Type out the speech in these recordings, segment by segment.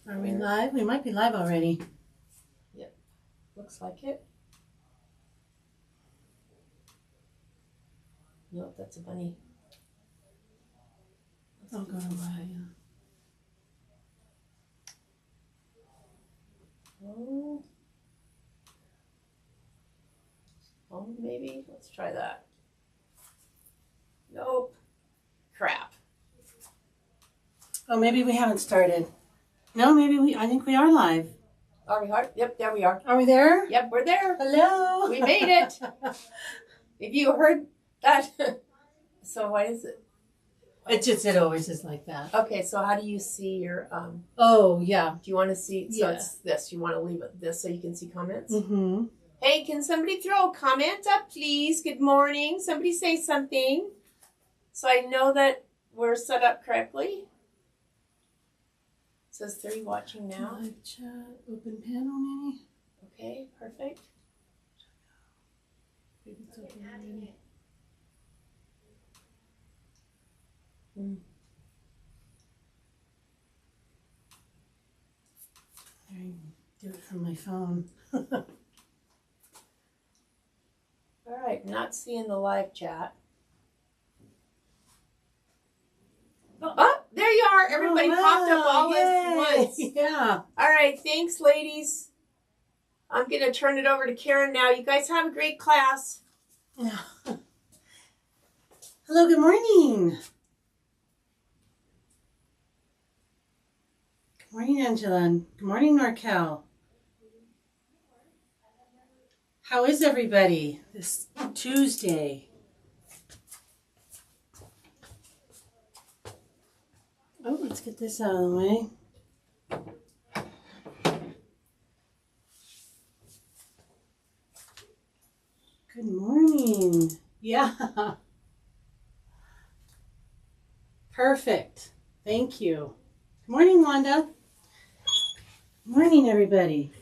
Are we live? We might be live already. Yep, looks like it. Nope, that's a bunny. I'll go to live. Oh, maybe. Let's try that. Nope. Crap. Oh, maybe we haven't started. No, maybe I think we are live. Are we hard? Yep, there we are. Are we there? Yep, we're there. Hello. We made it. If you heard that. So why is it? It always is like that. Okay, so how do you see your Oh, yeah. do you want to see so Yeah. it's this. You want to leave it this so you can see comments? Mm-hmm. Hey, can somebody throw a comment up, please? Good morning. Somebody say something so I know that we're set up correctly. It says 30 watching now. Live chat, open panel, maybe? Okay, perfect. Maybe it's open already. There, you do it from my phone. All right, not seeing the live chat. Oh, there you are. Everybody popped up all at once. Yeah. All right, thanks, ladies. I'm going to turn it over to Karen now. You guys have a great class. Yeah. Hello, good morning. Good morning, Angela. Good morning, NorCal. How is everybody this Tuesday? Oh, let's get this out of the way. Good morning. Yeah. Perfect. Thank you. Good morning, Wanda. Good morning, everybody.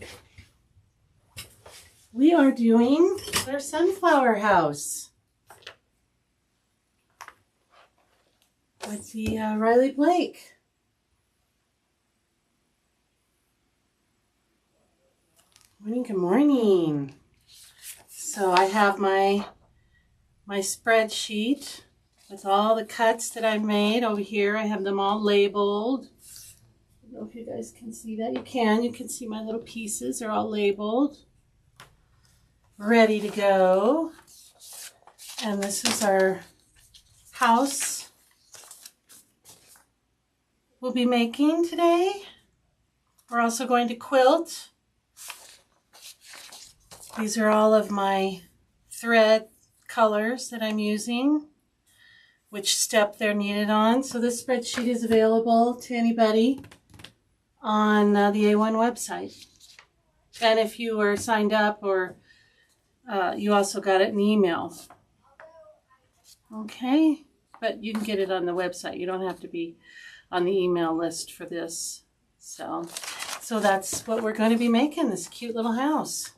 We are doing our sunflower house with the Riley Blake. Morning, good morning. So I have my spreadsheet with all the cuts that I made over here. I have them all labeled. I don't know if you guys can see that. You can see my little pieces are all labeled. Ready to go. And this is our house we'll be making today. We're also going to quilt. These are all of my thread colors that I'm using, which step they're needed on. So this spreadsheet is available to anybody on the A1 website. And if you were signed up or you also got it in email. Okay, but you can get it on the website. You don't have to be on the email list for this. So that's what we're going to be making, this cute little house.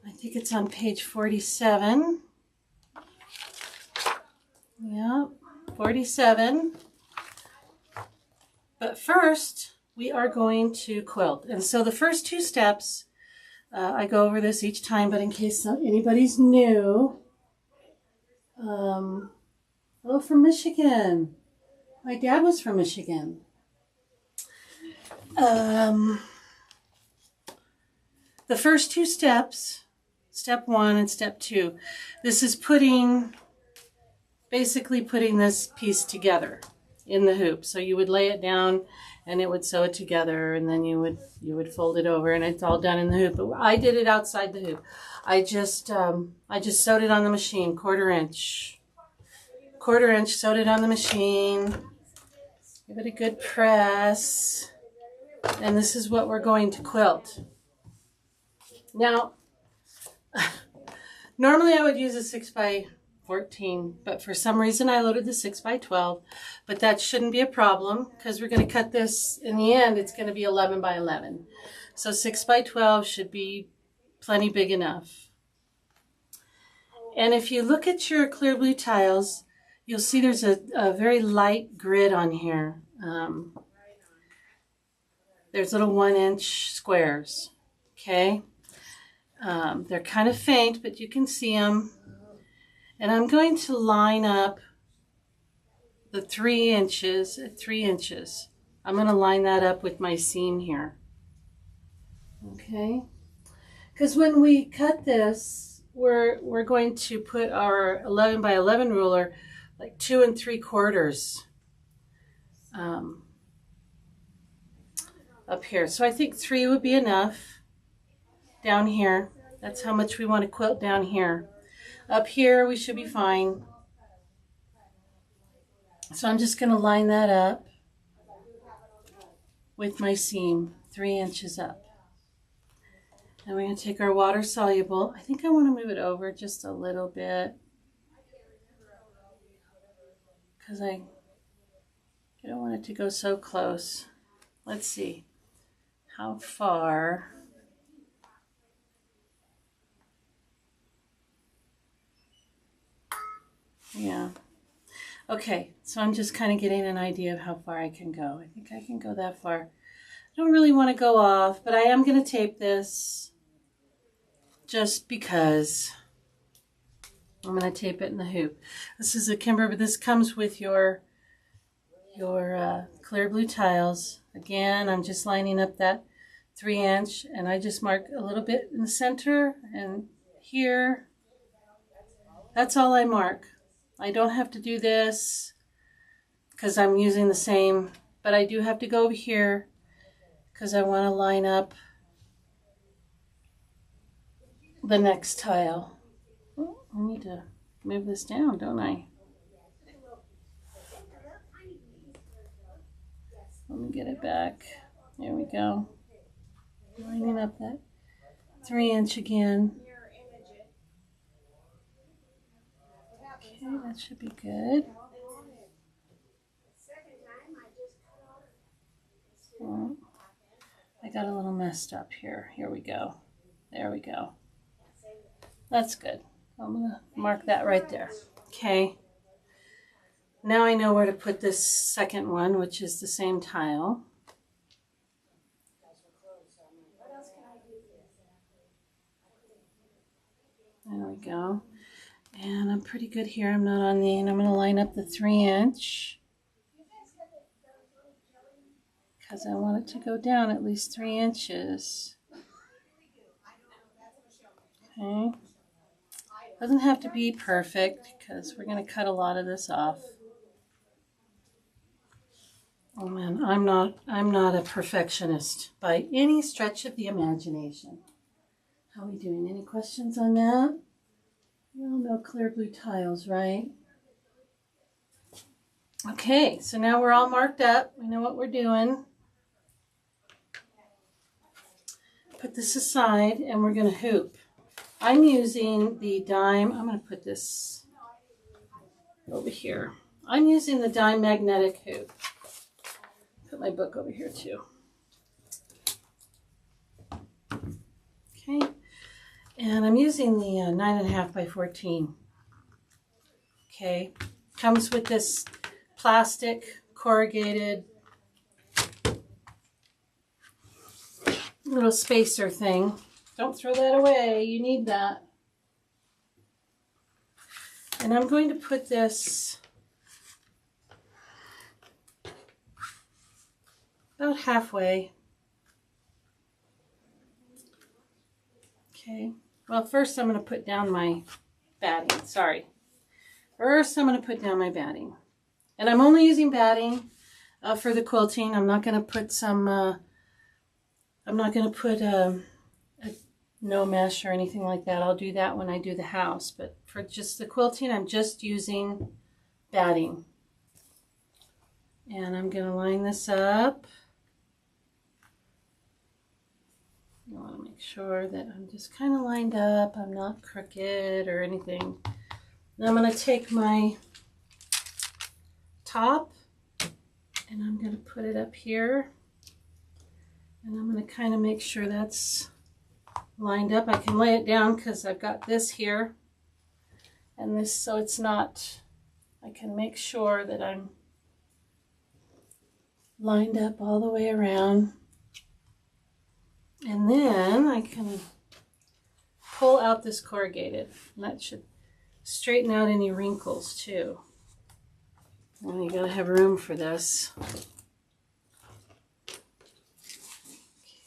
I think it's on page 47. Yep, 47. But first, we are going to quilt. And so the first two steps, I go over this each time, but in case anybody's new, hello from Michigan. My dad was from Michigan. The first two steps, step 1 and step 2, this is basically putting this piece together in the hoop. So you would lay it down and it would sew it together, and then you would fold it over, and it's all done in the hoop. But I did it outside the hoop. I just sewed it on the machine, quarter inch, sewed it on the machine. Give it a good press, and this is what we're going to quilt. Now, normally I would use a 6x14, but for some reason I loaded the 6x12, but that shouldn't be a problem because we're going to cut this, in the end, it's going to be 11x11. So 6x12 should be plenty big enough. And if you look at your clear blue tiles, you'll see there's a very light grid on here. there's little 1-inch squares. Okay. They're kind of faint, but you can see them. And I'm going to line up the 3 inches at 3 inches. I'm going to line that up with my seam here. Okay. Because when we cut this, we're going to put our 11 by 11 ruler like 2 3/4 up here. So I think 3 would be enough down here. That's how much we want to quilt down here. Up here we should be fine. So I'm just going to line that up with my seam 3 inches up. And we're going to take our water soluble. I think I want to move it over just a little bit because I don't want it to go so close. Let's see how far. Yeah. Okay, so I'm just kind of getting an idea of how far I can go. I think I can go that far. I don't really want to go off, but I am going to tape this just because I'm going to tape it in the hoop. This is a Kimber, but this comes with your clear blue tiles. Again, I'm just lining up that 3 inch, and I just mark a little bit in the center and here. That's all I mark. I don't have to do this because I'm using the same, but I do have to go over here because I want to line up the next tile. Oh, I need to move this down, don't I? Let me get it back. There we go. Lining up that 3 inch again. Okay, that should be good. Oh, I got a little messed up here. Here we go. There we go. That's good. I'm going to mark that right there. Okay. Now I know where to put this second one, which is the same tile. There we go. And I'm pretty good here. I'm not on the, and I'm going to line up the 3 inch because I want it to go down at least 3 inches. Okay. Doesn't have to be perfect because we're going to cut a lot of this off. Oh man, I'm not a perfectionist by any stretch of the imagination. How are we doing? Any questions on that? You all know clear blue tiles, right? Okay, so now we're all marked up. We know what we're doing. Put this aside and we're going to hoop. I'm using the dime. I'm going to put this over here. I'm using the dime magnetic hoop. Put my book over here too. Okay. And I'm using the 9.5 by 14. Okay, comes with this plastic corrugated little spacer thing. Don't throw that away, you need that. And I'm going to put this about halfway. Okay. Well, first I'm going to put down my batting. Sorry. First I'm going to put down my batting. And I'm only using batting for the quilting. I'm not going to put some, I'm not going to put a no mesh or anything like that. I'll do that when I do the house. But for just the quilting, I'm just using batting. And I'm going to line this up. I want to make sure that I'm just kind of lined up. I'm not crooked or anything. Then I'm going to take my top and I'm going to put it up here. And I'm going to kind of make sure that's lined up. I can lay it down because I've got this here and this, so it's not, I can make sure that I'm lined up all the way around. And then I can pull out this corrugated. And that should straighten out any wrinkles too. And you gotta have room for this.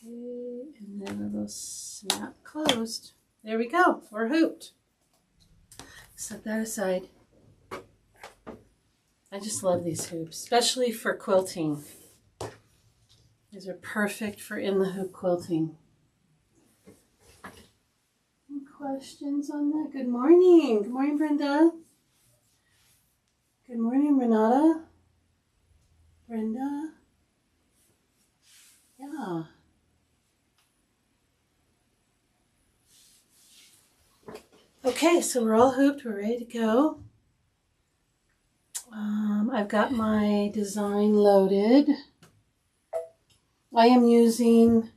Okay, and then it'll snap closed. There we go, we're hooped. Set that aside. I just love these hoops, especially for quilting. These are perfect for in the hoop quilting. Any questions on that? Good morning. Good morning, Brenda. Good morning, Renata. Brenda. Yeah. Okay, so we're all hooped. We're ready to go. I've got my design loaded. I am using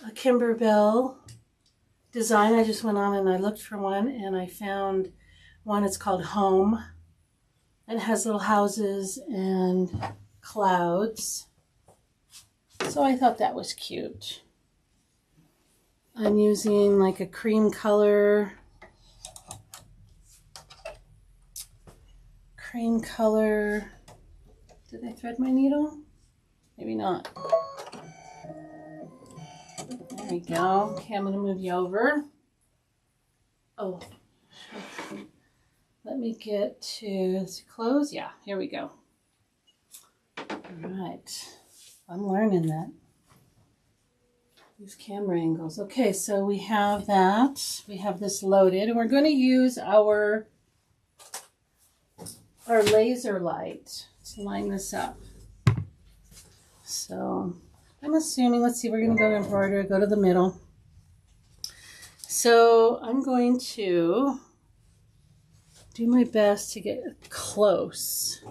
a Kimberbell design. I just went on and I looked for one and I found one. It's called Home. And it has little houses and clouds. So I thought that was cute. I'm using like a cream color. Did I thread my needle? Maybe not. There we go. Okay, I'm going to move you over. Oh, let me get to close. Yeah, here we go. All right. I'm learning that. These camera angles. Okay, so we have that. We have this loaded, and we're going to use our laser light to line this up. So I'm assuming, let's see, we're going to go to embroidery, go to the middle. So I'm going to do my best to get close.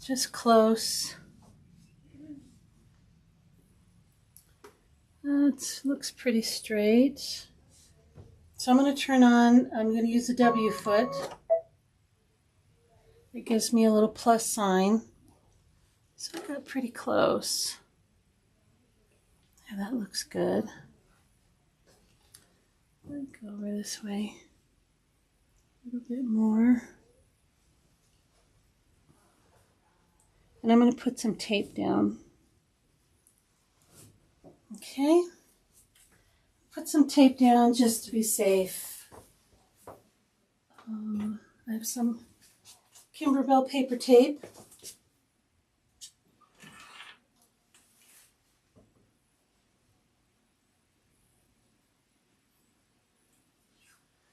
Just close. That looks pretty straight. So I'm going to turn on, I'm going to use the W foot. It gives me a little plus sign. So I got pretty close. Yeah, that looks good. I'll go over this way a little bit more. And I'm going to put some tape down. Okay. Put some tape down just to be safe. I have some Kimberbell paper tape.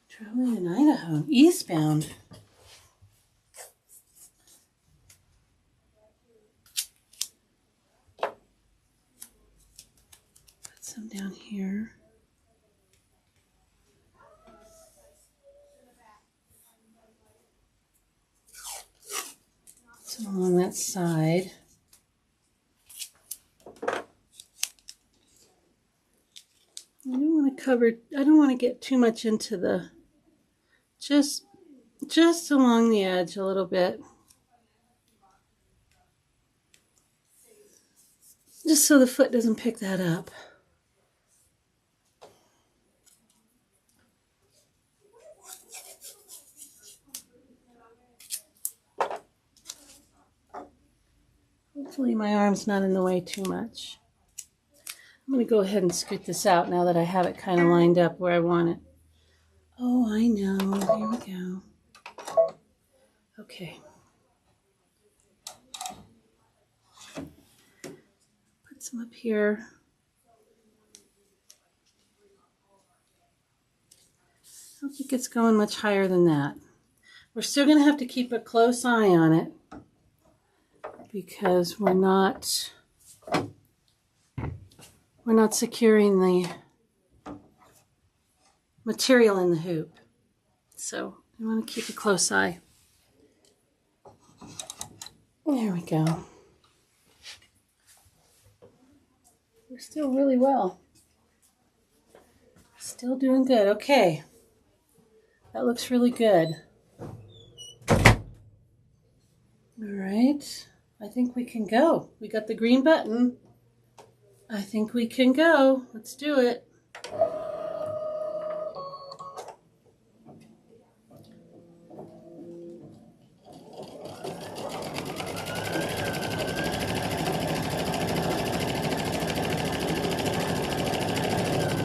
Traveling in Idaho, eastbound. Put some down here. Some along that side. I don't want to get too much into the, just along the edge a little bit. Just so the foot doesn't pick that up. Hopefully my arm's not in the way too much. I'm going to go ahead and scoot this out now that I have it kind of lined up where I want it. Oh, I know. Here we go. Okay. Put some up here. I don't think it's going much higher than that. We're still going to have to keep a close eye on it because we're not securing the material in the hoop. So we want to keep a close eye. There we go. We're still really well. Still doing good. Okay. That looks really good. All All right, I think we can go. We got the green button. I think we can go. Let's do it.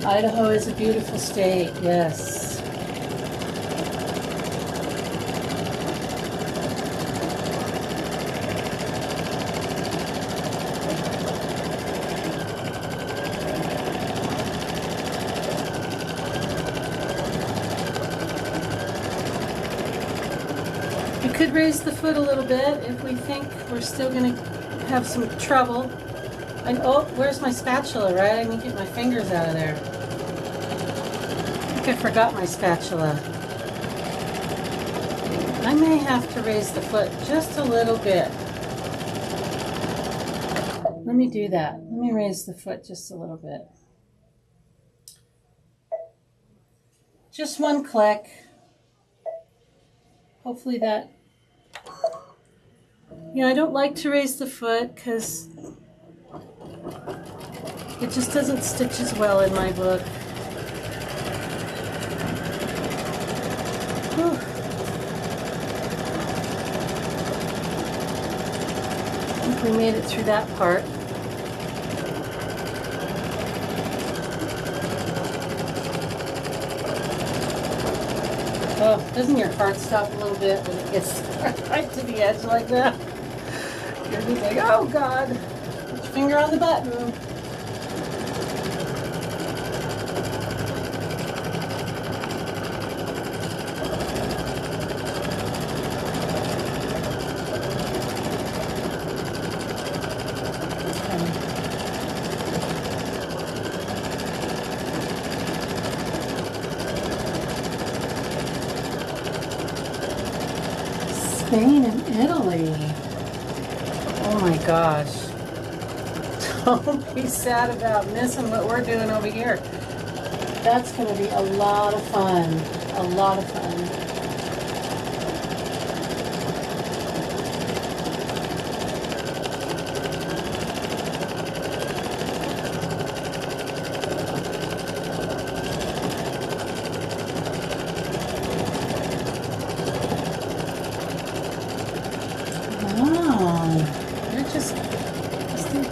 Idaho is a beautiful state, yes. We could raise the foot a little bit if we think we're still going to have some trouble. And oh, where's my spatula, right? I need to get my fingers out of there. I think I forgot my spatula. I may have to raise the foot just a little bit. Let me do that. Let me raise the foot just a little bit. Just one click. Hopefully that... You know, I don't like to raise the foot because it just doesn't stitch as well in my book. Whew. I think we made it through that part. Oh, doesn't your heart stop a little bit when it gets right to the edge like that? You're just like, oh God, put your finger on the button. Spain and Italy. Oh my gosh. Don't be sad about missing what we're doing over here. That's going to be a lot of fun. A lot of fun.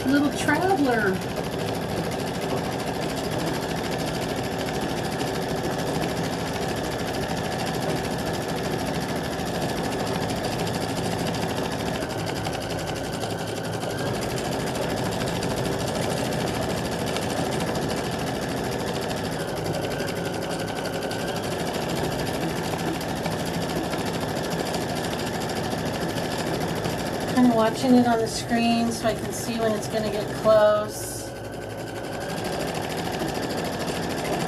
Little traveler. Kind of watching it on the screen so I can see when it's going to get close.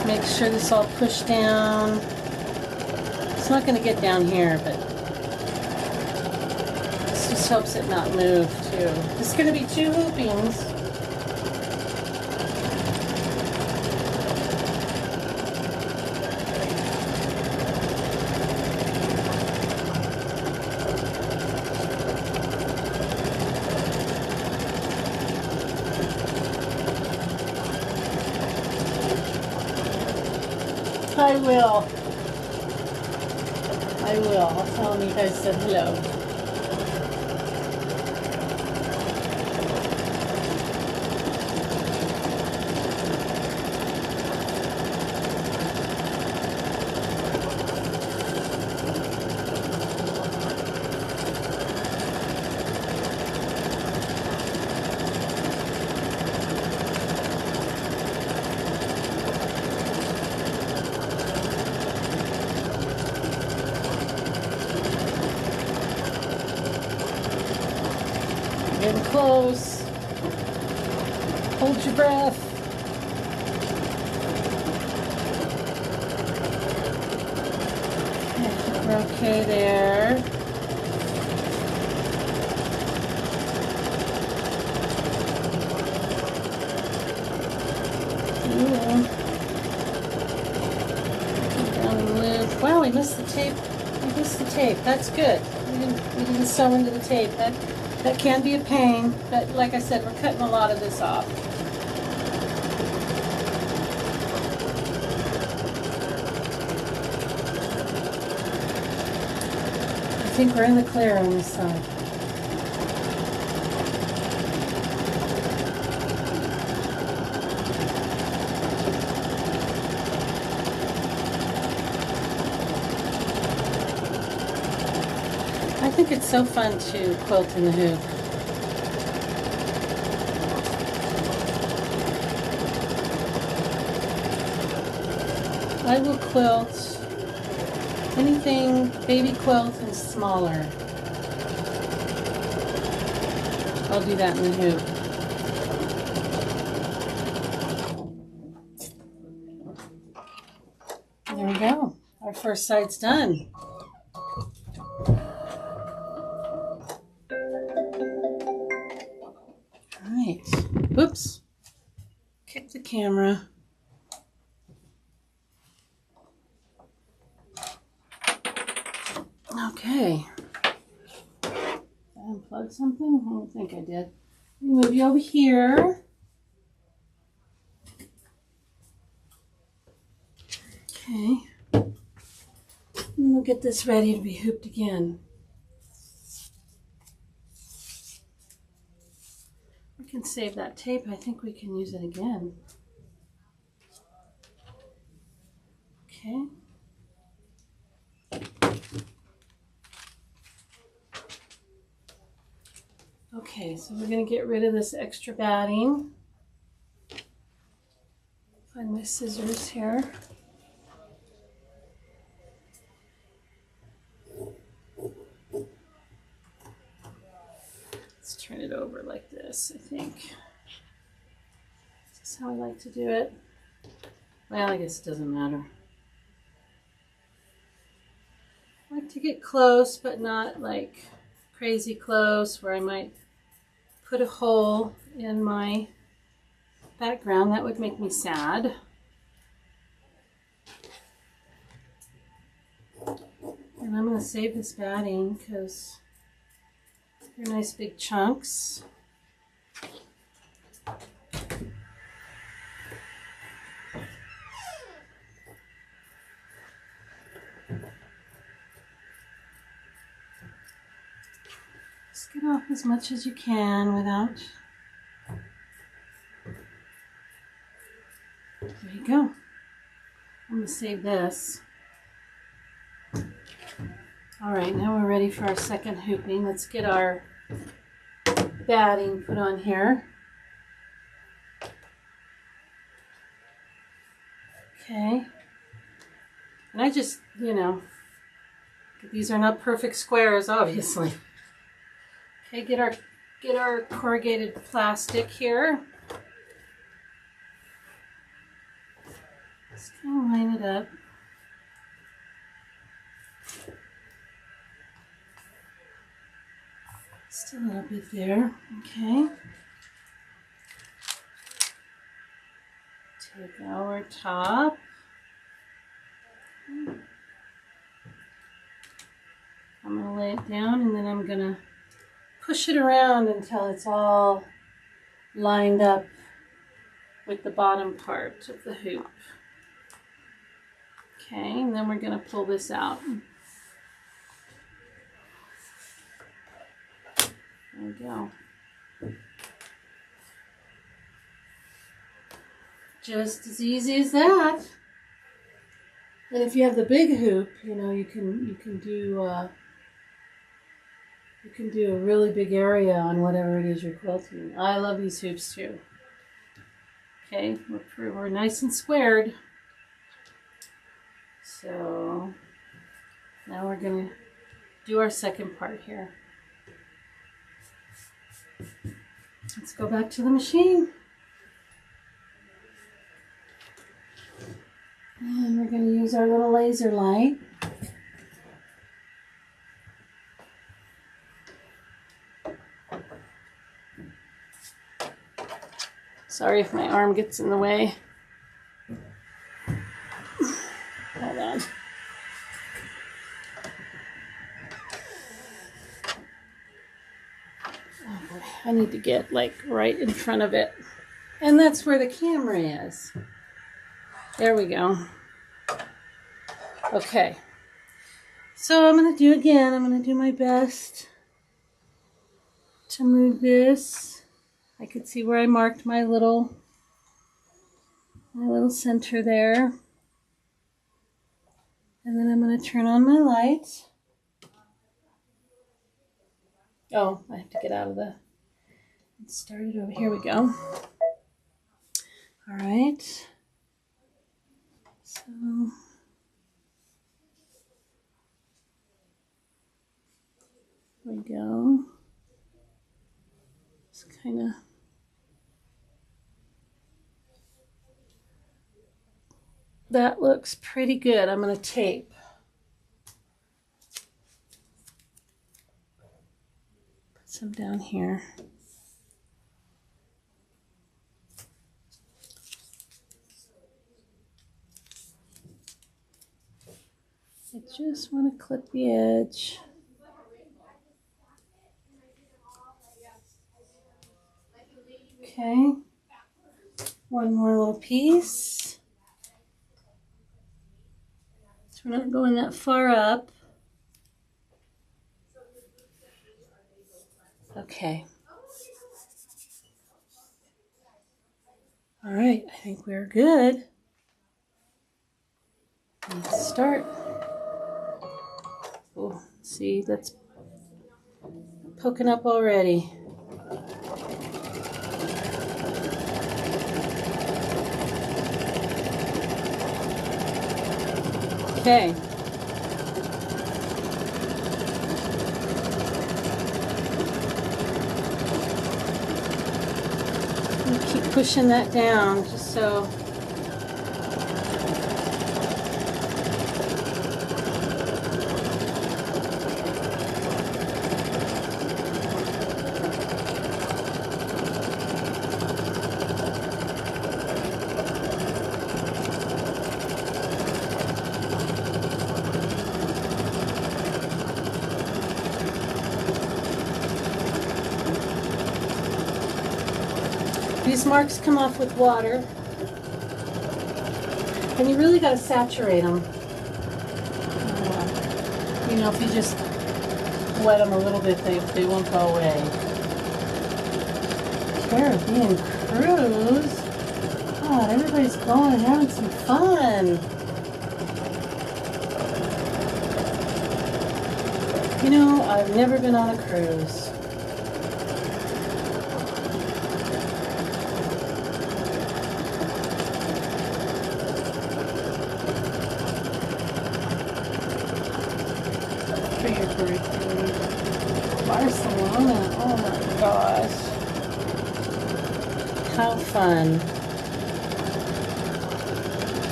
Make sure this all pushed down. It's not going to get down here, but this just helps it not move too. It's going to be 2 hoopings. I will. I'll tell him you guys said hello. Getting close. Hold your breath. I think we're okay there. Down and live. Wow, we missed the tape. We missed the tape. That's good. We didn't sew into the tape. That can be a pain, but like I said, we're cutting a lot of this off. I think we're in the clear on this side. I think it's so fun to quilt in the hoop. I will quilt anything baby quilt and smaller. I'll do that in the hoop. There we go. Our first side's done. Alright. Whoops. Kick the camera. Okay. Did I unplug something? I don't think I did. Let me move you over here. Okay. And we'll get this ready to be hooped again. We can save that tape. I think we can use it again. Okay. Okay, so we're going to get rid of this extra batting. Find my scissors here. Let's turn it over like this, I think. This is how I like to do it. Well, I guess it doesn't matter. I like to get close, but not like crazy close where I might put a hole in my background. That would make me sad. And I'm going to save this batting because they're nice big chunks. Just get off as much as you can without. There you go. I'm going to save this. All right, now we're ready for our second hooping. Let's get our batting put on here. Okay. And I just, you know, these are not perfect squares, obviously. Okay, get our corrugated plastic here. Just kind of line it up. Just a little bit there, okay. Take our top. I'm going to lay it down and then I'm going to push it around until it's all lined up with the bottom part of the hoop. Okay, and then we're going to pull this out. There we go. Just as easy as that. And if you have the big hoop, you know, you can do a really big area on whatever it is you're quilting. I love these hoops too. Okay, we're nice and squared. So now we're going to do our second part here. Let's go back to the machine. And we're going to use our little laser light. Sorry if my arm gets in the way. Hold on. I need to get like right in front of it. And that's where the camera is. There we go. Okay. So I'm going to do again. I'm going to do my best to move this. I could see where I marked my little center there. And then I'm going to turn on my light. Oh, I have to get out of the... Start it over. Here we go. All right. So... There we go. Just kind of... That looks pretty good. I'm going to tape. Put some down here. I just want to clip the edge. Okay. One more little piece. So we're not going that far up. Okay. All right, I think we're good. Let's start. Oh, see, that's poking up already. Okay. Keep pushing that down just so. These marks come off with water, and you really got to saturate them. You know, if you just wet them a little bit, they won't go away. Caribbean cruise. God, everybody's going and having some fun. You know, I've never been on a cruise. Barcelona, oh my gosh. How fun.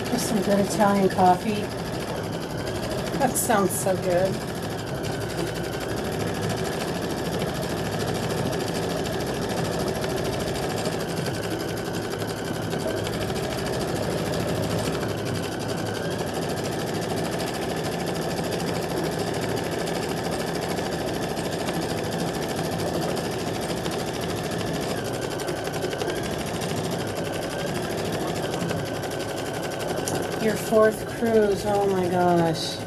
There's some good Italian coffee. That sounds so good. Your fourth cruise, oh my gosh.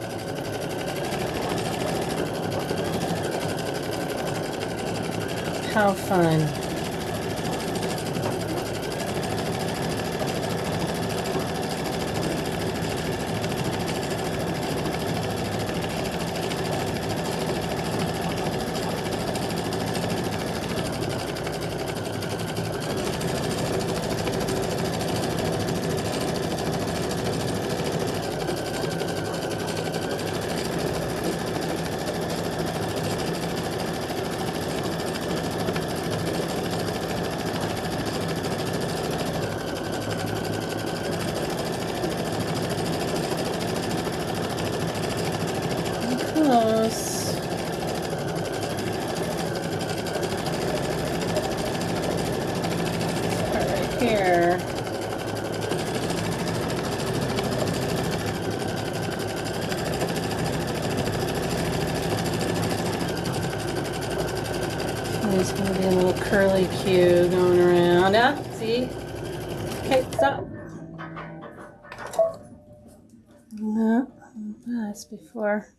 How fun. Close. Start right here. there's going to be a little curly Q going around. Ah, see? Okay, stop. No, that's before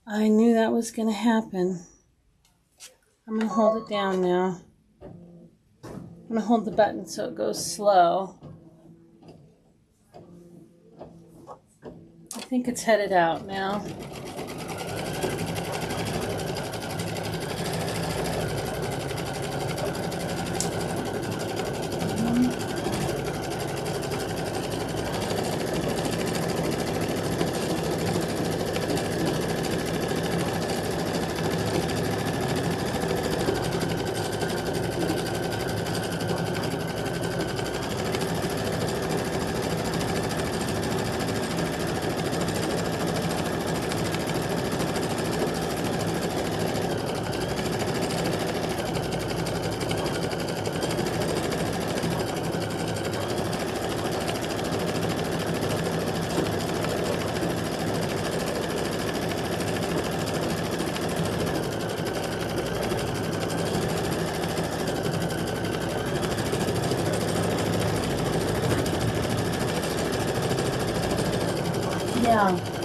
I knew that was going to happen. I'm going to hold it down now. I'm going to hold the button so it goes slow. I think it's headed out now.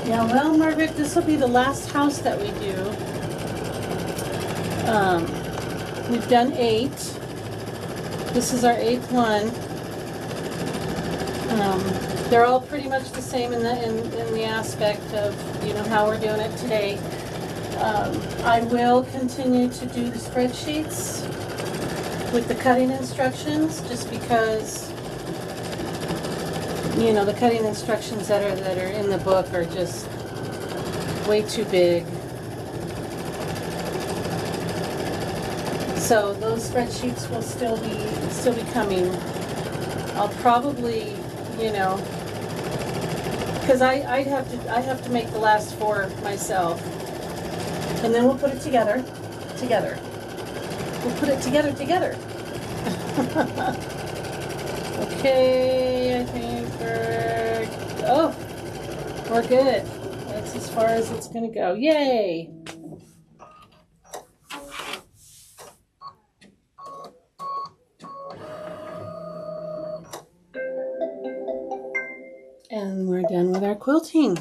Yeah, well, Margaret, this will be the last house that we do. We've done 8. This is our 8th one. They're all pretty much the same in the aspect of, you know, how we're doing it today. I will continue to do the spreadsheets with the cutting instructions, just because, you know, the cutting instructions that are in the book are just way too big. So those spreadsheets will still be coming. I'll probably, you know, because I have to make the last 4 myself, and then we'll put it together. We'll put it together. Okay, I think we're good. That's as far as it's gonna go. Yay! And we're done with our quilting.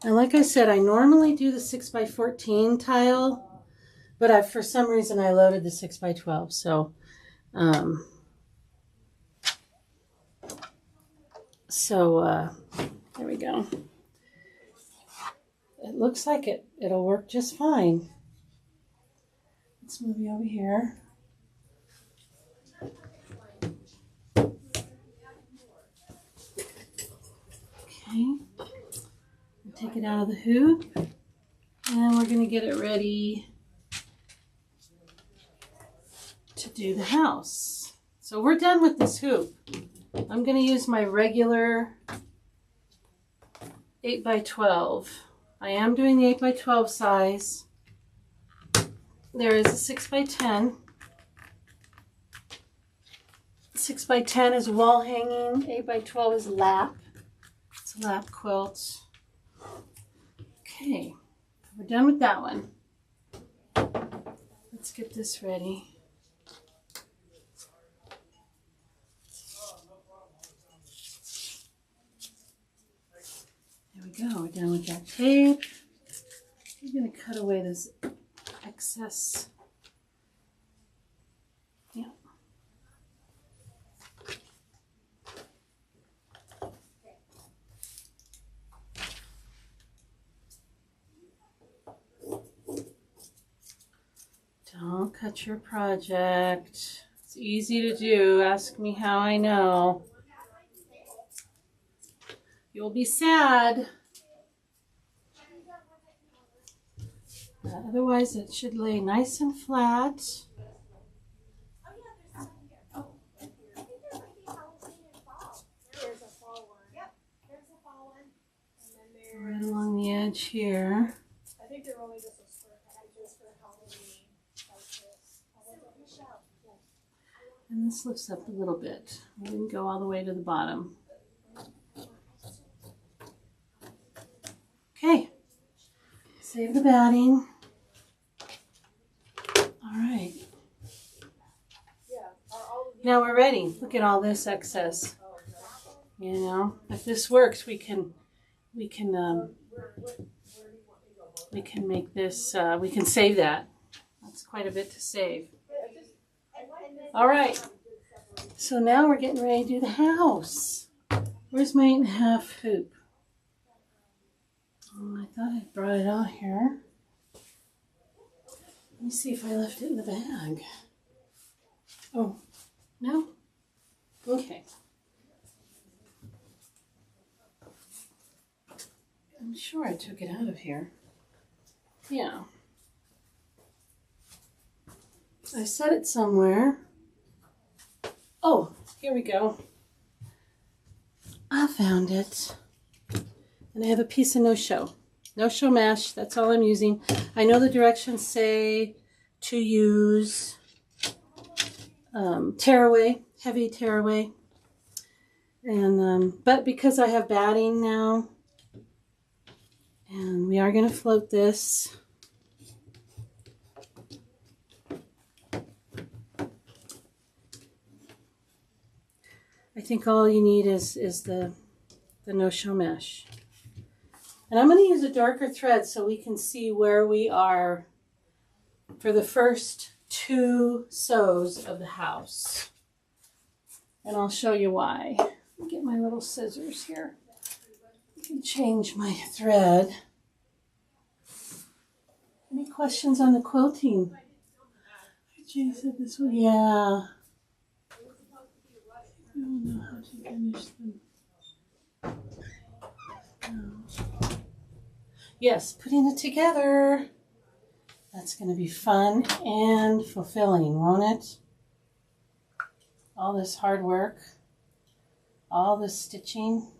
And like I said, I normally do the 6x14 tile, but for some reason I loaded the 6x12. So, there we go. It looks like it'll work just fine. Let's move you over here. Okay. Take it out of the hoop, and we're going to get it ready to do the house. So we're done with this hoop. I'm going to use my regular 8x12. I am doing the 8x12 size. There is a 6x10. 6x10 is wall hanging. 8x12 is lap. It's a lap quilt. Okay, we're done with that one. Let's get this ready. There we go, we're done with that tape. I'm going to cut away this excess. Yeah. Don't cut your project. It's easy to do. Ask me how I know. You'll be sad. Otherwise, it should lay nice and flat. Right along the edge here. I think they're only just a square packages for Halloween. And this lifts up a little bit. We didn't go all the way to the bottom. Save the batting. All right. Now we're ready. Look at all this excess. You know, if this works, we can make this. We can save that. That's quite a bit to save. All right. So now we're getting ready to do the house. Where's my 8.5 hoop? Oh, I thought I brought it out here. Let me see if I left it in the bag. Oh, no? Okay. I'm sure I took it out of here. Yeah. I set it somewhere. Oh, here we go. I found it. And I have a piece of no-show. No-show mesh, that's all I'm using. I know the directions say to use tearaway, heavy tearaway. And but because I have batting now, and we are going to float this. I think all you need is the no-show mesh. And I'm going to use a darker thread so we can see where we are for the first 2 sews of the house. And I'll show you why. Get my little scissors here. I can change my thread. Any questions on the quilting? Jay said this one. Yeah. I don't know how to finish them. No. Yes, putting it together. That's going to be fun and fulfilling, won't it? All this hard work, all this stitching,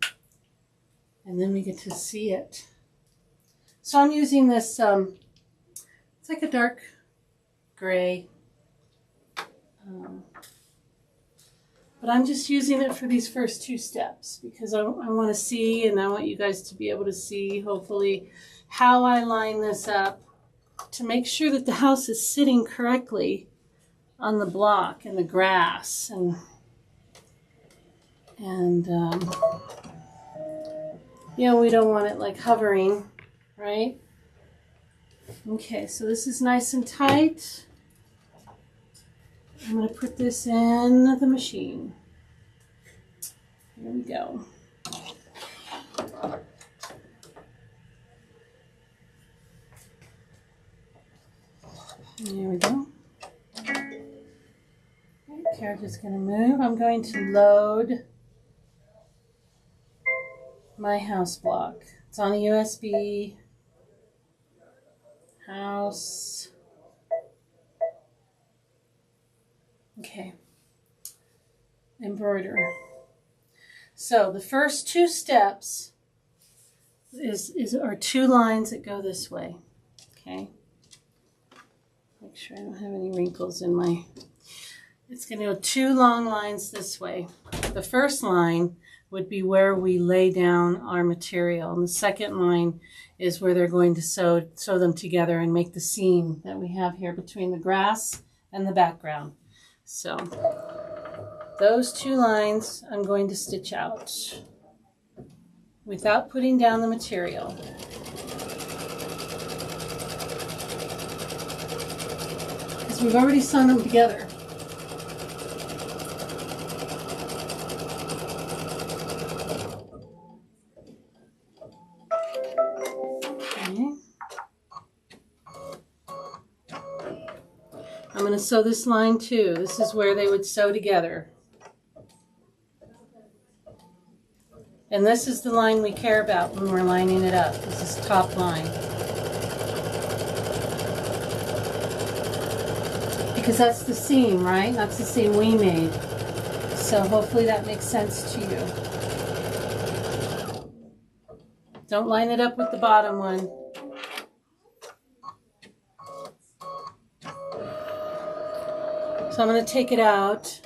and then we get to see it. So I'm using this, it's like a dark gray, but I'm just using it for these first 2 steps because I want to see, and I want you guys to be able to see, hopefully, how I line this up to make sure that the house is sitting correctly on the block and the grass, and you know, we don't want it like hovering, right? Okay, so this is nice and tight. I'm going to put this in the machine. Here we go. There we go. Okay, carriage is going to move. I'm going to load my house block. It's on a USB. House. Okay. Embroider. So the first 2 steps are 2 lines that go this way. Okay. Make sure I don't have any wrinkles in my. It's going to go 2 long lines this way. The first line would be where we lay down our material, and the second line is where they're going to sew them together and make the seam that we have here between the grass and the background. So those 2 lines I'm going to stitch out without putting down the material. Because we've already sewn them together. I'm going to sew this line too. This is where they would sew together. And this is the line we care about when we're lining it up. This is top line. Because that's the seam, right? That's the seam we made. So hopefully that makes sense to you. Don't line it up with the bottom one. So I'm going to take it out.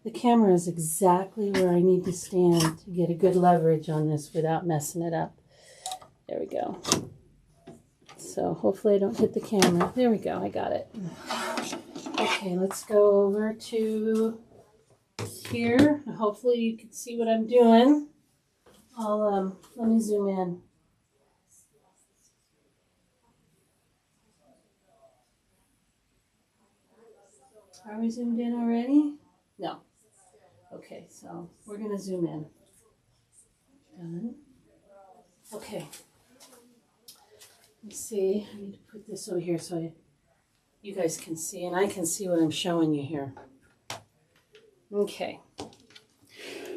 The camera is exactly where I need to stand to get a good leverage on this without messing it up. There we go. So hopefully I don't hit the camera. There we go, I got it. Okay, let's go over to here. Hopefully you can see what I'm doing. Let me zoom in. Are we zoomed in already? No. Okay, so we're gonna zoom in. Done. Okay. Let's see. I need to put this over here so you guys can see, and I can see what I'm showing you here. Okay.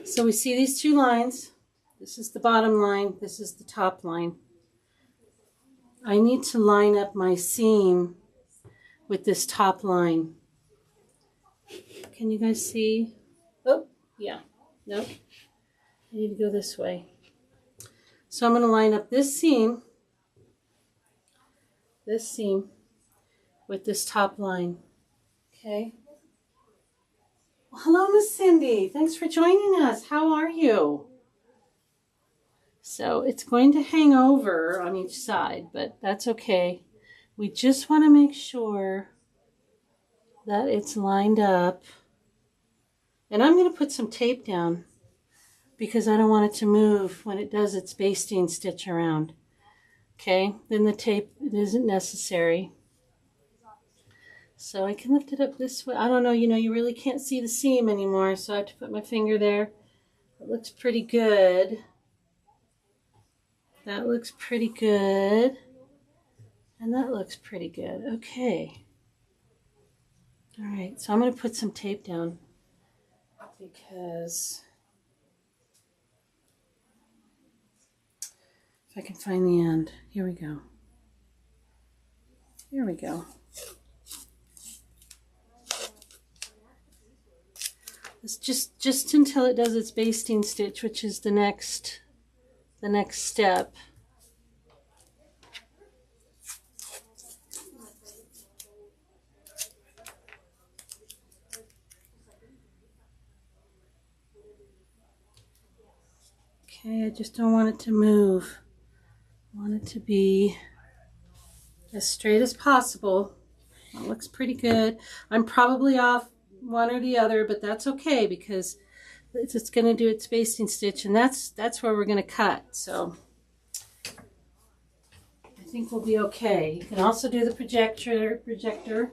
So we see these two lines. This is the bottom line. This is the top line. I need to line up my seam with this top line. Can you guys see? Oh, yeah. Nope. I need to go this way. So I'm going to line up this seam with this top line. Okay. Well, hello, Miss Cindy. Thanks for joining us. How are you? So it's going to hang over on each side, but that's okay. We just want to make sure that it's lined up. And I'm going to put some tape down because I don't want it to move when it does its basting stitch around. Okay, then the tape isn't necessary. So I can lift it up this way. I don't know, you really can't see the seam anymore, so I have to put my finger there. It looks pretty good. That looks pretty good. And that looks pretty good. Okay. All right, so I'm going to put some tape down because if I can find the end. Here we go. Here we go. It's just until it does its basting stitch, which is the next step. Okay, I just don't want it to move. I want it to be as straight as possible. That looks pretty good. I'm probably off one or the other, but that's okay because it's going to do its basting stitch, and that's where we're going to cut. So I think we'll be okay. You can also do the projector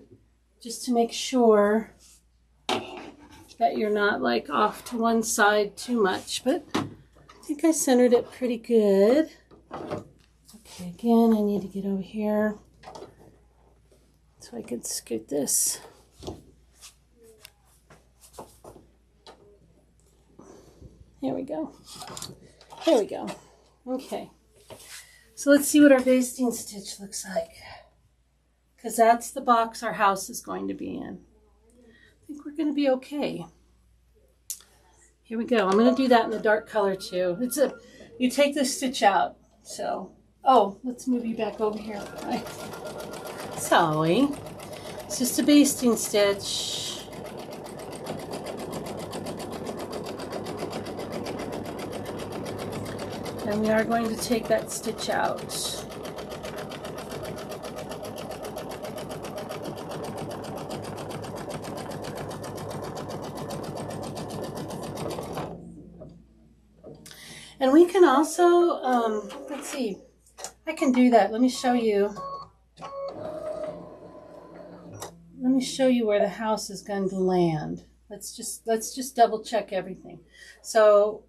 just to make sure that you're not like off to one side too much, but I think I centered it pretty good. Okay, again, I need to get over here so I can scoot this. There we go. There we go. Okay. So let's see what our basting stitch looks like. Because that's the box our house is going to be in. I think we're going to be okay. Here we go. I'm going to do that in the dark color too. You take this stitch out. So, let's move you back over here. Right. Sorry. It's just a basting stitch. And we are going to take that stitch out. And we can also, let's see, I can do that. Let me show you. Let me show you where the house is going to land. Let's just double check everything. So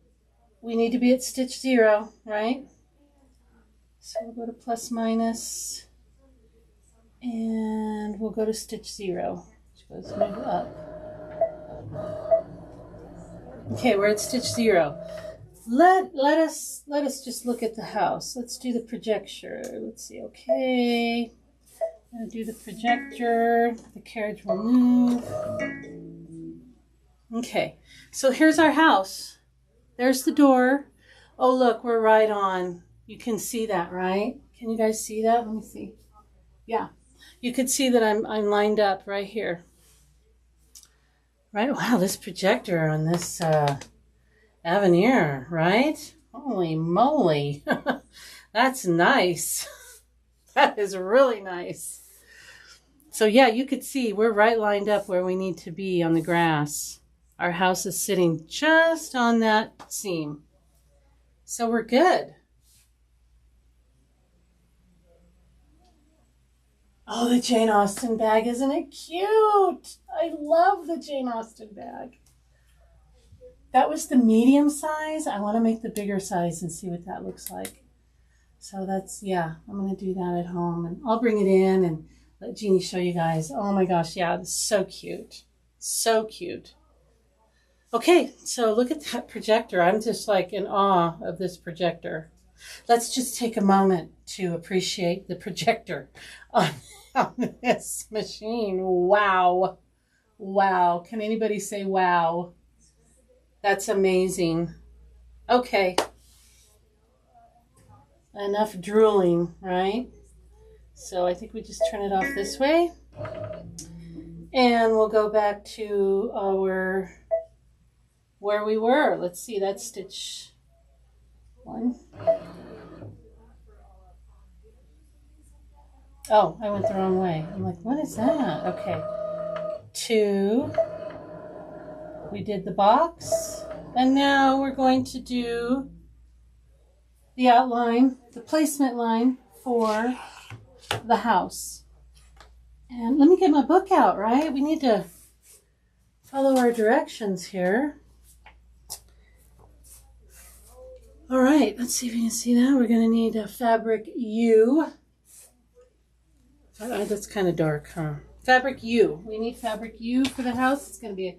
we need to be at stitch 0, right? So we'll go to plus minus, and we'll go to stitch 0, which goes move up. Okay, we're at stitch 0. Let us just look at the house. Let's do the projector. Let's see. Okay, I'm gonna do the projector. The carriage will move. Okay, so here's our house. There's the door. Oh, look, we're right on. You can see that, right? Can you guys see that? Let me see. Yeah, you could see that I'm lined up right here. Right? Wow, this projector on this Avenir, right? Holy moly. That's nice. That is really nice. So yeah, you could see we're right lined up where we need to be on the grass. Our house is sitting just on that seam. So we're good. Oh, the Jane Austen bag, isn't it cute? I love the Jane Austen bag. That was the medium size. I want to make the bigger size and see what that looks like. So that's, yeah, I'm going to do that at home. And I'll bring it in and let Jeannie show you guys. Oh my gosh, yeah, it's so cute. So cute. Okay, so look at that projector. I'm just like in awe of this projector. Let's just take a moment to appreciate the projector on this machine. Wow. Wow. Can anybody say wow? That's amazing. Okay. Enough drooling, right? So I think we just turn it off this way. And we'll go back to our, where we were. Let's see, that's stitch 1. Oh, I went the wrong way. I'm like, what is that? Okay. 2. We did the box. And now we're going to do the outline, the placement line for the house. And let me get my book out, right? We need to follow our directions here. All right, let's see if you can see that. We're going to need a fabric U. That's kind of dark, huh? Fabric U. We need fabric U for the house. It's going to be a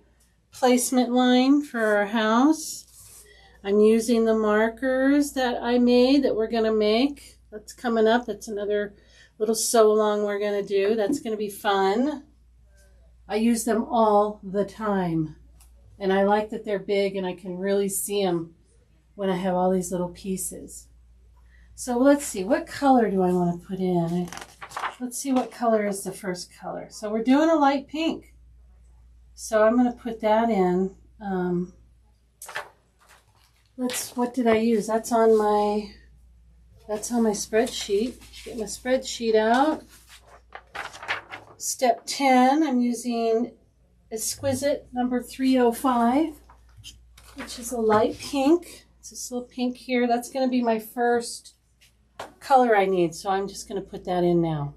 placement line for our house. I'm using the markers that I made that we're going to make. That's coming up. That's another little sew along we're going to do. That's going to be fun. I use them all the time. And I like that they're big and I can really see them when I have all these little pieces. So let's see, what color do I want to put in? Let's see what color is the first color. So we're doing a light pink. So I'm going to put that in. What did I use? That's on my spreadsheet. Get my spreadsheet out. Step 10, I'm using Exquisite number 305, which is a light pink. It's this little pink here. That's going to be my first color I need, so I'm just going to put that in now.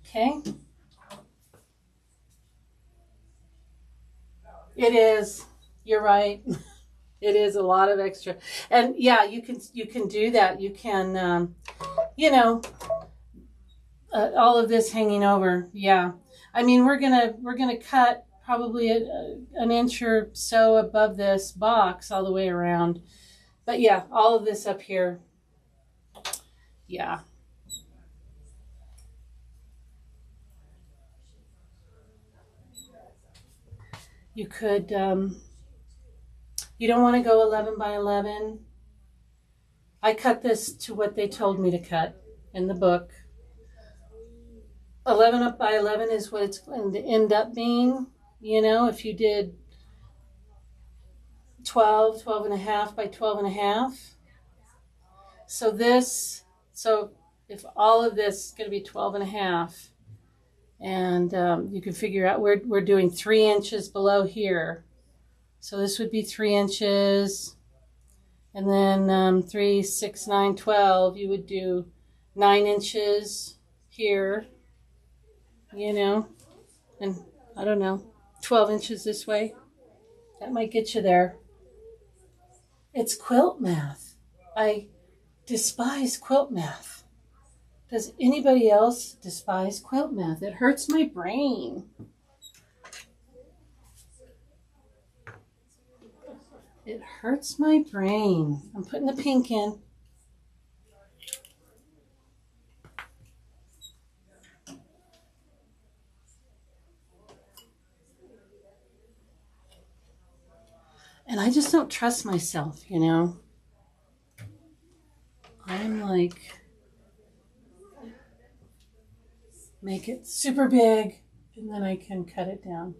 Okay. It is. You're right. It is a lot of extra. And yeah, you can do that. You can, all of this hanging over. Yeah. I mean, we're gonna cut probably an inch or so above this box all the way around. But yeah, all of this up here. Yeah. You could, you don't want to go 11 by 11. I cut this to what they told me to cut in the book. 11 up by 11 is what it's going to end up being. You know, if you did 12 and a half by 12 and a half. So if all of this is going to be 12 and a half, and you can figure out we're doing 3 inches below here. So this would be 3 inches, and then 3, 6, 9, 12. You would do 9 inches here, you know, and I don't know, 12 inches this way. That might get you there. It's quilt math. I despise quilt math. Does anybody else despise quilt math? It hurts my brain. It hurts my brain. I'm putting the pink in. And I just don't trust myself, you know. I'm like, make it super big and then I can cut it down.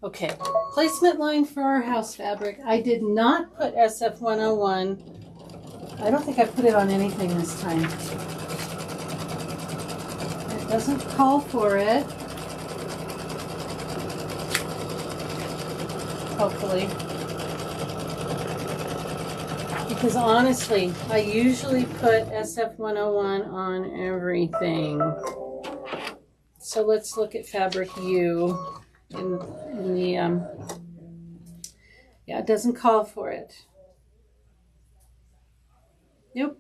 Okay, placement line for our house fabric. I did not put SF101. I don't think I put it on anything this time. It doesn't call for it. Hopefully. Because honestly, I usually put SF101 on everything. So let's look at fabric U in the, yeah, it doesn't call for it. Nope.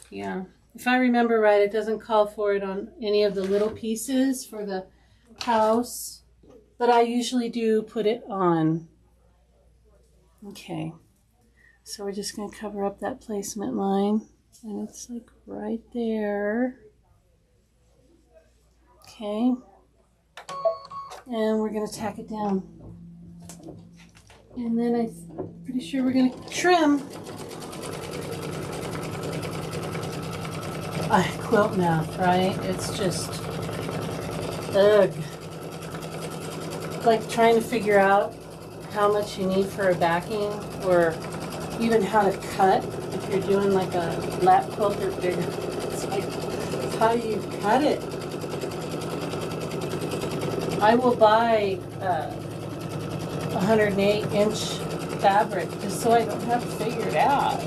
Yeah, if I remember right, it doesn't call for it on any of the little pieces for the house, but I usually do put it on. Okay, so we're just going to cover up that placement line, and it's like right there. Okay, and we're going to tack it down. And then I'm pretty sure we're going to trim. Quilt math, right? It's just, ugh. Like trying to figure out how much you need for a backing, or even how to cut if you're doing like a lap quilt or bigger. It's like, how do you cut it? I will buy 108-inch fabric just so I don't have to figure it out.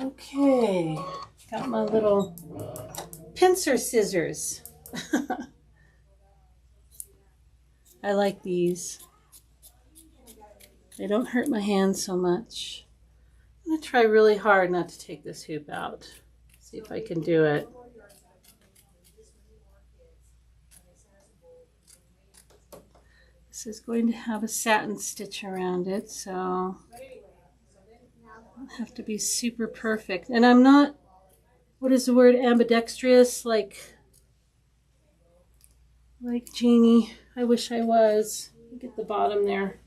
Okay, got my little pincer scissors. I like these. They don't hurt my hands so much. I'm going to try really hard not to take this hoop out. See if I can do it. This is going to have a satin stitch around it, so I don't have to be super perfect. And I'm not, what is the word, ambidextrous, like Jeannie. I wish I was. Get the bottom there.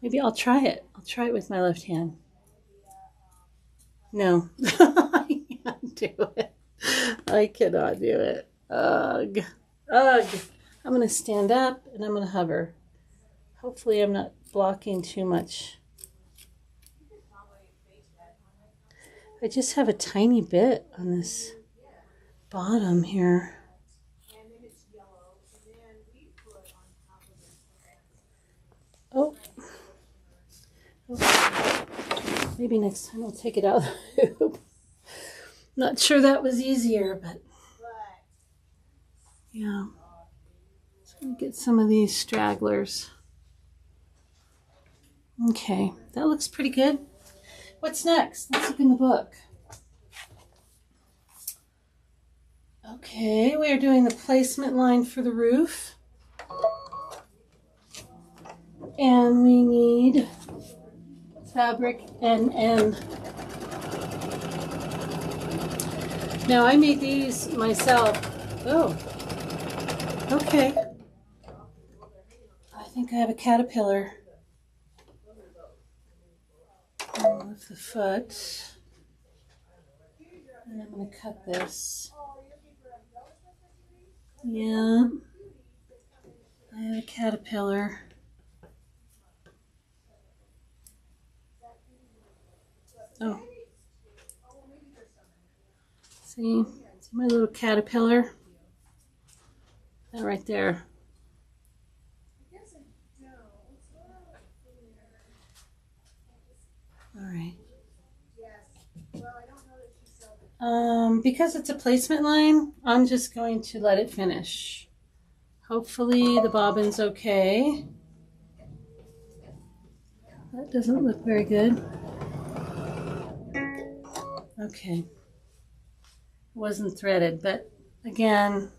Maybe I'll try it. I'll try it with my left hand. No, I can't do it. I cannot do it. Ugh. Ugh. I'm going to stand up and I'm going to hover. Hopefully I'm not blocking too much. I just have a tiny bit on this bottom here. Oh. Maybe next time I'll take it out of the hoop. Not sure that was easier, but yeah. Just gonna get some of these stragglers. Okay, that looks pretty good. What's next? Let's look in the book. Okay, we are doing the placement line for the roof. And we need fabric NN. Now I made these myself. Oh, okay. I think I have a caterpillar. I'll lift the foot. And I'm going to cut this. Yeah. I have a caterpillar. Oh. See my little caterpillar? That right there. All right. Because it's a placement line, I'm just going to let it finish. Hopefully the bobbin's okay. That doesn't look very good. Okay. It wasn't threaded, but again,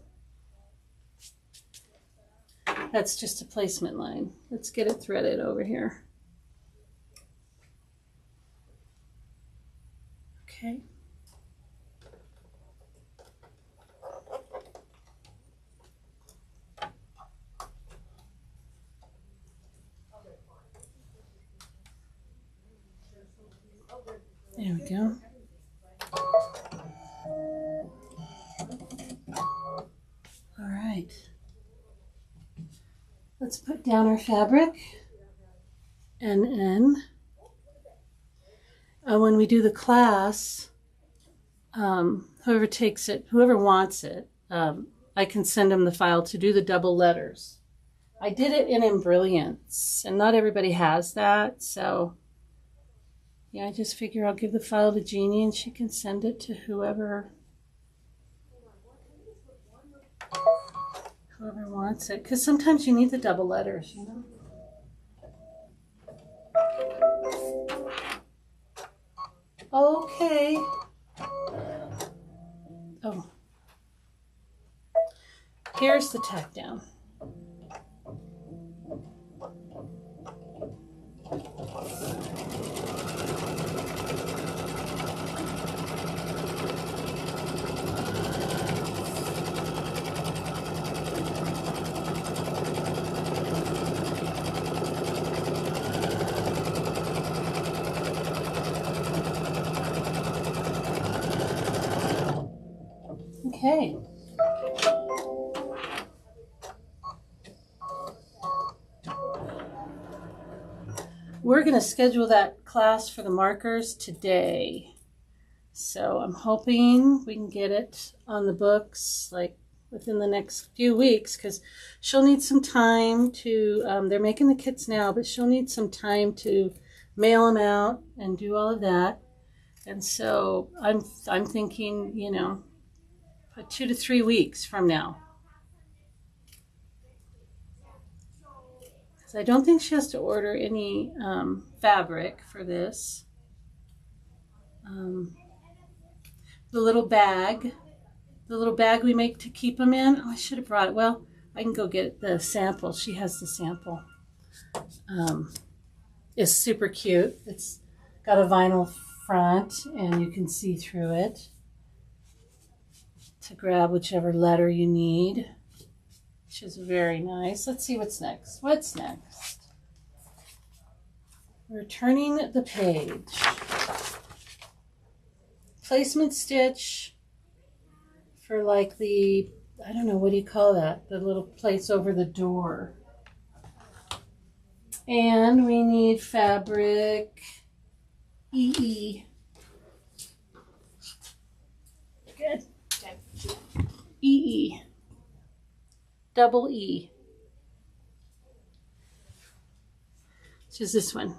that's just a placement line. Let's get it threaded over here. Okay. There we go. All right. Let's put down our fabric and then when we do the class, whoever takes it, whoever wants it, I can send them the file to do the double letters. I did it in Embroidering, and not everybody has that, so yeah, I just figure I'll give the file to Jeannie and she can send it to whoever wants it, because sometimes you need the double letters, you know. Okay. Oh. Here's the tack down. Okay. We're going to schedule that class for the markers today. So I'm hoping we can get it on the books like within the next few weeks, because she'll need some time to, they're making the kits now, but she'll need some time to mail them out and do all of that. And so I'm thinking, you know, 2 to 3 weeks from now. Because I don't think she has to order any fabric for this. The little bag we make to keep them in. Oh, I should have brought it. Well, I can go get the sample. She has the sample. It's super cute. It's got a vinyl front and you can see through it to grab whichever letter you need, which is very nice. Let's see what's next. What's next? We're turning the page. Placement stitch for like the, I don't know, what do you call that? The little place over the door. And we need fabric EE. Good. EE. Double E. Which is this one.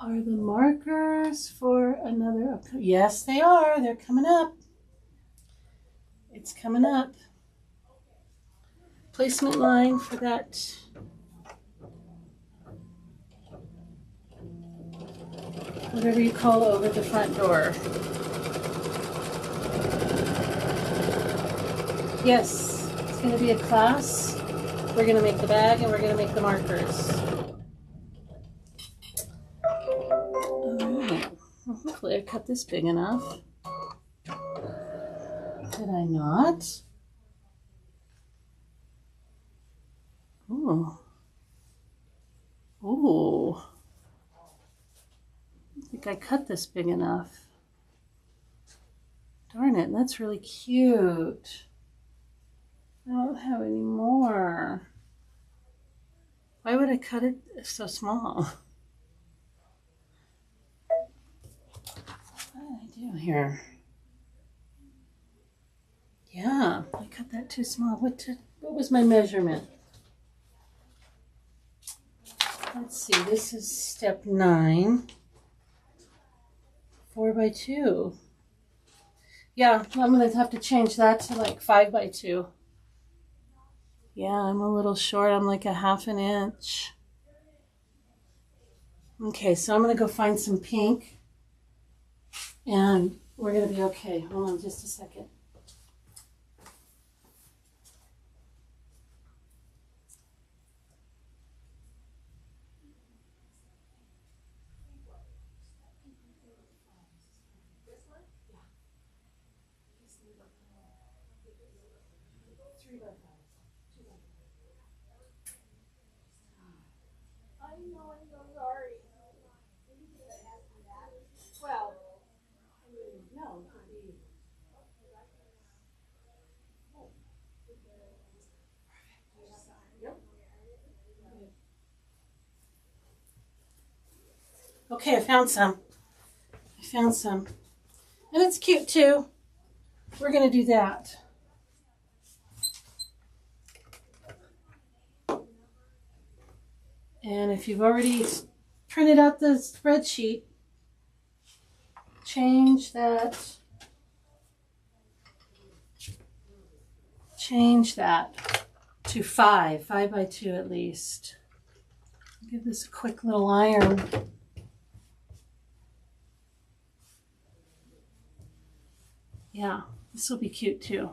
Are the markers for another? Yes, they are. They're coming up. It's coming up. Placement line for that. Whatever you call over the front door. Yes, it's going to be a class. We're going to make the bag and we're going to make the markers. Alright, well, hopefully I cut this big enough. Did I not? Ooh. Ooh. I think I cut this big enough. Darn it, that's really cute. I don't have any more. Why would I cut it so small? What did I do here? Yeah, I cut that too small. What was my measurement? Let's see, this is step 9. 4 by 2. Yeah, I'm going to have to change that to like 5 by 2. Yeah, I'm a little short. I'm like a 1/2 inch. Okay, so I'm going to go find some pink. And we're going to be okay. Hold on just a second. Well, No. Okay, I found some. And it's cute too. We're going to do that. And if you've already printed out the spreadsheet, change that to 5 by 2 at least. Give this a quick little iron. Yeah, this will be cute too.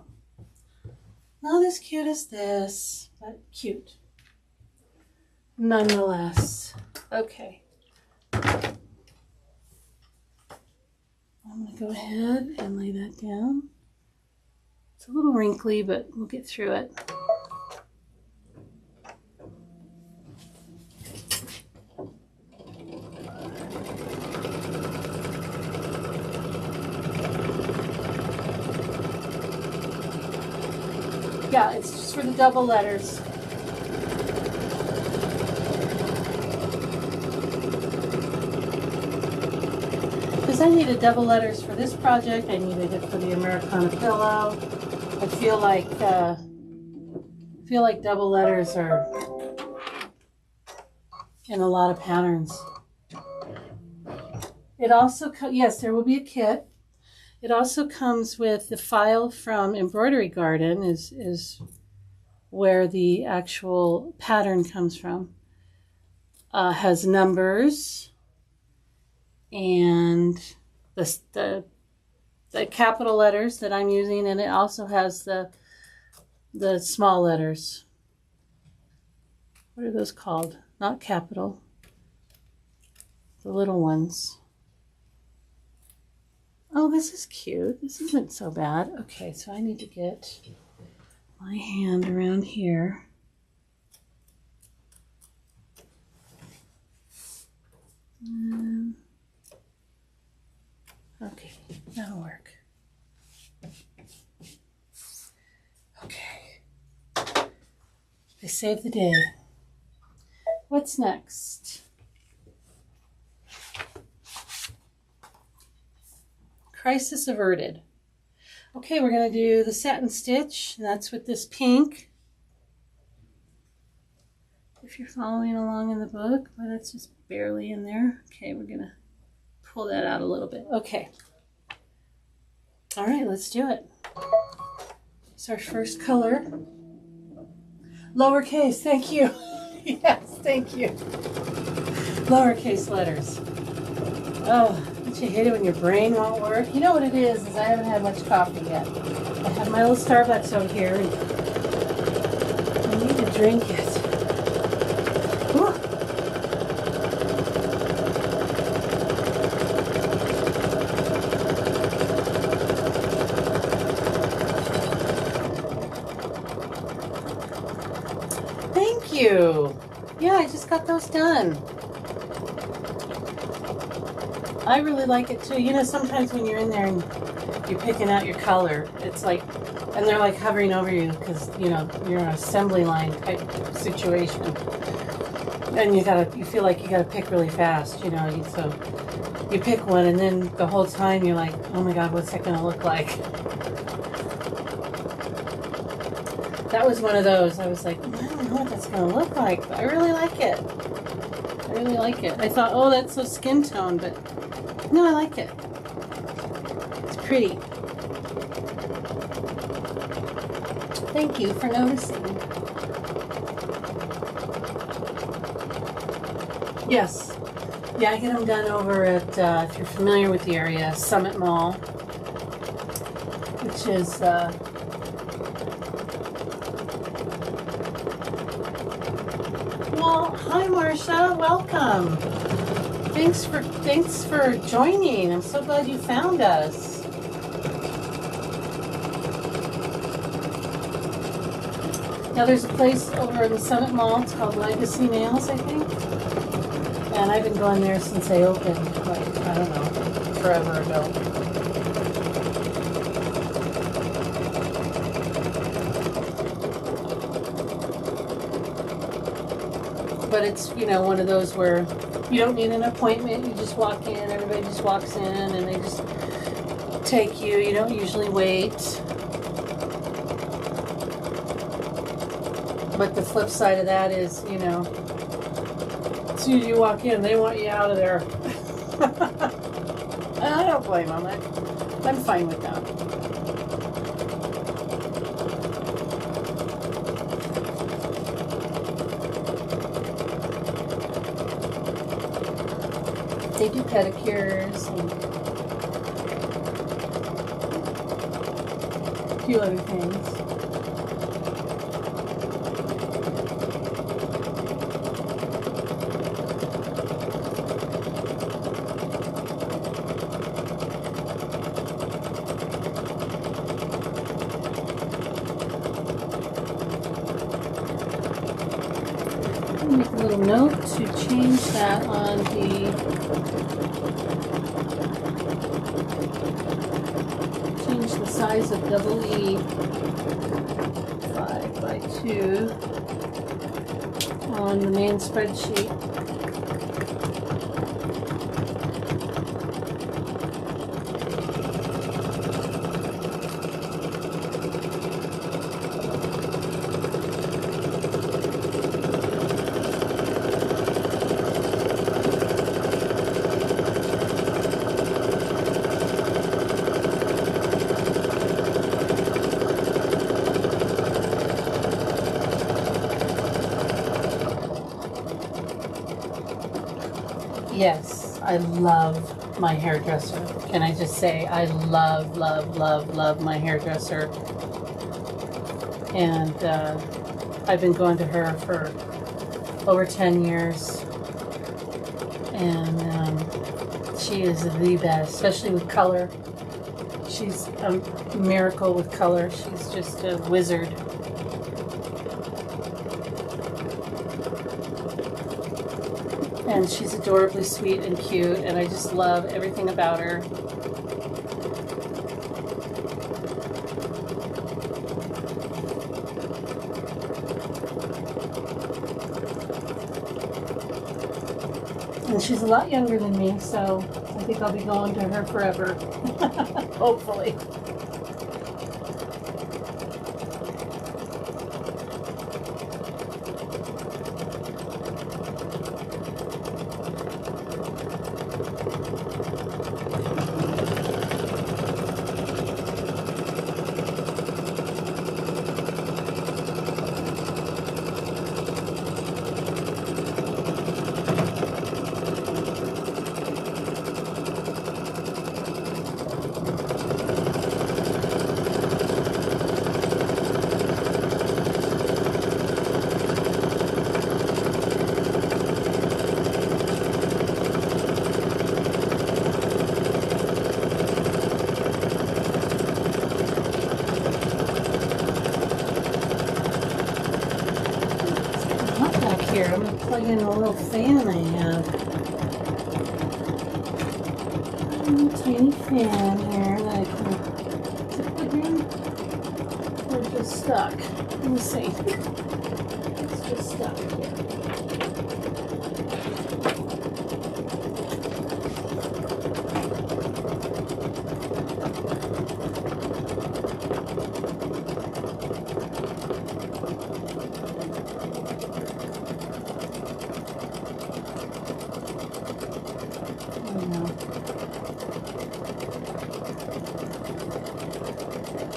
Not as cute as this, but cute nonetheless. Okay. I'm going to go ahead and lay that down. It's a little wrinkly, but we'll get through it. Yeah, it's just for the double letters. Because I needed double letters for this project. I needed it for the Americana pillow. I feel like double letters are in a lot of patterns. It also yes, there will be a kit. It also comes with the file from Embroidery Garden is where the actual pattern comes from. Has numbers and the capital letters that I'm using, and it also has the small letters. What are those called? Not capital. The little ones. Oh, this is cute. This isn't so bad. Okay, so I need to get my hand around here. Okay, that'll work. Okay. I saved the day. What's next? Crisis averted. Okay, we're going to do the satin stitch, and that's with this pink. If you're following along in the book, but it's just barely in there. Okay, we're going to pull that out a little bit. Okay. All right, let's do it. It's our first color. Lowercase, thank you. Yes, thank you. Lowercase letters. Oh, don't you hate it when your brain won't work? You know what it is I haven't had much coffee yet. I have my little Starbucks over here, and I need to drink it. Whew. Thank you. Yeah, I just got those done. I really like it too. You know, sometimes when you're in there and you're picking out your color, it's like, and they're like hovering over you because, you know, you're in an assembly line type situation. And you feel like you gotta pick really fast, you know, so you pick one and then the whole time you're like, oh my God, what's that gonna look like? That was one of those. I was like, I don't know what that's gonna look like, but I really like it. I really like it. I thought, oh, that's so skin tone, but no, I like it. It's pretty. Thank you for noticing. Yes. Yeah, I get them done over at, if you're familiar with the area, Summit Mall, which is, well, hi Marcia, welcome. Thanks for joining. I'm so glad you found us. Now there's a place over in the Summit Mall, it's called Legacy Nails, I think. And I've been going there since they opened, like, I don't know, forever ago. But it's, you know, one of those where you don't need an appointment, you just walk in, everybody just walks in and they just take you, you don't usually wait. But the flip side of that is, you know, as soon as you walk in, they want you out of there. And I don't blame them. I'm fine with that. They do pedicures and a few other things. Make a little note to change that on change the size of double E 5x2 on the main spreadsheet. Yes, I love my hairdresser. Can I just say I love, love, love, love my hairdresser. And I've been going to her for over 10 years. And she is the best, especially with color. She's a miracle with color. She's just a wizard. And she's adorably sweet and cute, and I just love everything about her. And she's a lot younger than me, so I think I'll be going to her forever. Hopefully. Here, I'm going to plug in a little fan I have. A little tiny fan here that I can plug in. We're just stuck. Let me see. It's just stuck here.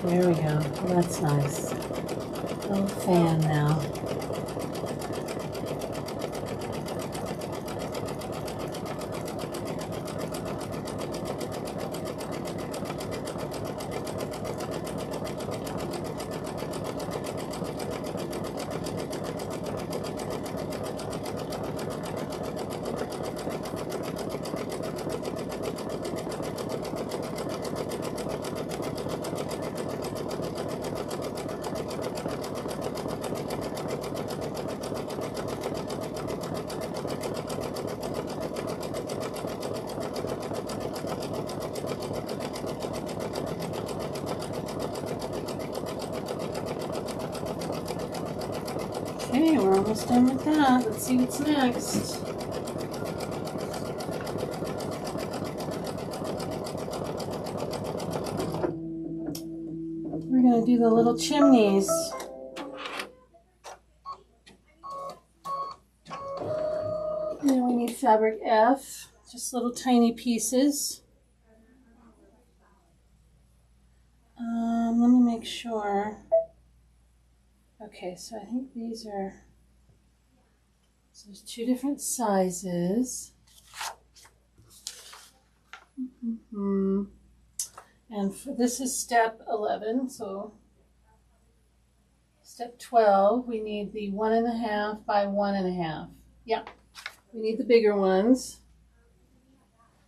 There we go. Well, that's nice. Little fan now. Okay, we're almost done with that. Let's see what's next. We're going to do the little chimneys. And then we need fabric F, just little tiny pieces. Let me make sure. Okay, so I think these are, so there's two different sizes. And this is step 11, so step 12, we need the 1.5 by 1.5. Yeah, we need the bigger ones.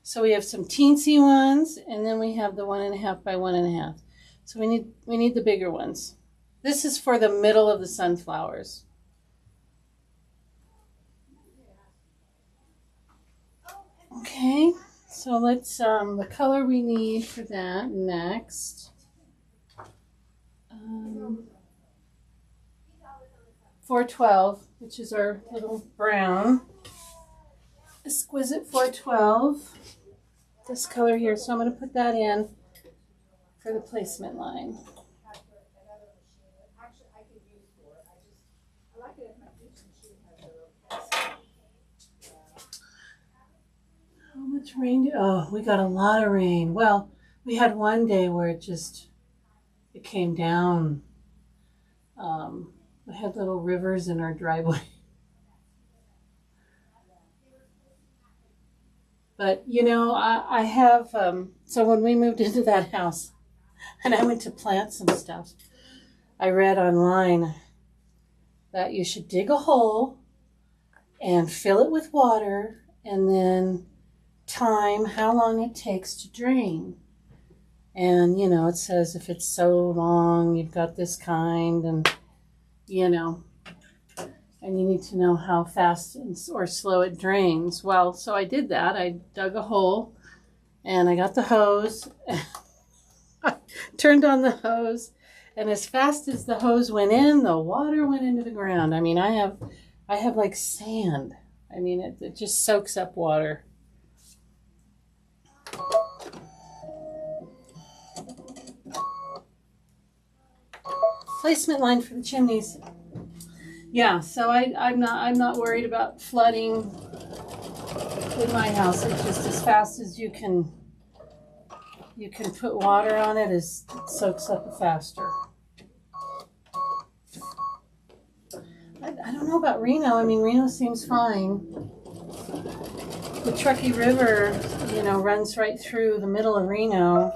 So we have some teensy ones, and then we have the 1.5 by 1.5. So we need the bigger ones. This is for the middle of the sunflowers. Okay, so let's the color we need for that next. 412, which is our little brown. Exquisite 412. This color here, so I'm going to put that in for the placement line. How much rain did, oh, we got a lot of rain. Well, we had one day where it came down. We had little rivers in our driveway. But, you know, I have, so when we moved into that house and I went to plant some stuff, I read online that you should dig a hole and fill it with water and then time how long it takes to drain. And, you know, it says if it's so long, you've got this kind, and, you know, and you need to know how fast or slow it drains. Well, so I did that. I dug a hole and I got the hose, I turned on the hose, and as fast as the hose went in, the water went into the ground. I mean, I have like sand. I mean, it just soaks up water. Placement line for the chimneys. Yeah, so I'm not worried about flooding with my house. It's just as fast as you can put water on it, it soaks up faster. I don't know about Reno. I mean, Reno seems fine. The Truckee River, you know, runs right through the middle of Reno,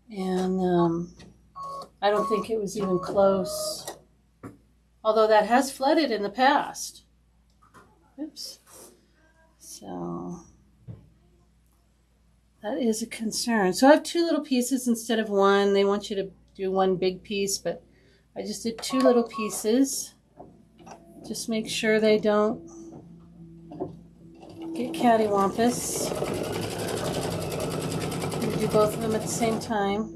and I don't think it was even close. Although that has flooded in the past. Oops. So that is a concern. So I have two little pieces instead of one. They want you to do one big piece, but I just did two little pieces. Just make sure they don't get cattywampus. We do both of them at the same time.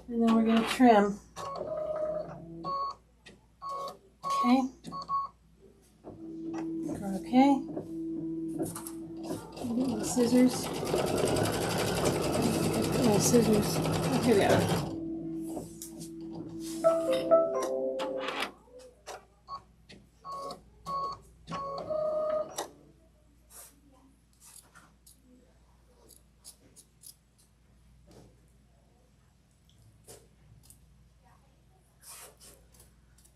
And then we're going to trim. Okay. Okay. Get my scissors. Put my scissors. Oh, here we are.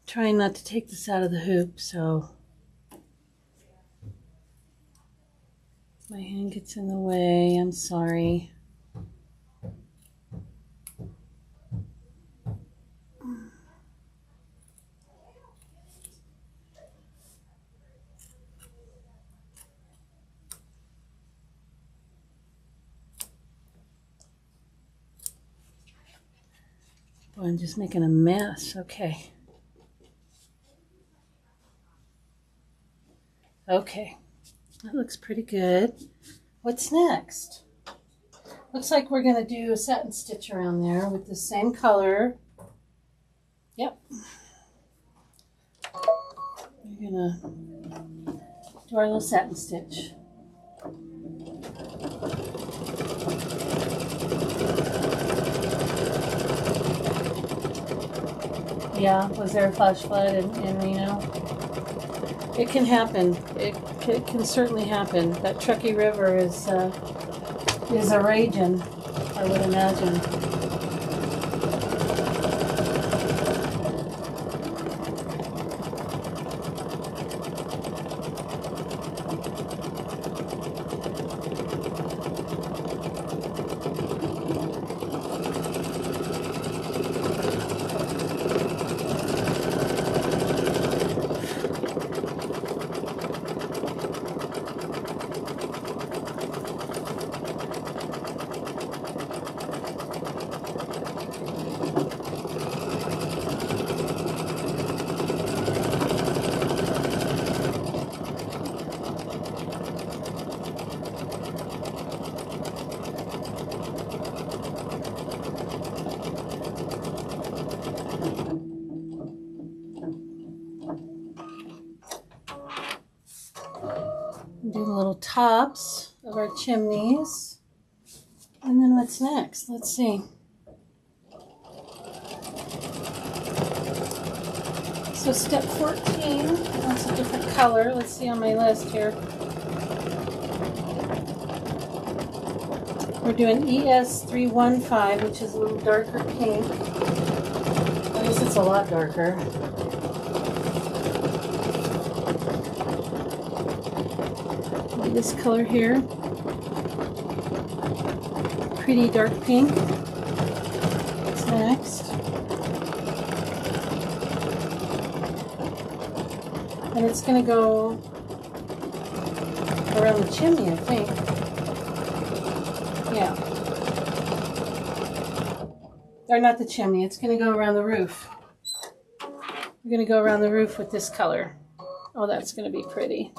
Trying not to take this out of the hoop, so my hand gets in the way. I'm sorry. Boy, I'm just making a mess. Okay. Okay, that looks pretty good. What's next? Looks like we're going to do a satin stitch around there with the same color. Yep. We're gonna do our little satin stitch. Yeah, was there a flash flood in Reno? It can happen. It can certainly happen. That Truckee River is a raging, I would imagine. Do the little tops of our chimneys. And then what's next? Let's see. So step 14, that's a different color. Let's see on my list here. We're doing ES315, which is a little darker pink. At least it's a lot darker. This color here, pretty dark pink. What's next? And it's going to go around the chimney, I think. Yeah. Or not the chimney, it's going to go around the roof. We're going to go around the roof with this color. Oh, that's going to be pretty.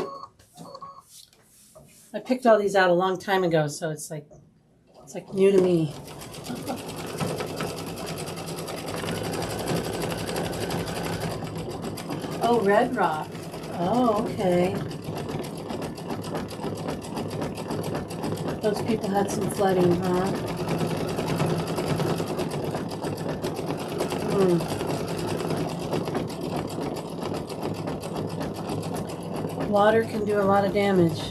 I picked all these out a long time ago, so it's like new to me. Oh, red rock. Oh, okay. Those people had some flooding, huh? Water can do a lot of damage.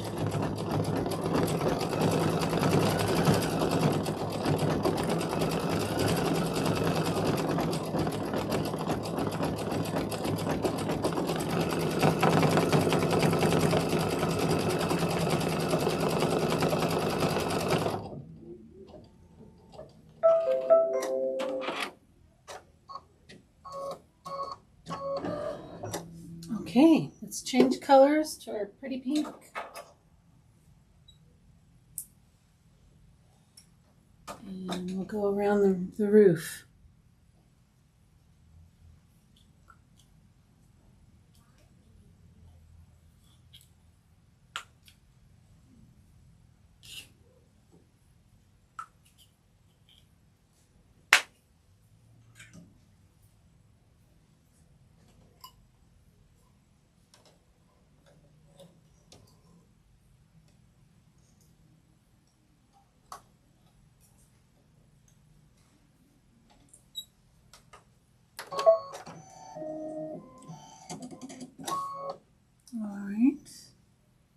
Okay, let's change colors to our pretty pink. And we'll go around the roof.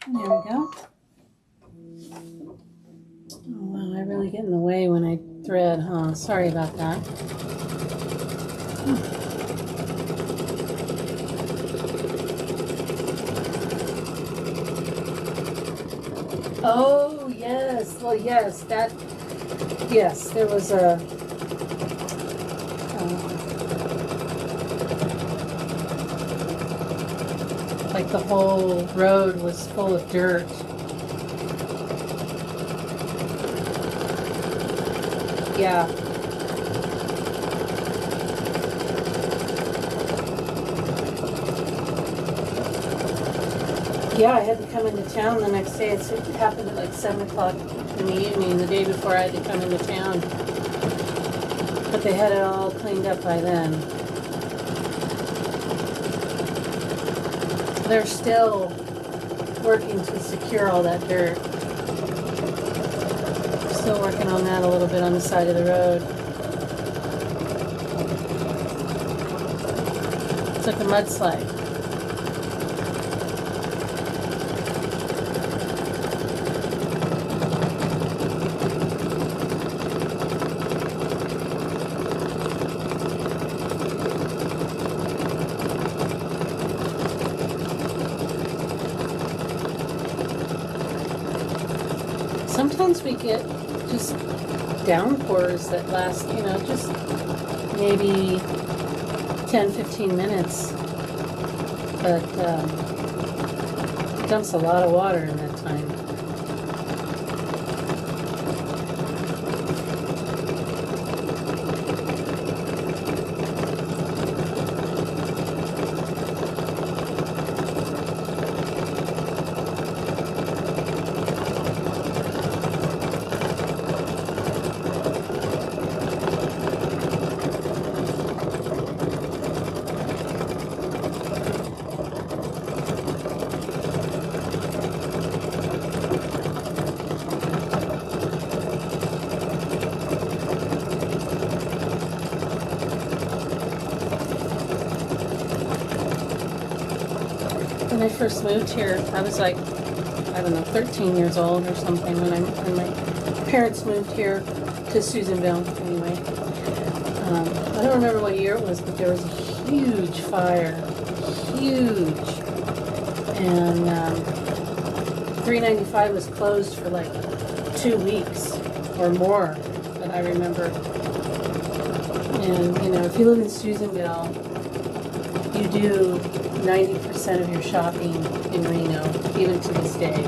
There we go. Oh, wow, I really get in the way when I thread, huh? Sorry about that. Oh, yes. Well, yes, yes, there was a... like the whole road was full of dirt. Yeah. Yeah, I had to come into town the next day. It happened at like 7 o'clock in the evening, the day before I had to come into town. But they had it all cleaned up by then. they're still working to secure all that dirt. Still working on that a little bit on the side of the road. It's like a mudslide. Sometimes we get just downpours that last, you know, just maybe 10-15 minutes, but it dumps a lot of water in that time. When I first moved here, I was like, I don't know, 13 years old or something when my parents moved here to Susanville, anyway. I don't remember what year it was, but there was a huge fire, huge. And 395 was closed for like 2 weeks or more, that I remember. And, you know, if you live in Susanville, you do 90% of your shopping in Reno, even to this day.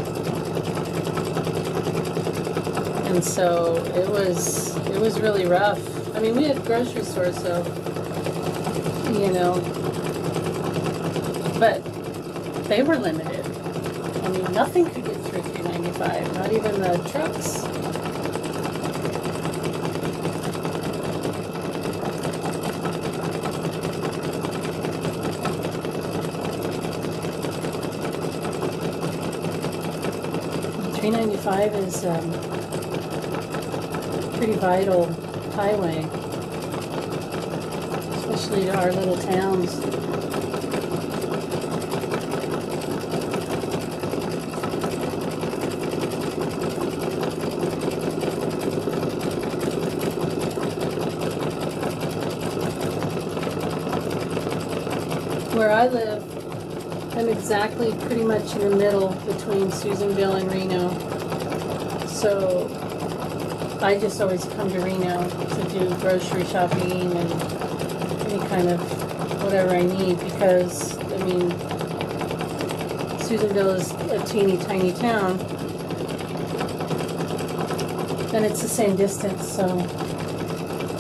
And so it was really rough. I mean, we had grocery stores, so, you know, but they were limited. I mean, nothing could get through 395, not even the trucks. .395 is a pretty vital highway, especially to our little towns. Where I live, I'm exactly pretty much in the middle between Susanville and Reno. So I just always come to Reno to do grocery shopping and any kind of whatever I need, because, I mean, Susanville is a teeny tiny town and it's the same distance, so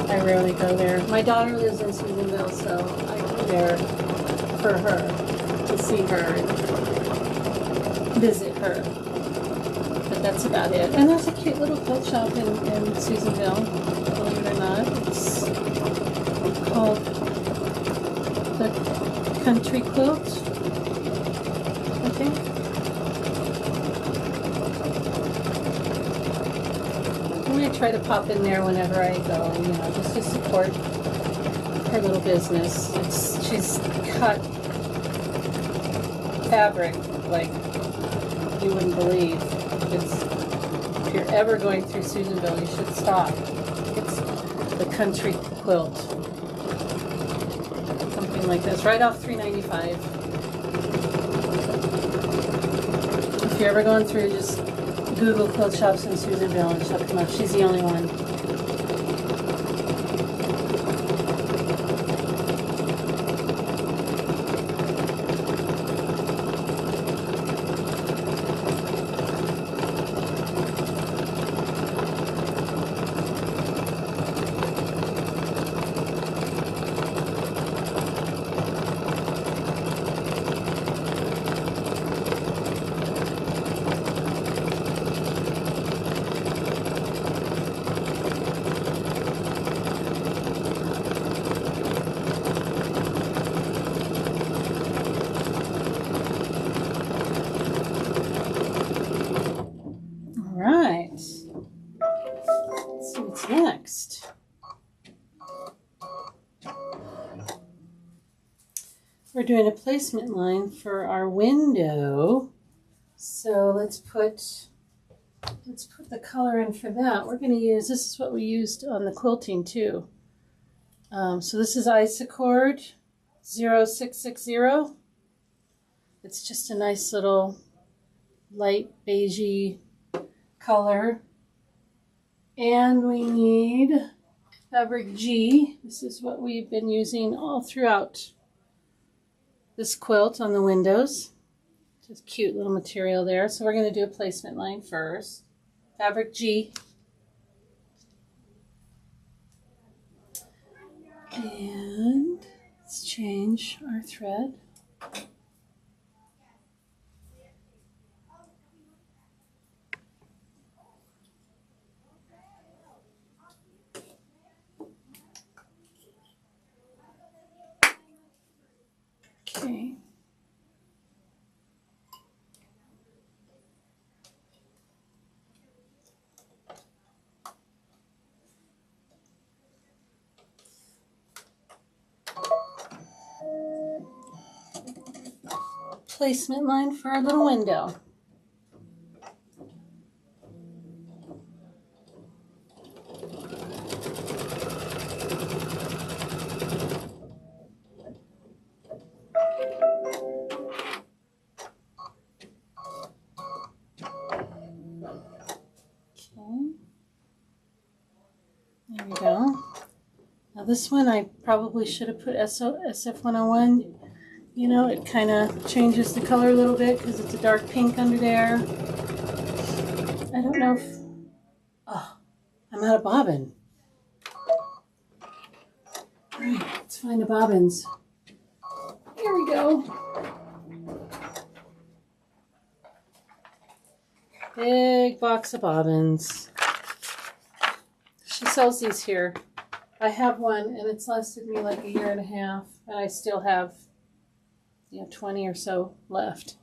I rarely go there. My daughter lives in Susanville, so I go there for her, to see her and visit her. But that's about it. And there's a cute little quilt shop in Susanville, believe it or not. It's called the Country Quilt, I think. I'm going to try to pop in there whenever I go, you know, just to support her little business. She's cut fabric like you wouldn't believe. If you're ever going through Susanville, you should stop. It's the Country Quilt. Something like this, right off 395. If you're ever going through, just Google quilt shops in Susanville and she'll come up. She's the only one. doing a placement line for our window. So let's put the color in for that. We're going to use, this is what we used on the quilting too. So this is Isacord 0660. It's just a nice little light beigey color. And we need fabric G. This is what we've been using all throughout this quilt on the windows. Just cute little material there. So we're going to do a placement line first. Fabric G. And let's change our thread. Okay. Placement line for our little window. There we go. Now this one I probably should have put SF101. You know, it kind of changes the color a little bit because it's a dark pink under there. I don't know if... Oh, I'm out of bobbin. All right, let's find the bobbins. Here we go. Big box of bobbins. She sells these here. I have one and it's lasted me like a year and a half, and I still have 20 or so left.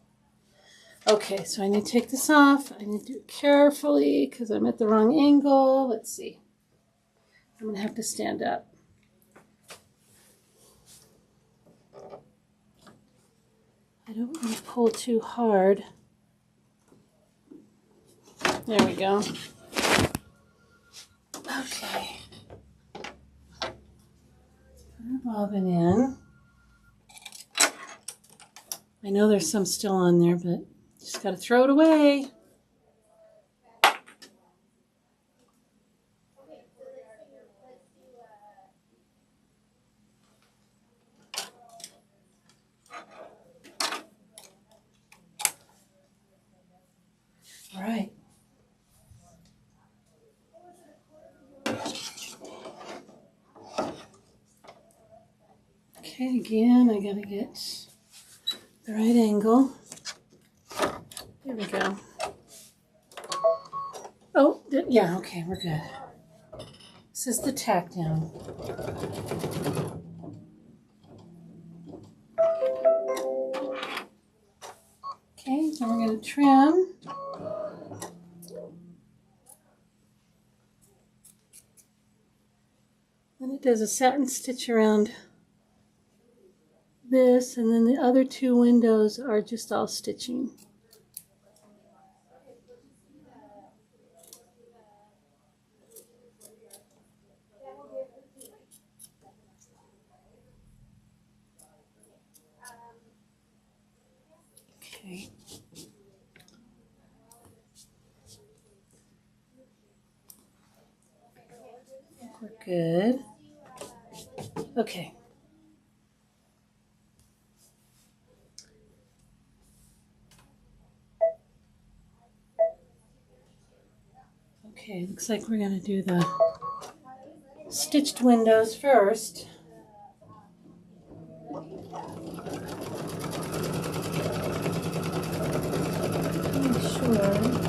Okay, so I need to take this off. I need to do it carefully because I'm at the wrong angle. Let's see. I'm going to have to stand up. I don't want to pull too hard. There we go. Okay. Put our bobbin in. I know there's some still on there, but just got to throw it away. All right. Okay, again, I got to get the right angle. Here we go. Oh, yeah, okay, we're good. This is the tack down. Okay, then we're going to trim. Then it does a satin stitch around this, and then the other two windows are just all stitching. Okay. I think we're good. Okay. Okay, looks like we're going to do the stitched windows first. Make sure.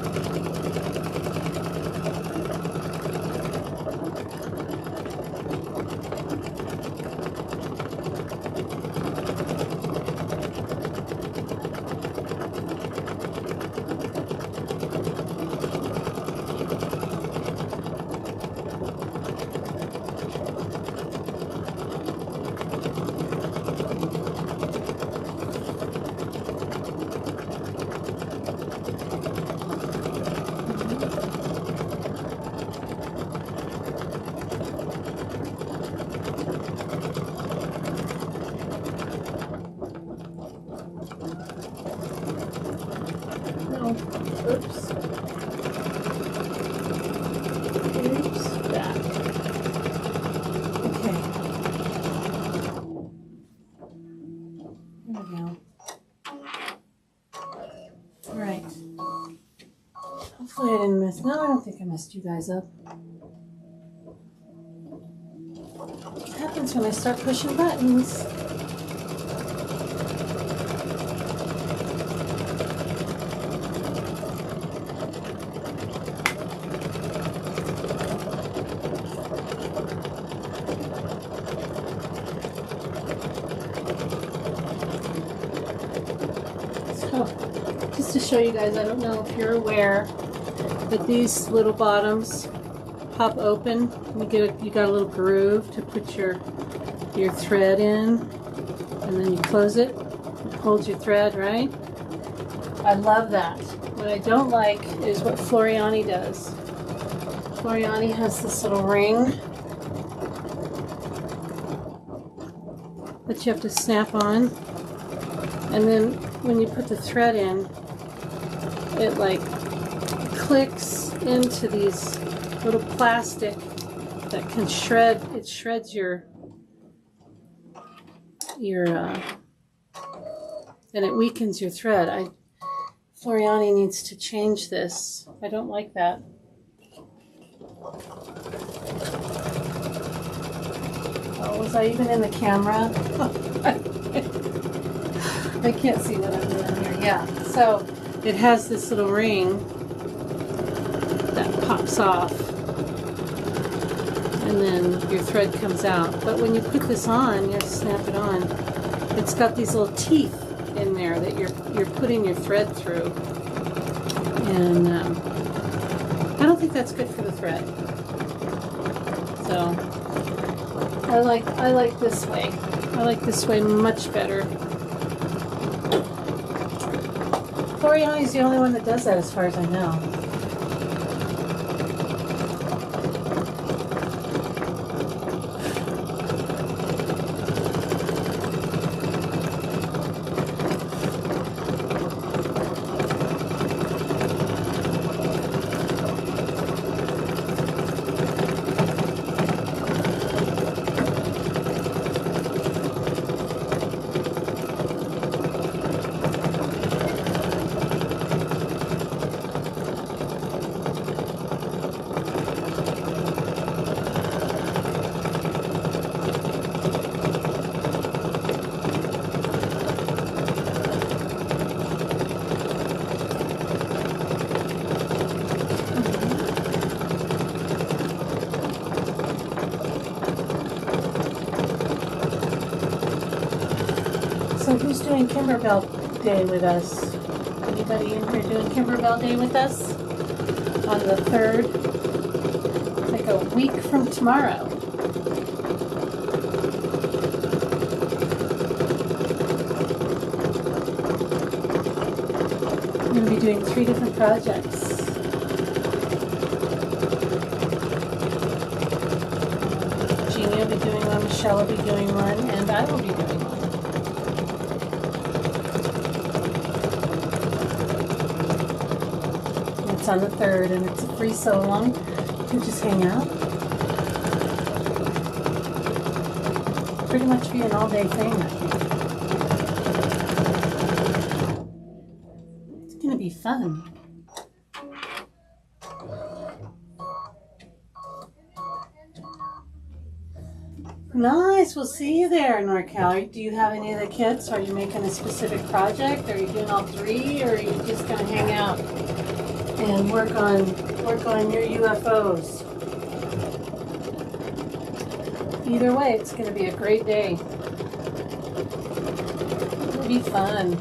There we go. All right. Hopefully I didn't mess. No, I don't think I messed you guys up. What happens when I start pushing buttons? Just to show you guys, I don't know if you're aware, but these little bottoms pop open. You got a little groove to put your thread in, and then you close it. It holds your thread, right? I love that. What I don't like is what Floriani does. Floriani has this little ring that you have to snap on, and then when you put the thread in, it like clicks into these little plastic that can shred. It shreds your and it weakens your thread. Floriani needs to change this. I don't like that. Oh, was I even in the camera? I can't see what I'm doing here. Yeah, so it has this little ring that pops off, and then your thread comes out. But when you put this on, you have to snap it on. It's got these little teeth in there that you're putting your thread through, and I don't think that's good for the thread. So I like this way. I like this way much better. Floriani's the only one that does that, as far as I know. So who's doing Kimberbell Day with us? Anybody in here doing Kimberbell Day with us? On the 3rd? It's like a week from tomorrow. I'm going to be doing 3 different projects. Jeannie will be doing one, Michelle will be doing one, and I will be doing one. It's on the 3rd, and it's a free so-long. You can just hang out. Pretty much be an all-day thing, I think. It's going to be fun. Nice. We'll see you there, NorCal. Do you have any of the kits? Are you making a specific project? Are you doing all 3, or are you just going to hang out and work on your UFOs? Either way, it's going to be a great day. It'll be fun.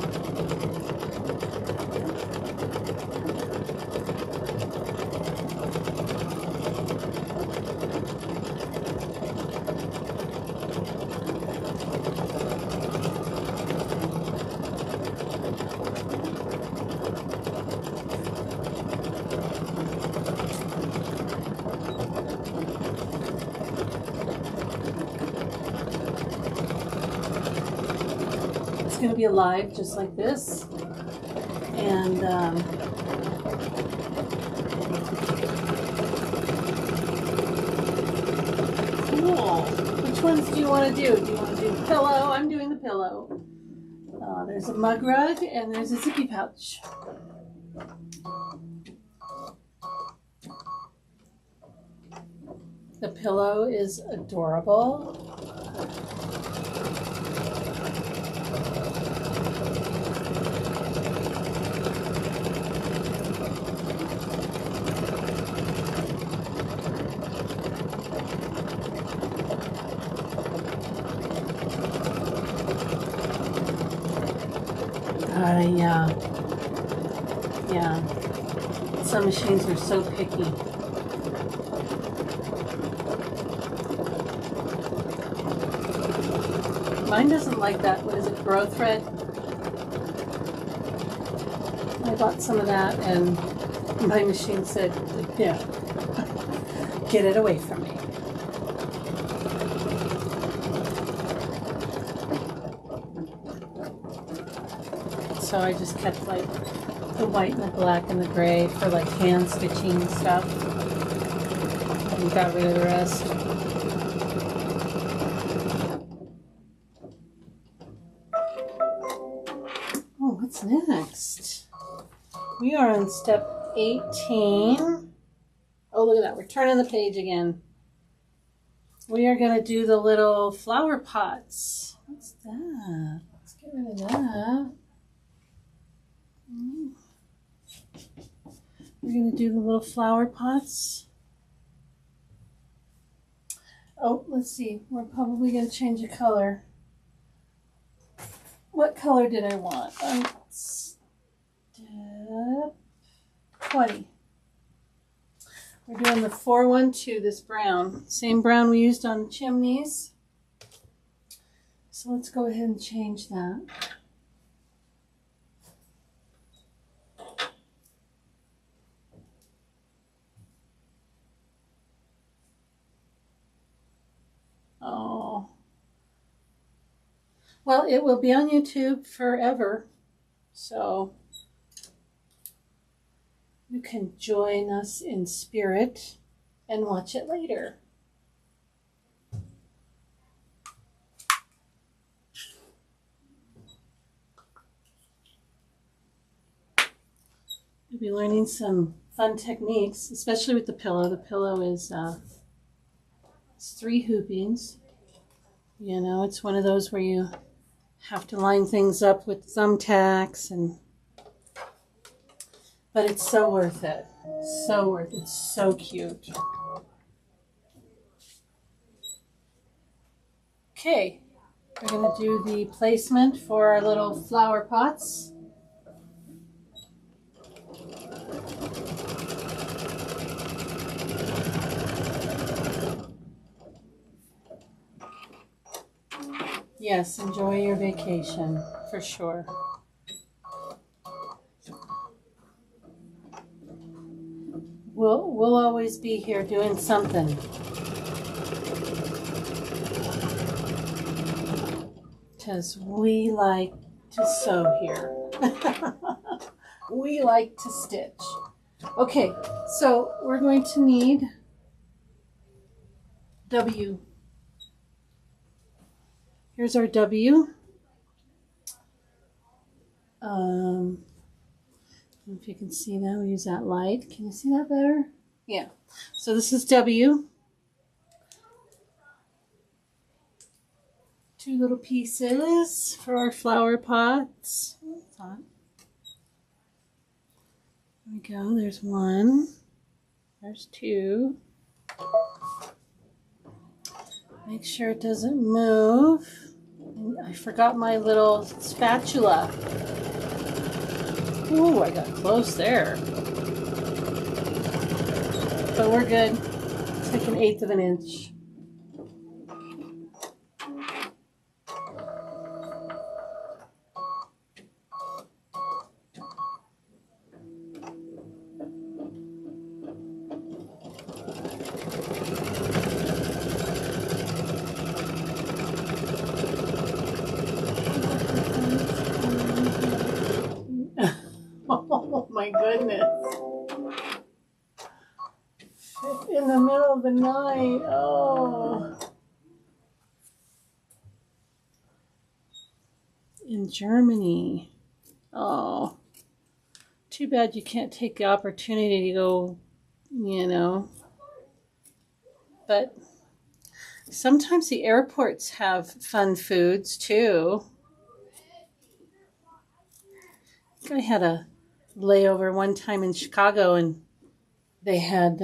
It's going to be alive just like this, and cool. Which ones do you want to do? Do you want to do the pillow? I'm doing the pillow. There's a mug rug and there's a zippy pouch. The pillow is adorable. Yeah. Some machines are so picky. Mine doesn't like that. What is it, grow thread? I bought some of that and my machine said, yeah, get it away from me. So I just kept like the white and the black and the gray for like hand stitching stuff and got rid of the rest. Oh, what's next? We are on step 18. Oh, look at that. We're turning the page again. We are going to do the little flower pots. What's that? Let's get rid of that. We're going to do the little flower pots. Oh, let's see. We're probably going to change the color. What color did I want? Step 20. We're doing the 412, this brown. Same brown we used on the chimneys. So let's go ahead and change that. Oh. Well, it will be on YouTube forever, so you can join us in spirit and watch it later. You'll be learning some fun techniques, especially with the pillow. The pillow is it's 3 hoopings. You know, it's one of those where you have to line things up with thumbtacks, but it's so worth it. So worth it. It's so cute. Okay, we're going to do the placement for our little flower pots. Yes, enjoy your vacation, for sure. We'll always be here doing something. Because we like to sew here. We like to stitch. Okay, so we're going to need W. Here's our W. I don't know if you can see that. We use that light. Can you see that better? Yeah. So this is W. 2 little pieces for our flower pots. There we go. There's 1. There's 2. Make sure it doesn't move. I forgot my little spatula. Ooh, I got close there. But we're good. It's like 1/8 of an inch. Oh my goodness. In the middle of the night. Oh. in Germany. Oh, too bad you can't take the opportunity to go, you know. But sometimes the airports have fun foods too. I had a layover one time in Chicago, and they had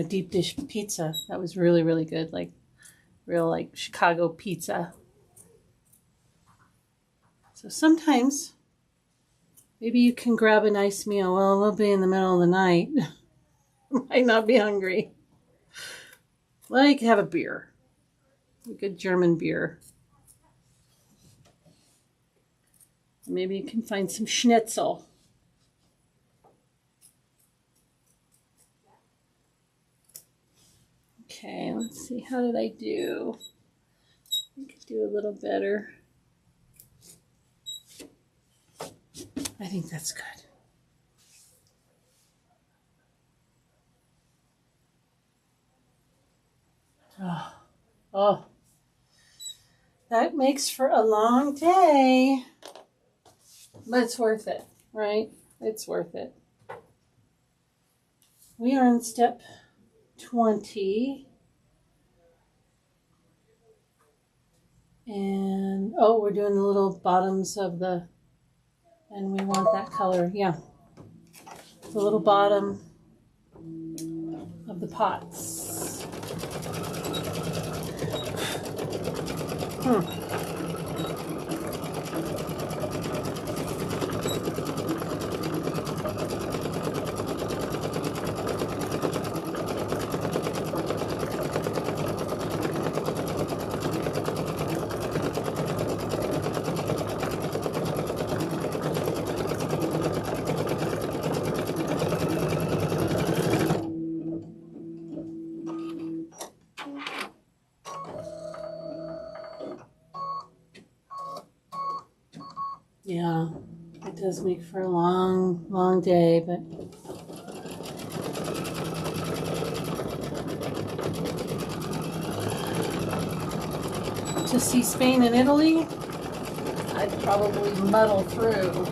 deep dish pizza. That was really, really good, like real like Chicago pizza. So sometimes maybe you can grab a nice meal. Well, we'll be in the middle of the night. Might not be hungry. Like have a beer, a good German beer. Maybe you can find some schnitzel. Okay, let's see. How did I do? I could do a little better. I think that's good. Oh, that makes for a long day. But it's worth it, right? It's worth it. We are on step 20. And, oh, we're doing the little bottoms of the, and we want that color, yeah. The little bottom of the pots. Yeah, it does make for a long, long day, but to see Spain and Italy, I'd probably muddle through.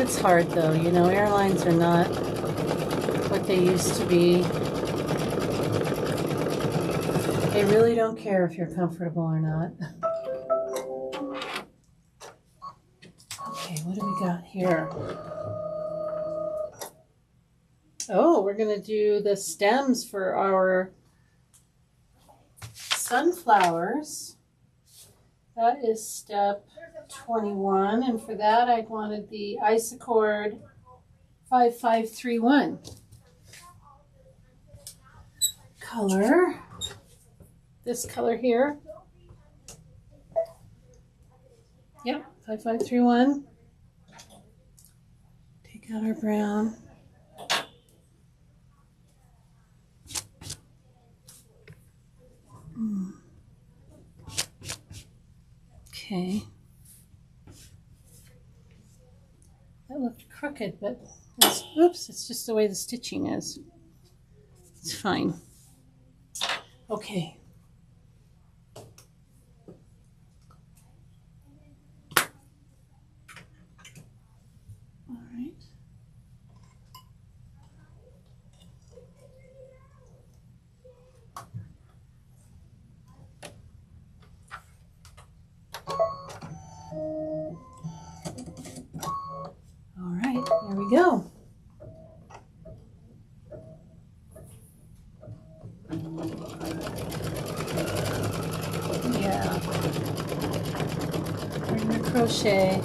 It's hard though, you know, airlines are not what they used to be. They really don't care if you're comfortable or not. Okay, what do we got here? Oh, we're going to do the stems for our sunflowers. That is step 21. And for that, I wanted the Isacord 5531 color. This color here. Yep, 5531. Take out our brown. Okay. That looked crooked, but oops, it's just the way the stitching is. It's fine. Okay. All right, here we go. Yeah. We're going to crochet.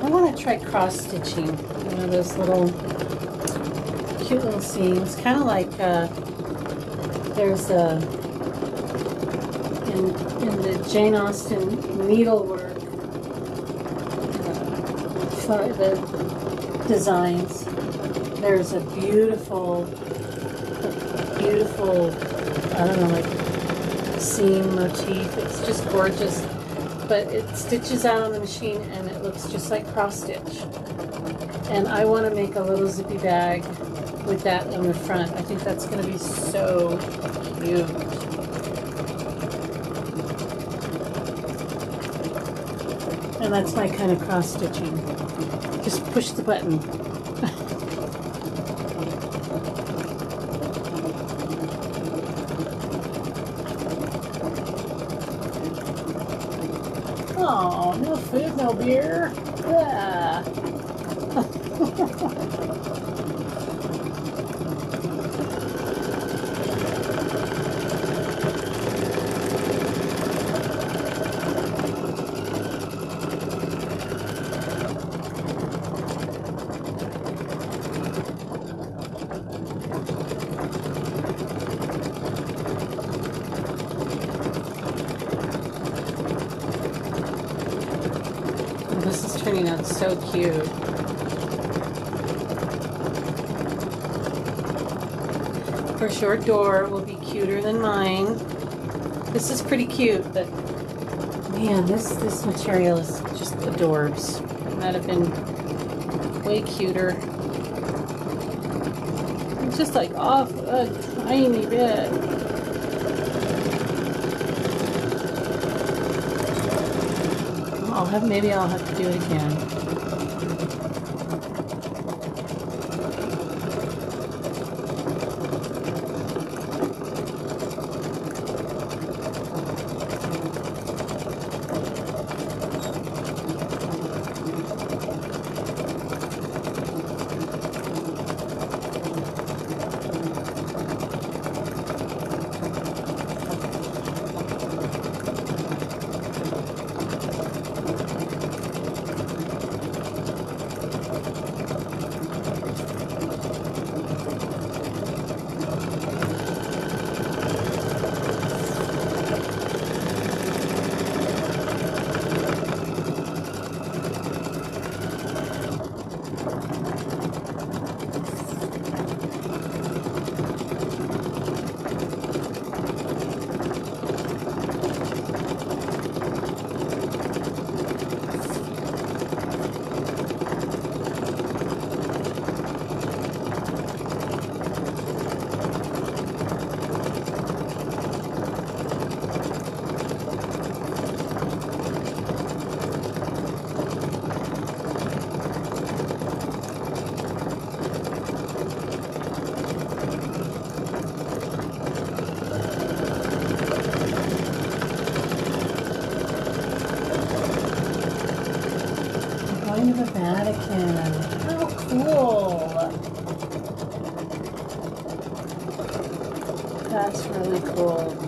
I want to try cross stitching. One of those little cute little seams, kind of like there's a in the Jane Austen needlework for the designs. There's a beautiful I don't know, like seam motif. It's just gorgeous. But it stitches out on the machine and it looks just like cross stitch. And I want to make a little zippy bag with that on the front. I think that's going to be so cute. And that's my kind of cross stitching. Just push the button. Oh, no food, no beer. Ah. This is turning out so cute. Her short door will be cuter than mine. This is pretty cute, but man, this material is just adorbs. It might have been way cuter. It's just like off a tiny bit. Maybe I'll have to do it again. Going to the Vatican. How cool! That's really cool.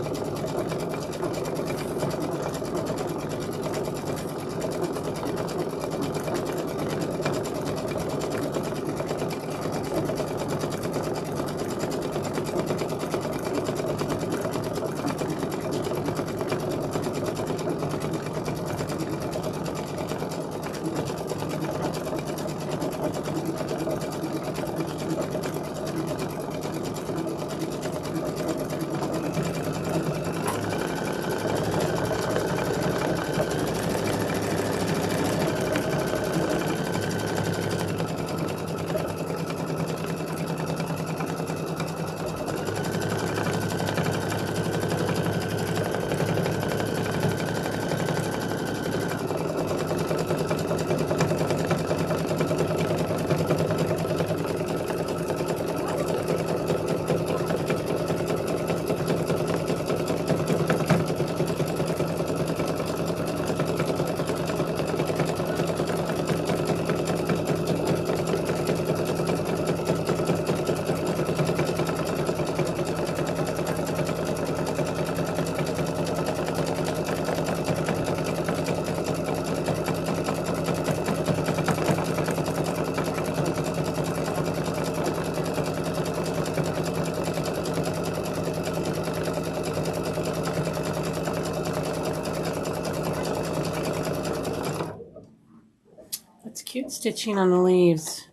It's cute stitching on the leaves.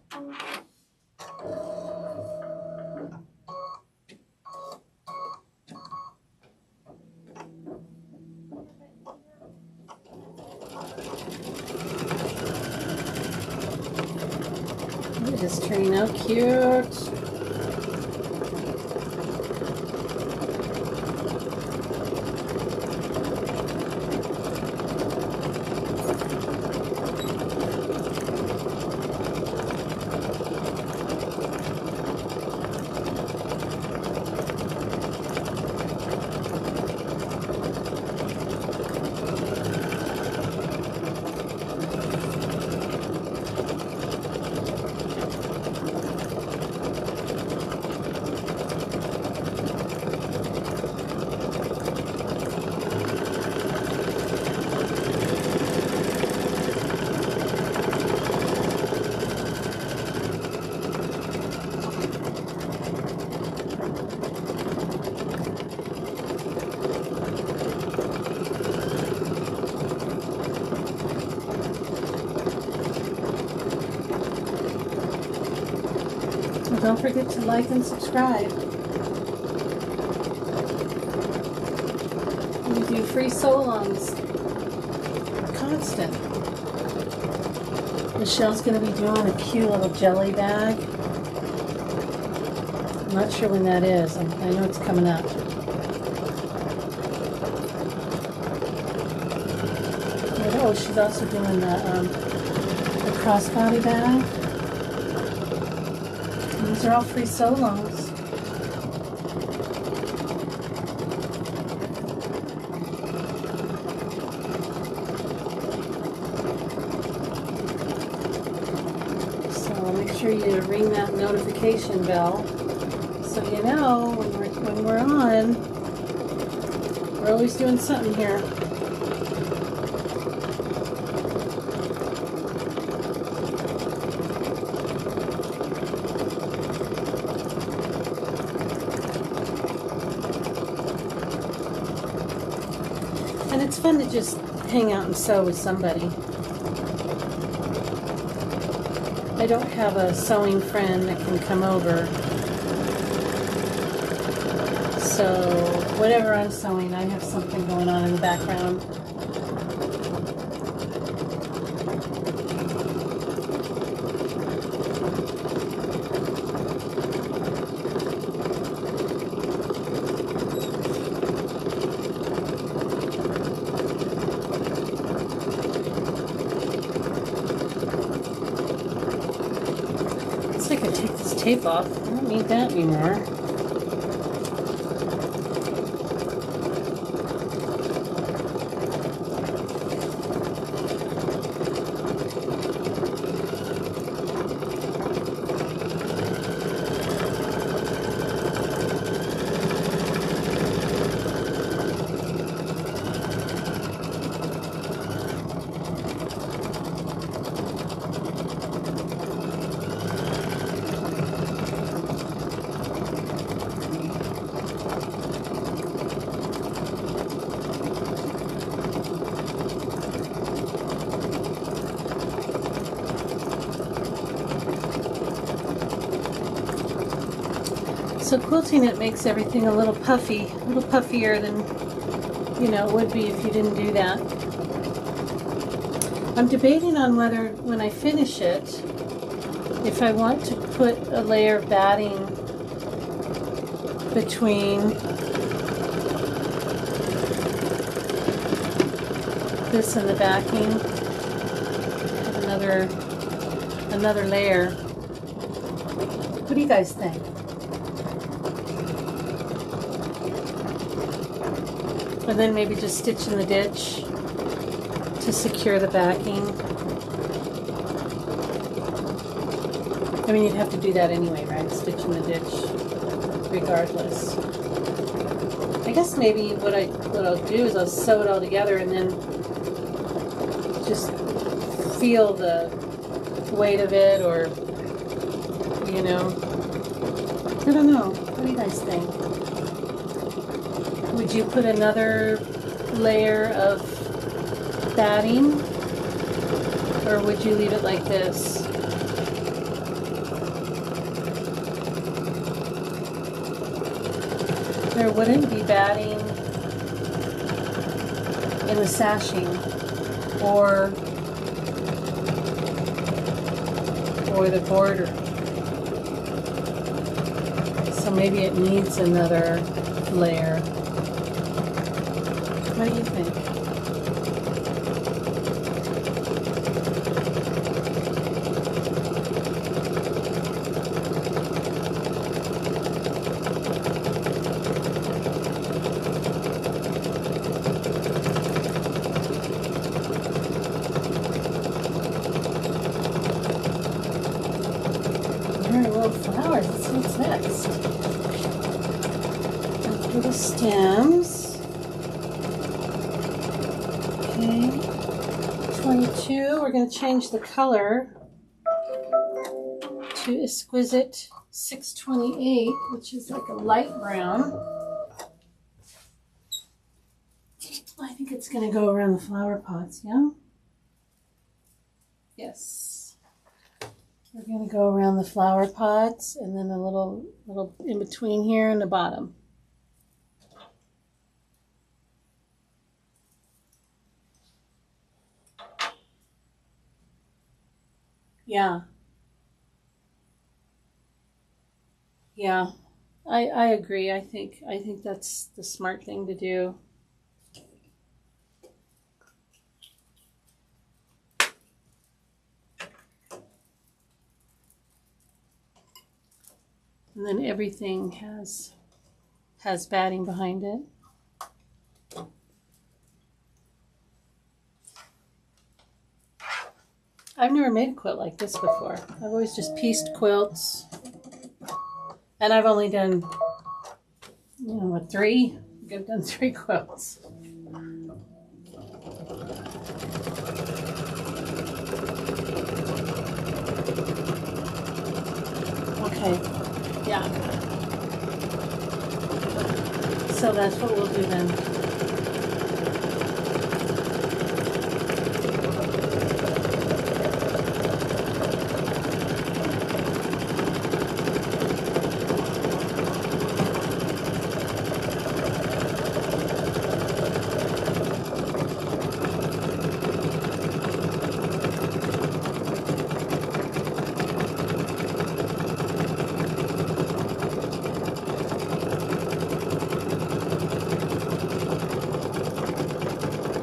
It's turning out cute. Don't forget to like and subscribe. We do free sew-alongs. Constant. Michelle's going to be doing a cute little jelly bag. I'm not sure when that is. I know it's coming up. Oh, she's also doing the crossbody bag. These are all free sew-alongs. So make sure you ring that notification bell so you know when we're on. We're always doing something here. And it's fun to just hang out and sew with somebody. I don't have a sewing friend that can come over. So whatever I'm sewing, I have something going on in the background. I could take this tape off. I don't need that anymore. So quilting it makes everything a little puffy, a little puffier than, you know, it would be if you didn't do that. I'm debating on whether, when I finish it, if I want to put a layer of batting between this and the backing, another layer. What do you guys think? And then maybe just stitch in the ditch to secure the backing. I mean, you'd have to do that anyway, right? Stitch in the ditch, regardless. I guess maybe what I'll do is I'll sew it all together and then just feel the weight of it, or, you know, I don't know. What do you guys think? Would you put another layer of batting, or would you leave it like this? There wouldn't be batting in the sashing or the border. maybe it needs another layer. What do you think? Very well, flowers. Let's see what's next. After the stems. Okay. 22. We're going to change the color to Exquisite 628, which is like a light brown. I think it's going to go around the flower pots, yeah? Yes. We're going to go around the flower pots and then a little in between here and the bottom. Yeah. Yeah. I agree. I think that's the smart thing to do. And then everything has batting behind it. I've never made a quilt like this before. I've always just pieced quilts. And I've only done, you know, what, 3? I think I've done 3 quilts. Okay, yeah. So that's what we'll do then.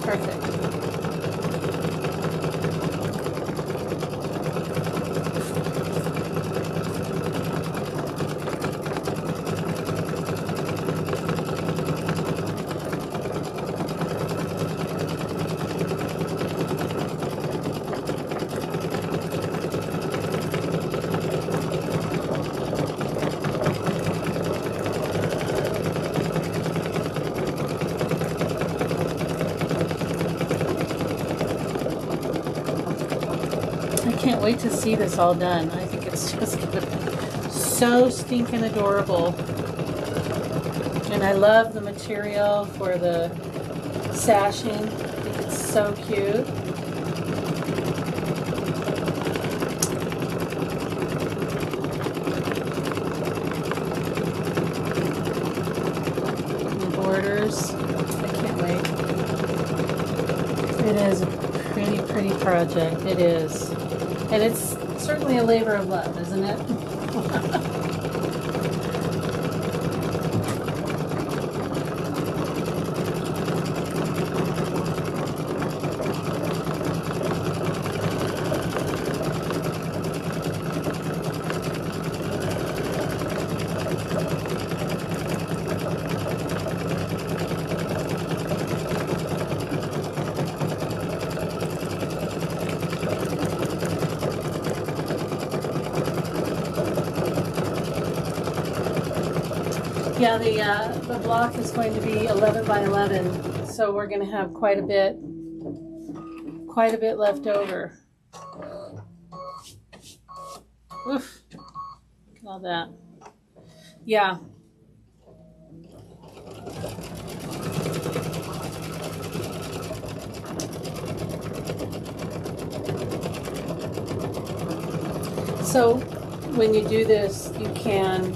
Perfect. Can't wait to see this all done. I think it's just gonna be so stinking adorable. And I love the material for the sashing. I think it's so cute. The borders. I can't wait. It is a pretty project. It is. And it's certainly a labor of love, isn't it? Yeah, the block is going to be 11 by 11, so we're going to have quite a bit left over. Oof! Look at all that. Yeah. So when you do this, you can,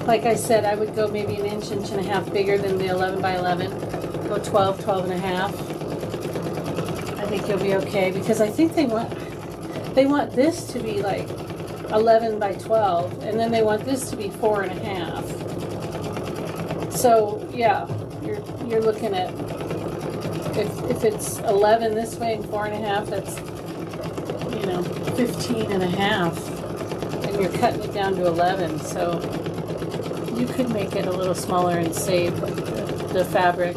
like I said, I would go maybe an inch and a half bigger than the 11 by 11. Go 12 and a half. I think you'll be okay, because I think they want this to be like 11 by 12, and then they want this to be 4.5. So yeah, you're looking at, if it's 11 this way and 4.5, that's, 15.5, and you're cutting it down to 11. So you could make it a little smaller and save the fabric.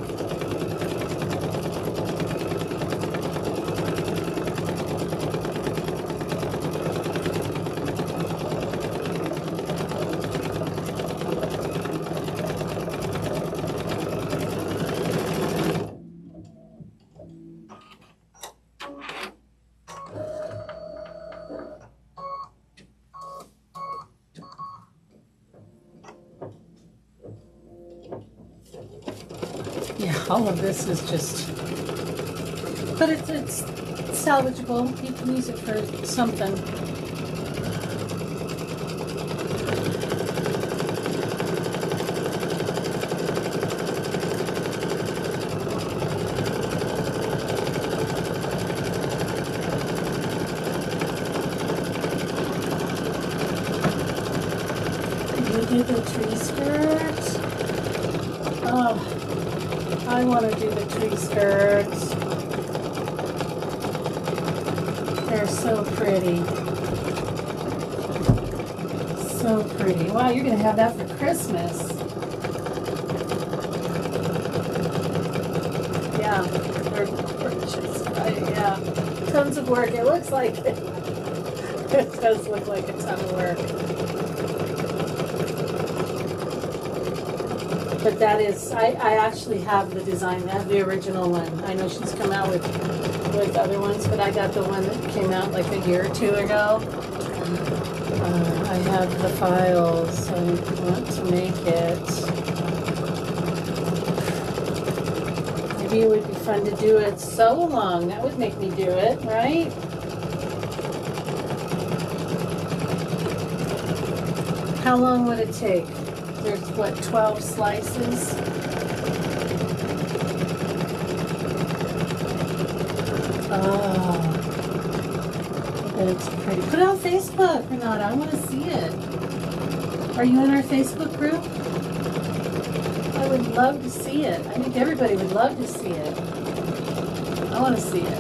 Yeah, all of this is just, but it's salvageable. You can use it for something. You do the tree skirt. Oh. I want to do the tree skirts. They're so pretty. So pretty. Wow, you're going to have that for Christmas. Yeah, they're gorgeous. Yeah, tons of work. It looks like it. It does look like a ton of work. But that is, I actually have the design. I have the original one. I know she's come out with other ones, but I got the one that came out like a year or two ago. I have the files. I want to make it. Maybe it would be fun to do it sew along. That would make me do it, right? How long would it take? There's what, 12 slices? Oh, it's pretty. Put it on Facebook, Renata. I want to see it. Are you in our Facebook group? I would love to see it. I think everybody would love to see it. I want to see it.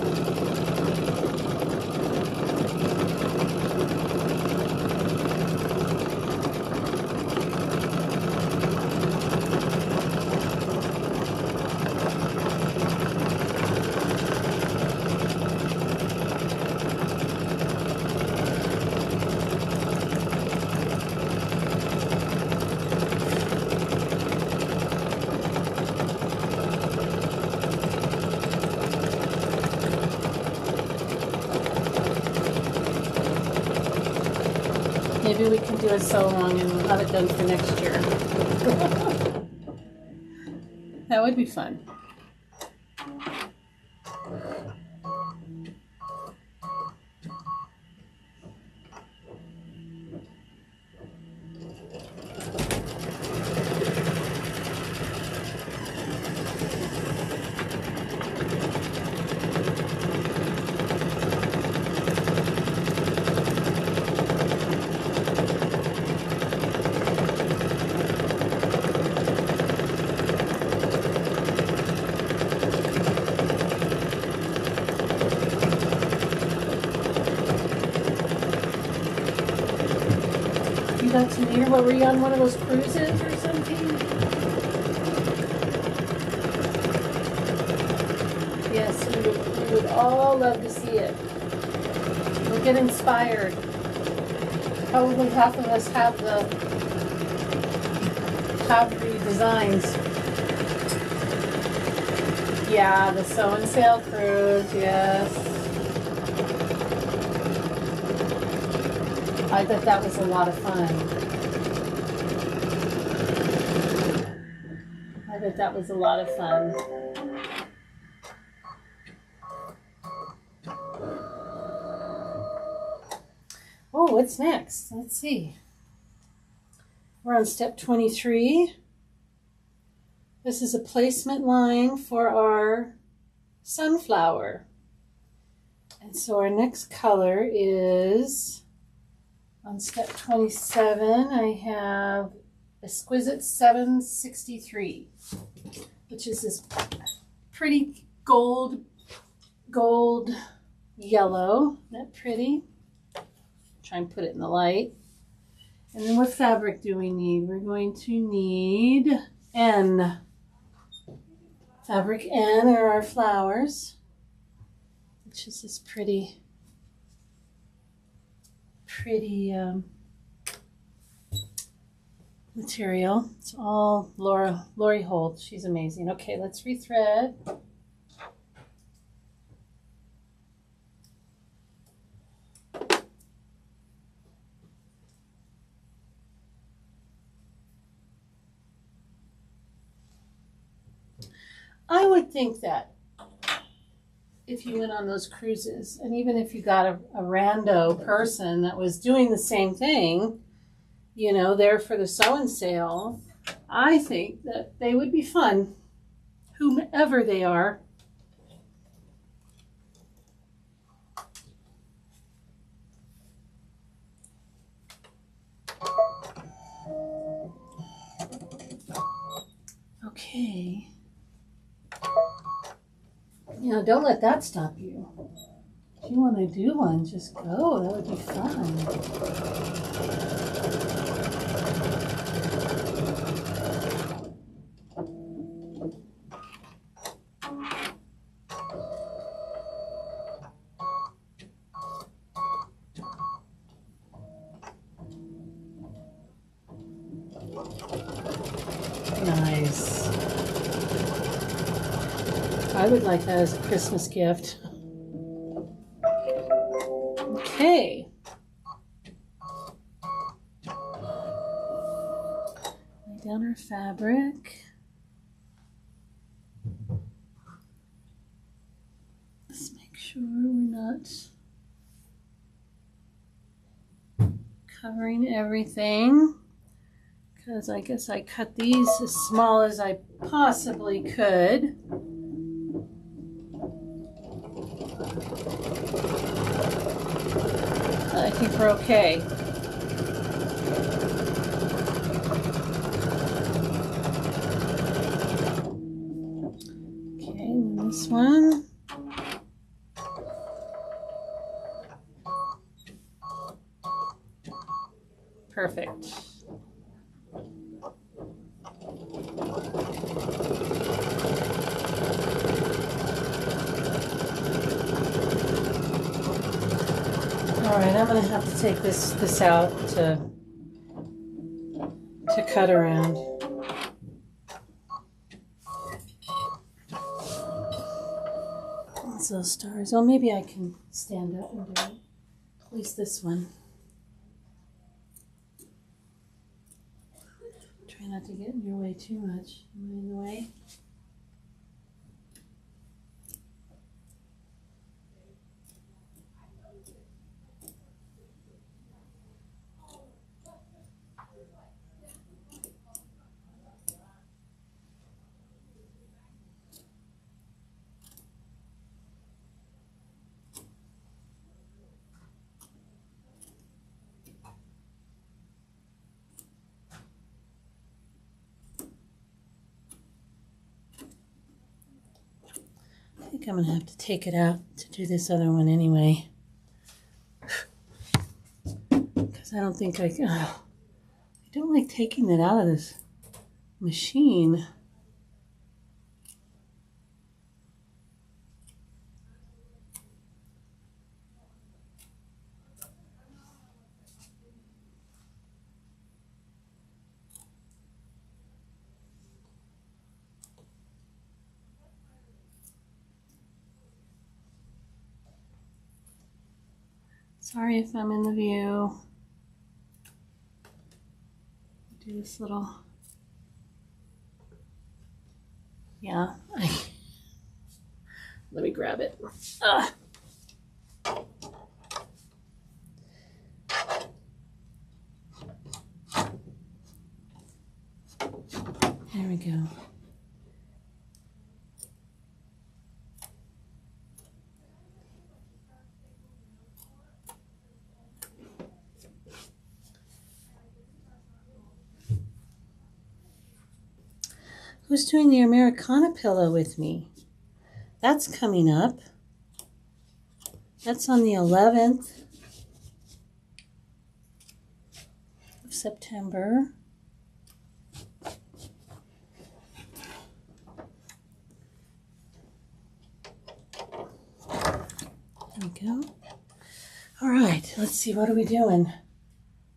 Maybe we can do it so long and we'll have it done for next year. That would be fun. Got to near, what, were you on one of those cruises or something? Yes, we would all love to see it. We'll get inspired. Probably half of us have the designs. Yeah, the sew and sail cruise, yes. I bet that was a lot of fun. I bet that was a lot of fun. Oh, what's next? Let's see. We're on step 23. This is a placement line for our sunflower. And so our next color is On step 27, I have Exquisite 763, which is this pretty gold yellow. Isn't that pretty? Try and put it in the light. And then what fabric do we need? We're going to need N. Fabric N are our flowers, which is this pretty material. It's all Lori Holt. She's amazing. Okay, let's rethread. I would think that if you went on those cruises, and even if you got a rando person that was doing the same thing, you know, there for the sew-in sale, I think that they would be fun, whomever they are. Okay. You know, don't let that stop you. If you want to do one, just go. That would be fun. Nice. I would like that as a Christmas gift. Okay. Lay down our fabric. Let's make sure we're not covering everything, because I guess I cut these as small as I possibly could. I think we're okay. Okay, and this one. Perfect. All right, I'm gonna have to take this out to cut around. What's those stars? Oh, maybe I can stand up and do it. At least this one. Try not to get in your way too much. Am I in the way? I think I'm gonna have to take it out to do this other one anyway. Because I don't think I don't like taking it out of this machine. Sorry if I'm in the view. Do this little, yeah. Let me grab it. There we go. Who's doing the Americana pillow with me? That's coming up. That's on the 11th of September. There we go. All right, let's see, what are we doing?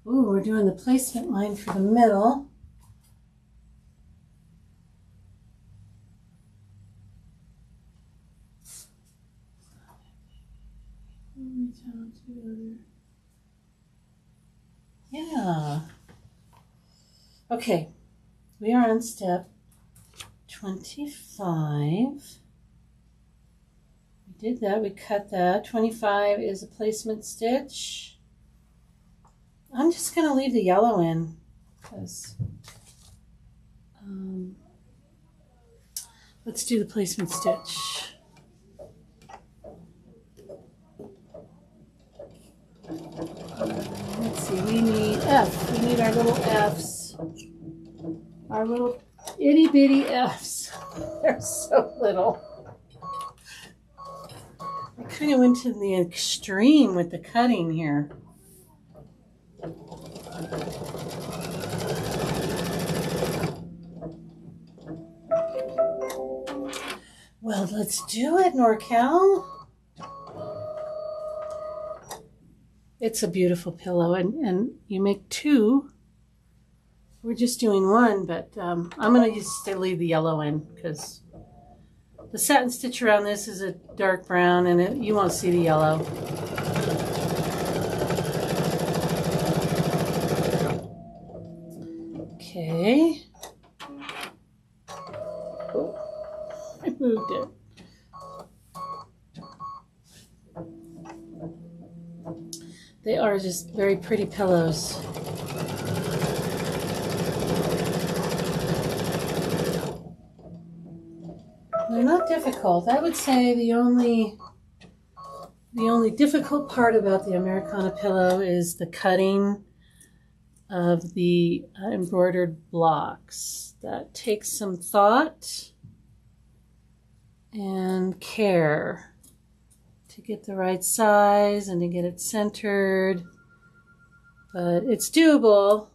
Ooh, we're doing the placement line for the middle. Yeah. Okay, we are on step 25. We did that, we cut that. 25 is a placement stitch. I'm just going to leave the yellow in because let's do the placement stitch. Let's see, we need F. We need our little F's. Our little itty bitty F's. They're so little. I kind of went to the extreme with the cutting here. Well, let's do it, NorCal. It's a beautiful pillow, and you make two. We're just doing one, but I'm going to just leave the yellow in because the satin stitch around this is a dark brown, and you won't see the yellow. Okay. Oh, I moved it. They are just very pretty pillows. They're not difficult. I would say the only difficult part about the Americana pillow is the cutting of the embroidered blocks. That takes some thought and care to get the right size and to get it centered, but it's doable.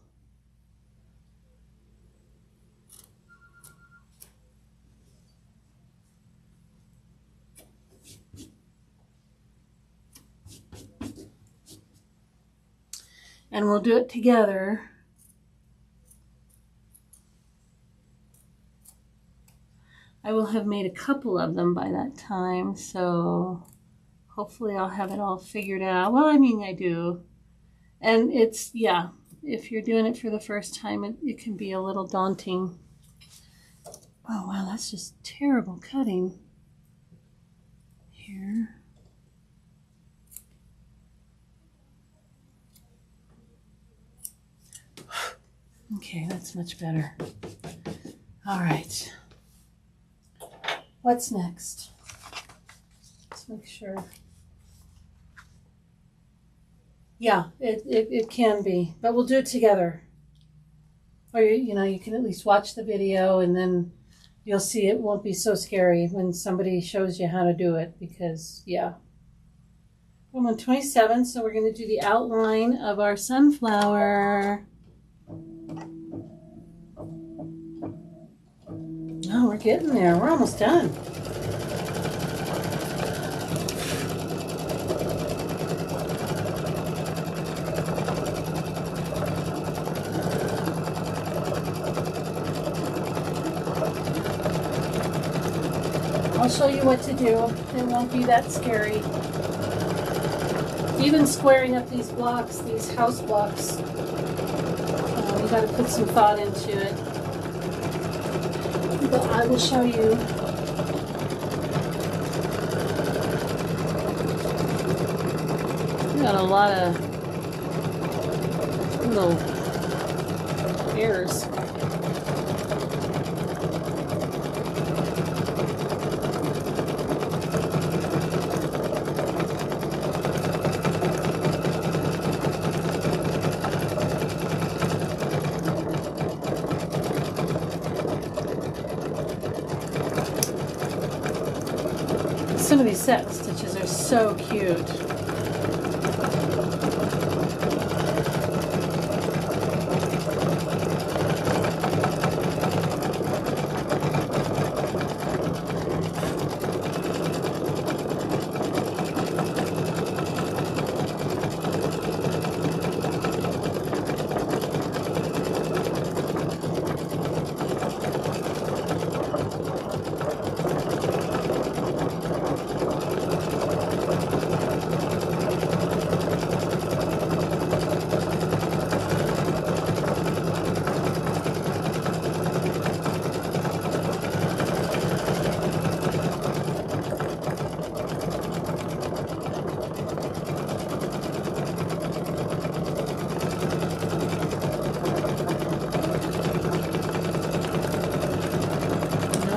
And we'll do it together. I will have made a couple of them by that time, so hopefully I'll have it all figured out. Well, I mean, I do. And it's, yeah, if you're doing it for the first time, it can be a little daunting. Oh, wow, that's just terrible cutting here. Okay, that's much better. All right. What's next? Let's make sure. Yeah, it can be, but we'll do it together. Or, you know, you can at least watch the video and then you'll see it won't be so scary when somebody shows you how to do it because, yeah. I'm on 27, so we're going to do the outline of our sunflower. Oh, we're getting there. We're almost done. I'll show you what to do. It won't be that scary. Even squaring up these blocks, these house blocks, you got to put some thought into it. But I will show you. We got a lot of little hairs. Some of these satin stitches are so cute.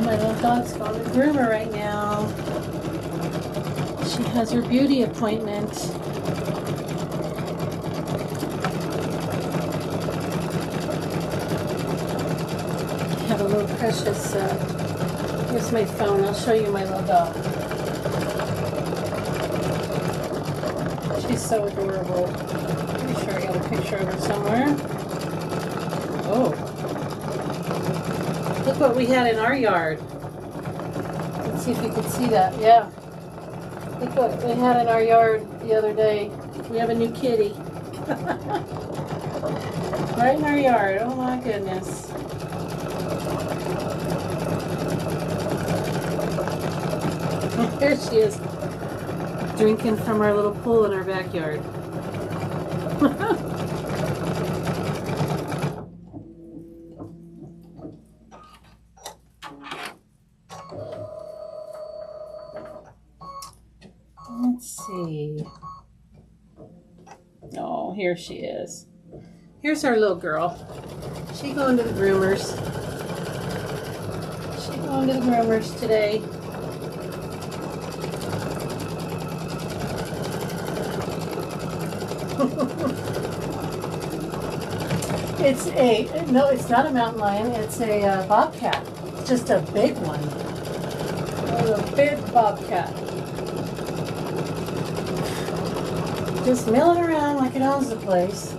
My little dog's going to the groomer right now. She has her beauty appointment. I have a little precious, here's my phone. I'll show you my little dog. She's so adorable. Pretty sure I got a picture of her somewhere. Oh. Look what we had in our yard. Let's see if you can see that. Yeah. Look what we had in our yard the other day. We have a new kitty. Right in our yard. Oh my goodness. There she is. Drinking from our little pool in our backyard. Let's see. Oh, here she is. Here's our little girl. She going to the groomers. She going to the groomers today. No, it's not a mountain lion. It's a bobcat. It's just a big one. A big bobcat. Just milling around like it owns the place.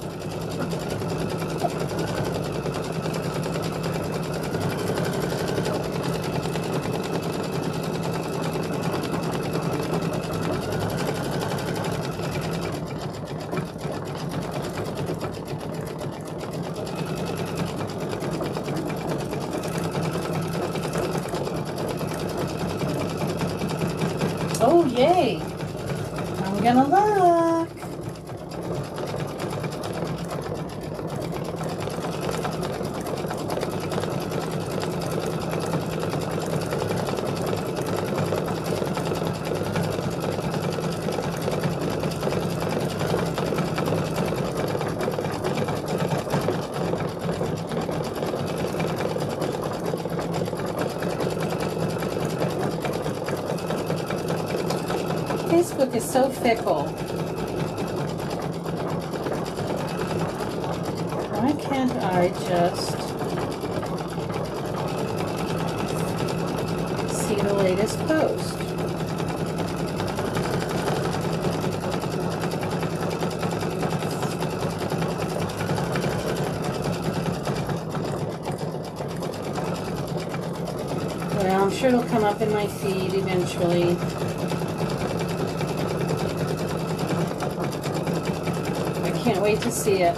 Oh, yay! I'm gonna look. Facebook is so fickle. Why can't I just see the latest post? Well, I'm sure it'll come up in my feed eventually. Can't wait to see it.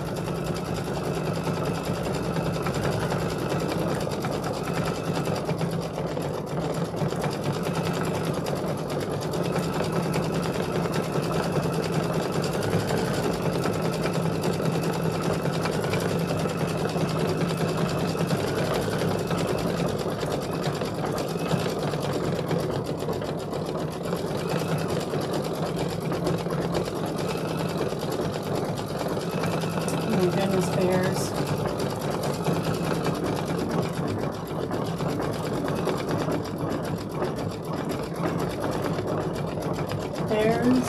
Oh goodness, bears. Bears,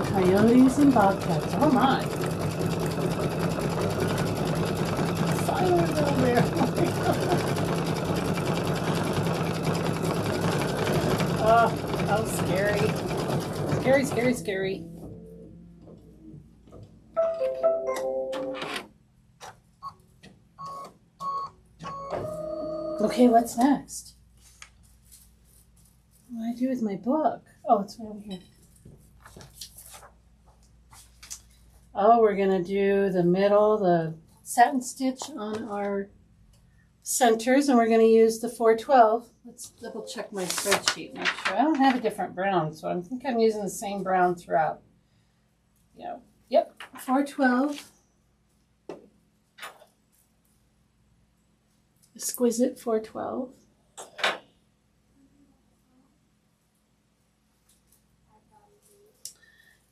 coyotes, and bobcats. Oh my. Silent little bear. Oh my God. Oh, scary. Scary, scary, scary. Okay, what's next? What do I do with my book? Oh, it's right over here. Oh, we're going to do the middle, the satin stitch on our centers, and we're going to use the 412. Let's double check my spreadsheet, make sure. I don't have a different brown, so I think I'm using the same brown throughout. Yeah. Yep, 412. Exquisite 412.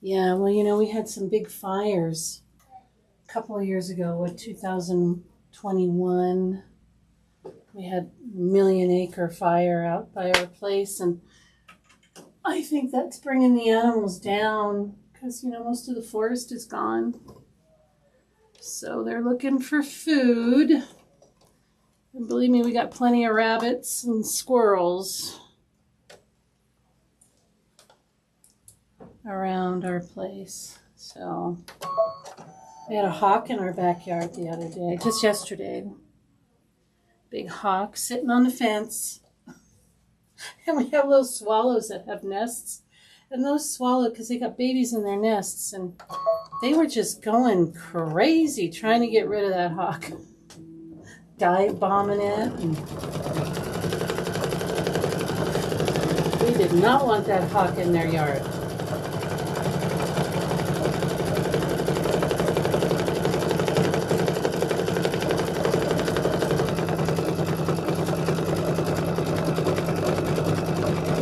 Yeah, well, you know, we had some big fires a couple of years ago, 2021. We had a 1,000,000-acre fire out by our place, and I think that's bringing the animals down because, you know, most of the forest is gone. So they're looking for food. And believe me, we got plenty of rabbits and squirrels around our place. So we had a hawk in our backyard the other day, just yesterday. Big hawk sitting on the fence. And we have little swallows that have nests. And those swallows, because they got babies in their nests, and they were just going crazy trying to get rid of that hawk. Dive bombing it. And we did not want that hawk in their yard.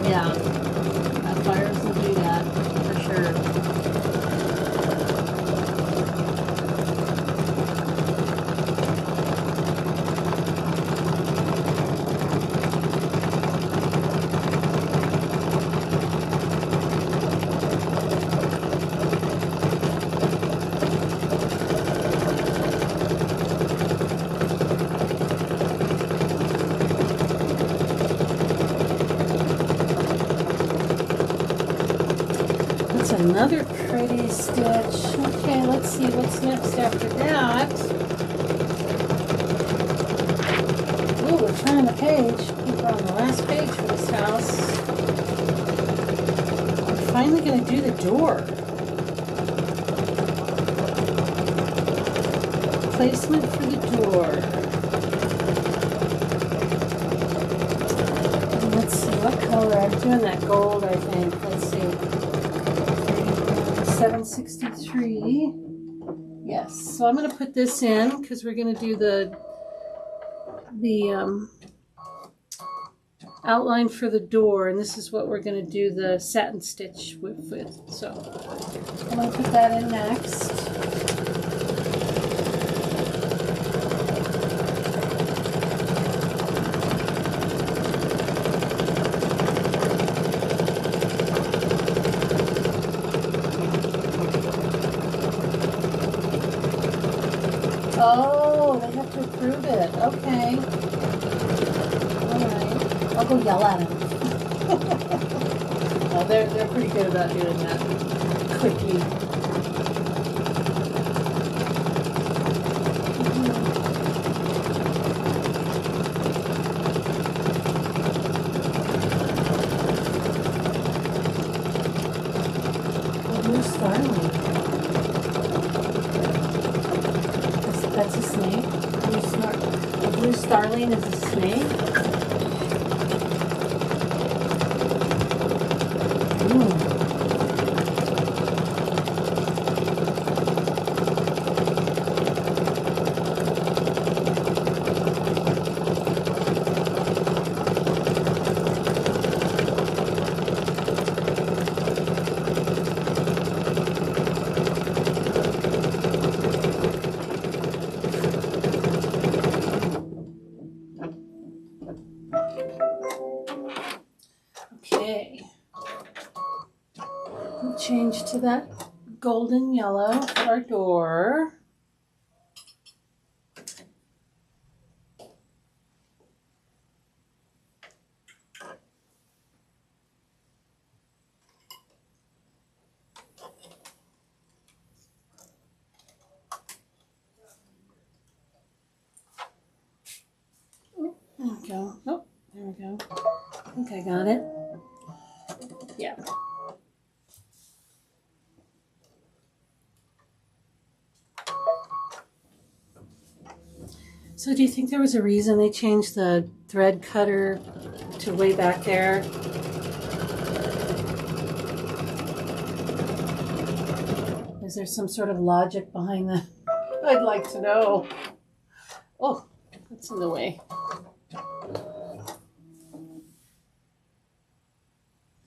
Yeah, that fires will do that for sure. Another pretty stitch. Okay, let's see what's next after that. Ooh, we're turning the page. We're on the last page for this house. We're finally going to do the door. Placement for the door. And let's see what color. I'm doing that gold, I think. Let's see. 763. Yes, so I'm going to put this in because we're going to do the outline for the door, and this is what we're going to do the satin stitch with. So I'm going to put that in next. Oh, they have to approve it. Okay. All right. I'll go yell at them. Oh, they're pretty good about doing that quickly. Blue starling. That's a snake. A blue starling is a snake. Ooh. Okay, we'll change to that golden yellow for our door. go. Oh, there we go. I think I got it. Yeah. So do you think there was a reason they changed the thread cutter to way back there? Is there some sort of logic behind that? I'd like to know. Oh, that's in the way.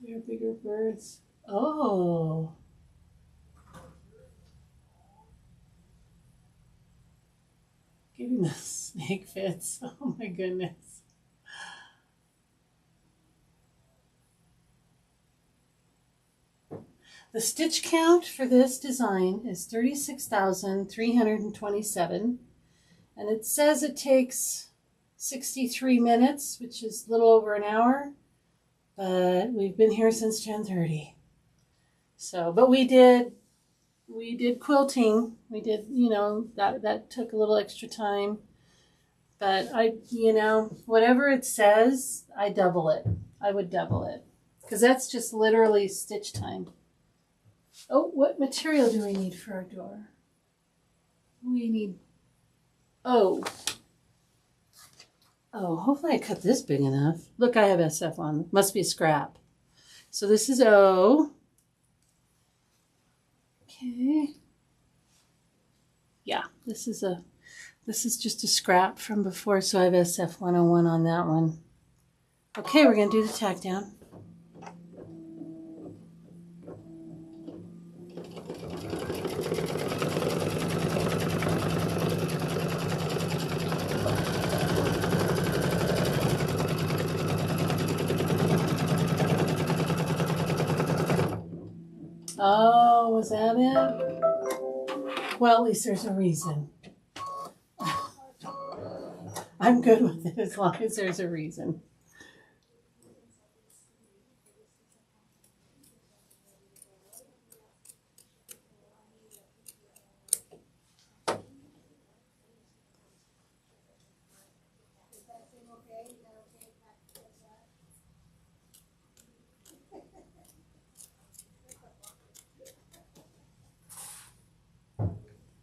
They're bigger birds. Oh. Giving the snake fits. Oh my goodness. The stitch count for this design is 36,327, and it says it takes 63 minutes, which is a little over an hour, but we've been here since 10:30. So, but we did quilting. We did, that took a little extra time, but whatever it says, I double it. I would double it, because that's just literally stitch time. Oh, what material do we need for our door? We need, hopefully I cut this big enough. Look, I have SF on. Must be a scrap. So this is O. Okay. Yeah, this is just a scrap from before, so I have SF 101 on that one. Okay, we're going to do the tack down. Oh, was that it? Well, at least there's a reason. I'm good with it as long as there's a reason.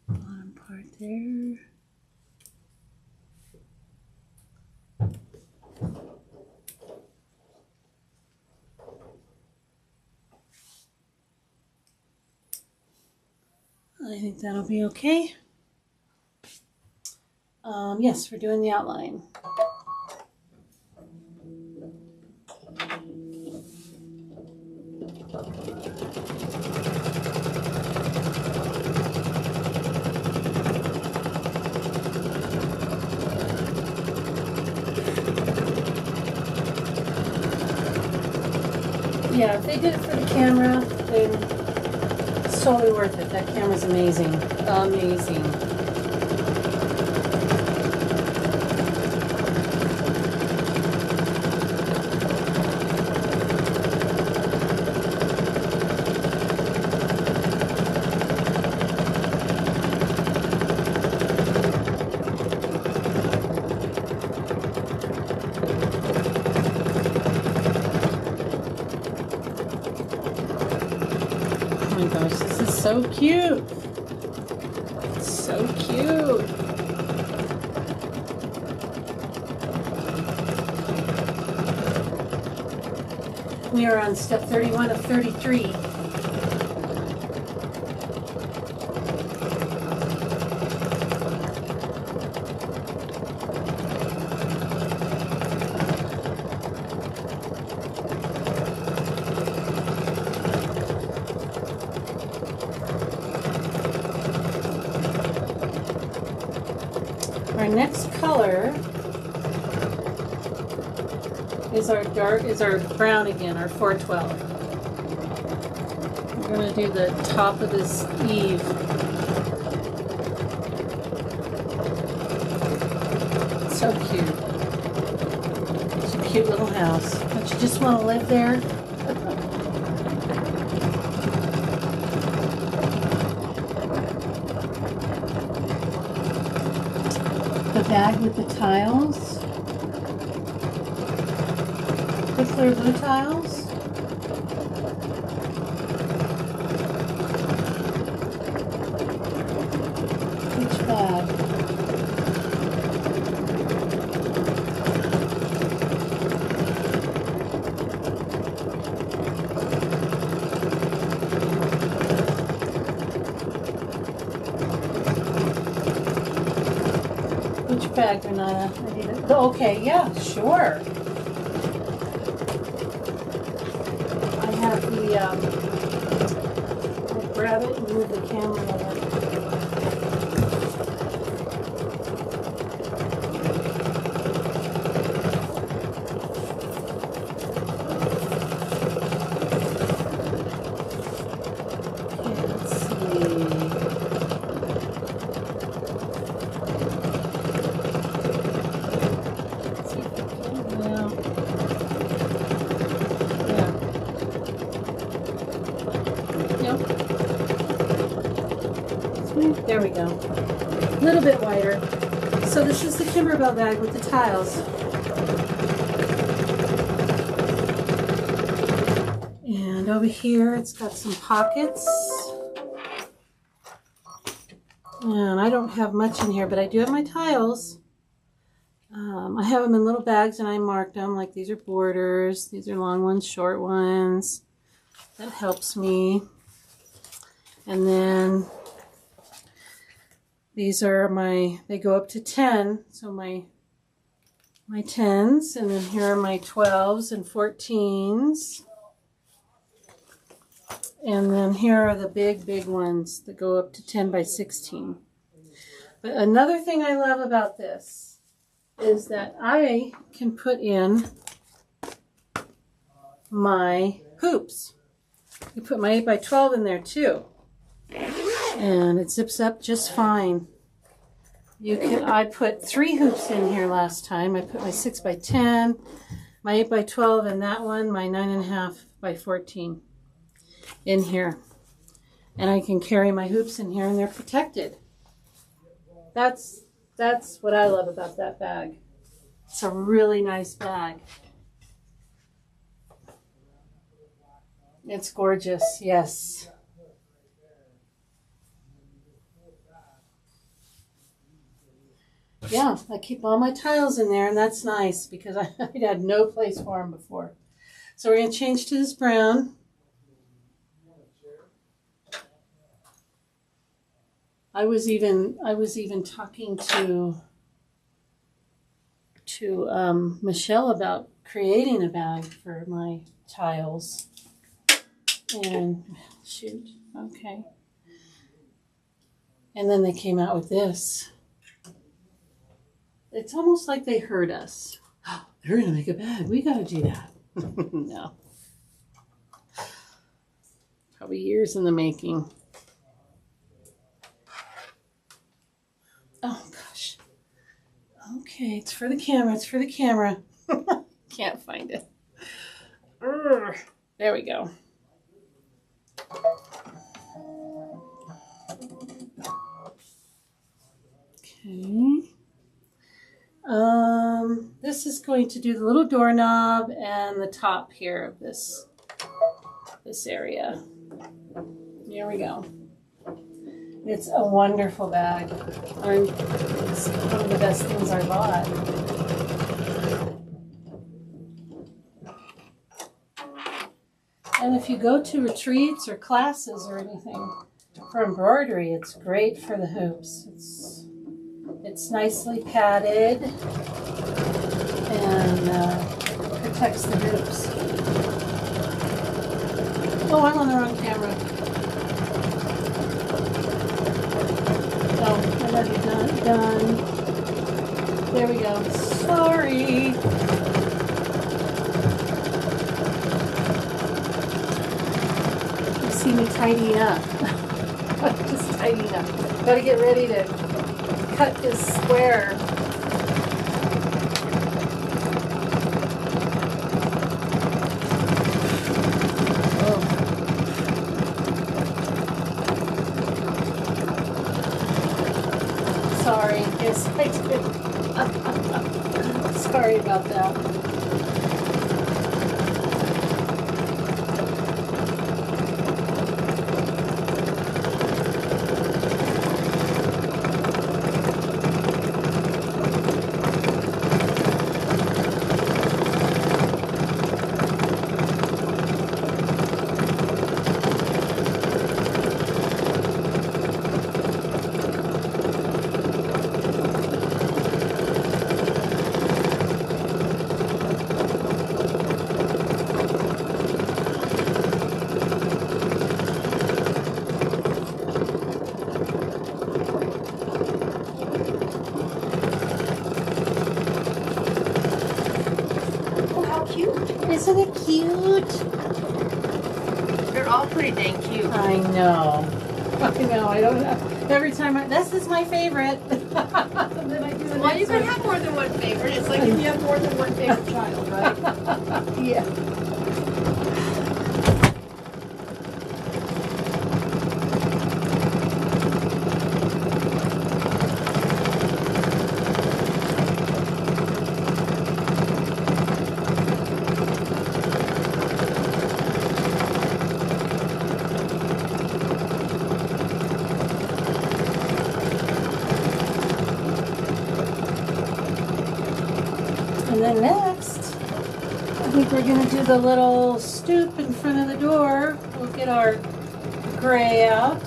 Bottom part there. I think that'll be okay. Yes, we're doing the outline. Yeah, if they did it for the camera, then it's totally worth it. That camera's amazing. Amazing. Oh my gosh, this is so cute. It's so cute. We are on step 31 of 33. Our next color is our brown again, our 412. We're going to do the top of this eave. So cute. It's a cute little house. Don't you just want to live there? The bag with the tiles. The clear blue tiles. Which bag? Which bag, Renata? I need it. Okay, yeah, sure. I have the, I'll grab it and move the camera over. Okay, let's see. There we go. A little bit wider. So this is the Kimberbell bag with the tiles. And over here it's got some pockets. And I don't have much in here, but I do have my tiles. I have them in little bags and I marked them. Like these are borders, these are long ones, short ones. That helps me. And then these are they go up to 10, so my 10s, and then here are my 12s and 14s. And then here are the big ones that go up to 10 by 16. But another thing I love about this is that I can put in my hoops. You put my 8 by 12 in there too. And it zips up just fine. I put 3 hoops in here last time. I put my 6 by 10, my 8 by 12, and that one, my 9.5 by 14 in here. And I can carry my hoops in here and they're protected. That's what I love about that bag. It's a really nice bag. It's gorgeous, yes. Yeah, I keep all my tiles in there, and that's nice because I had no place for them before. So we're going to change to this brown. I was even talking to Michelle about creating a bag for my tiles. And shoot, okay. And then they came out with this. It's almost like they heard us. Oh, they're going to make a bag. We got to do that. No. Probably years in the making. Oh, gosh. Okay, it's for the camera. It's for the camera. Can't find it. Urgh. There we go. Okay. This is going to do the little doorknob and the top here of this area. Here we go. It's a wonderful bag. It's one of the best things I bought. And if you go to retreats or classes or anything for embroidery, it's great for the hoops. It's nicely padded and protects the hoops. Oh, I'm on the wrong camera. Oh, I've already done. There we go. Sorry. You see me tidying up. Just tidying up. Gotta get ready to cut this square. Oh. Sorry. Yes, I did. Sorry about that. Oh, how cute. Isn't it cute? They're all pretty dang cute. I know. I know. I don't know. Every time this is my favorite. Then I do the Well, you next can one. have more than one favorite. It's like if you have more than one favorite child, right? Yeah. And then next, I think we're going to do the little stoop in front of the door. We'll get our gray out.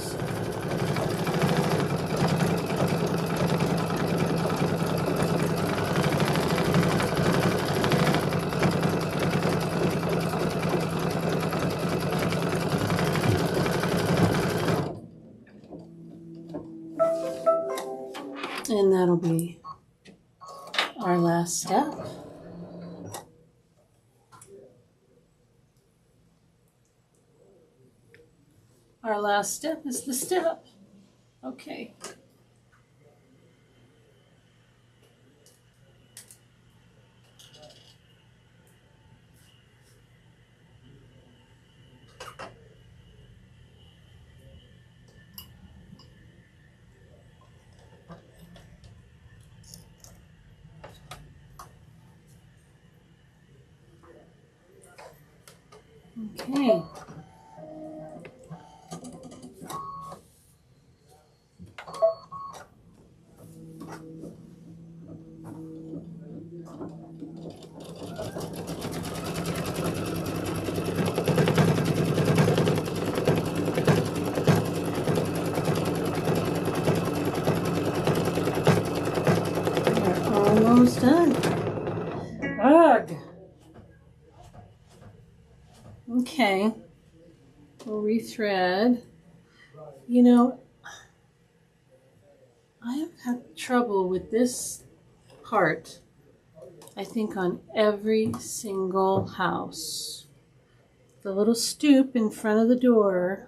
And that'll be our last step. Our last step is the step. Okay. Okay. We're almost done. Ugh. Okay. We'll rethread. You know, I have had trouble with this part, I think, on every single house. The little stoop in front of the door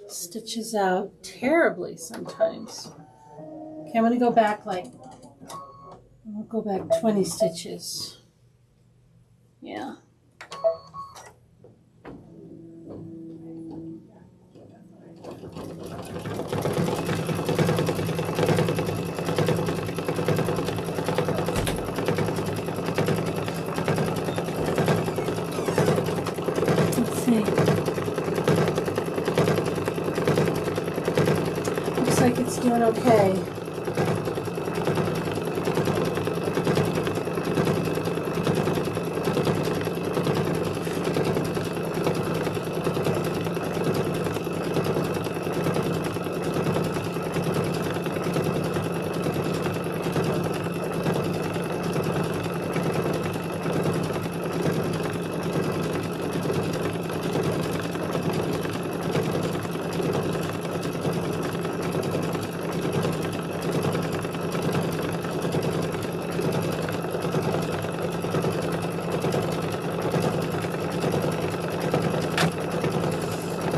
stitches out terribly sometimes. Okay, I'm going to go back I'll go back 20 stitches. Yeah. Let's see. Looks like it's doing okay.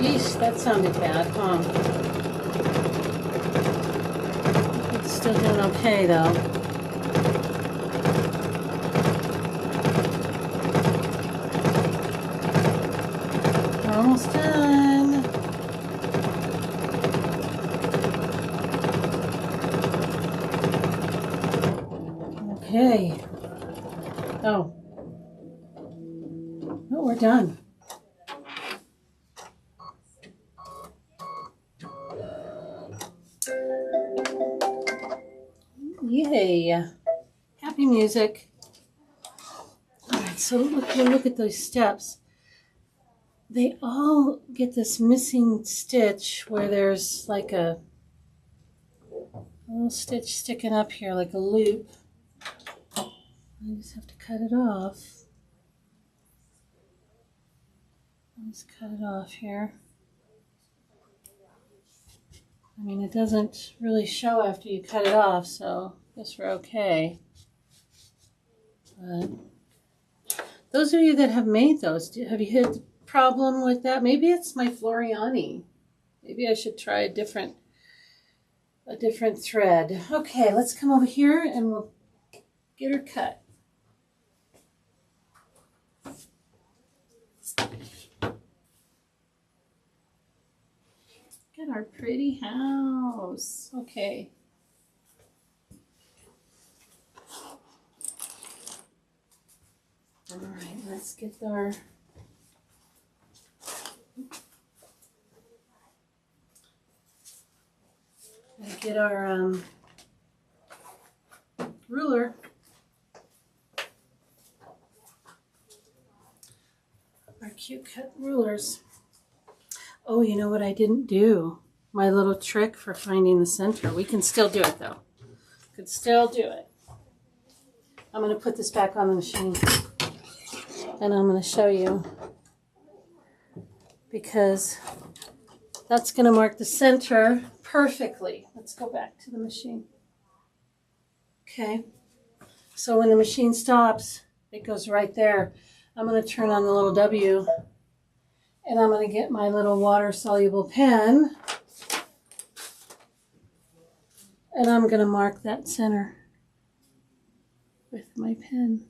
Yeesh, that sounded bad, huh? It's still doing okay, though. We're almost done. Okay. Oh. Oh, we're done. Yay. Happy music. All right, so look at those steps. They all get this missing stitch where there's like a little stitch sticking up here, like a loop. I just have to cut it off. I'll just cut it off here. I mean, it doesn't really show after you cut it off, so I guess we're okay. But Those of you that have made those, have you had a problem with that? Maybe it's my Floriani. Maybe I should try a different thread. Okay, let's come over here and we'll get her cut. Look at our pretty house. Okay. All right, let's get our ruler. Our cute cut rulers. Oh, you know what I didn't do? My little trick for finding the center. We can still do it though. Could still do it. I'm going to put this back on the machine. And I'm going to show you. Because that's going to mark the center perfectly. Let's go back to the machine. Okay. So when the machine stops, it goes right there. I'm going to turn on the little W. And I'm going to get my little water-soluble pen. And I'm going to mark that center with my pen.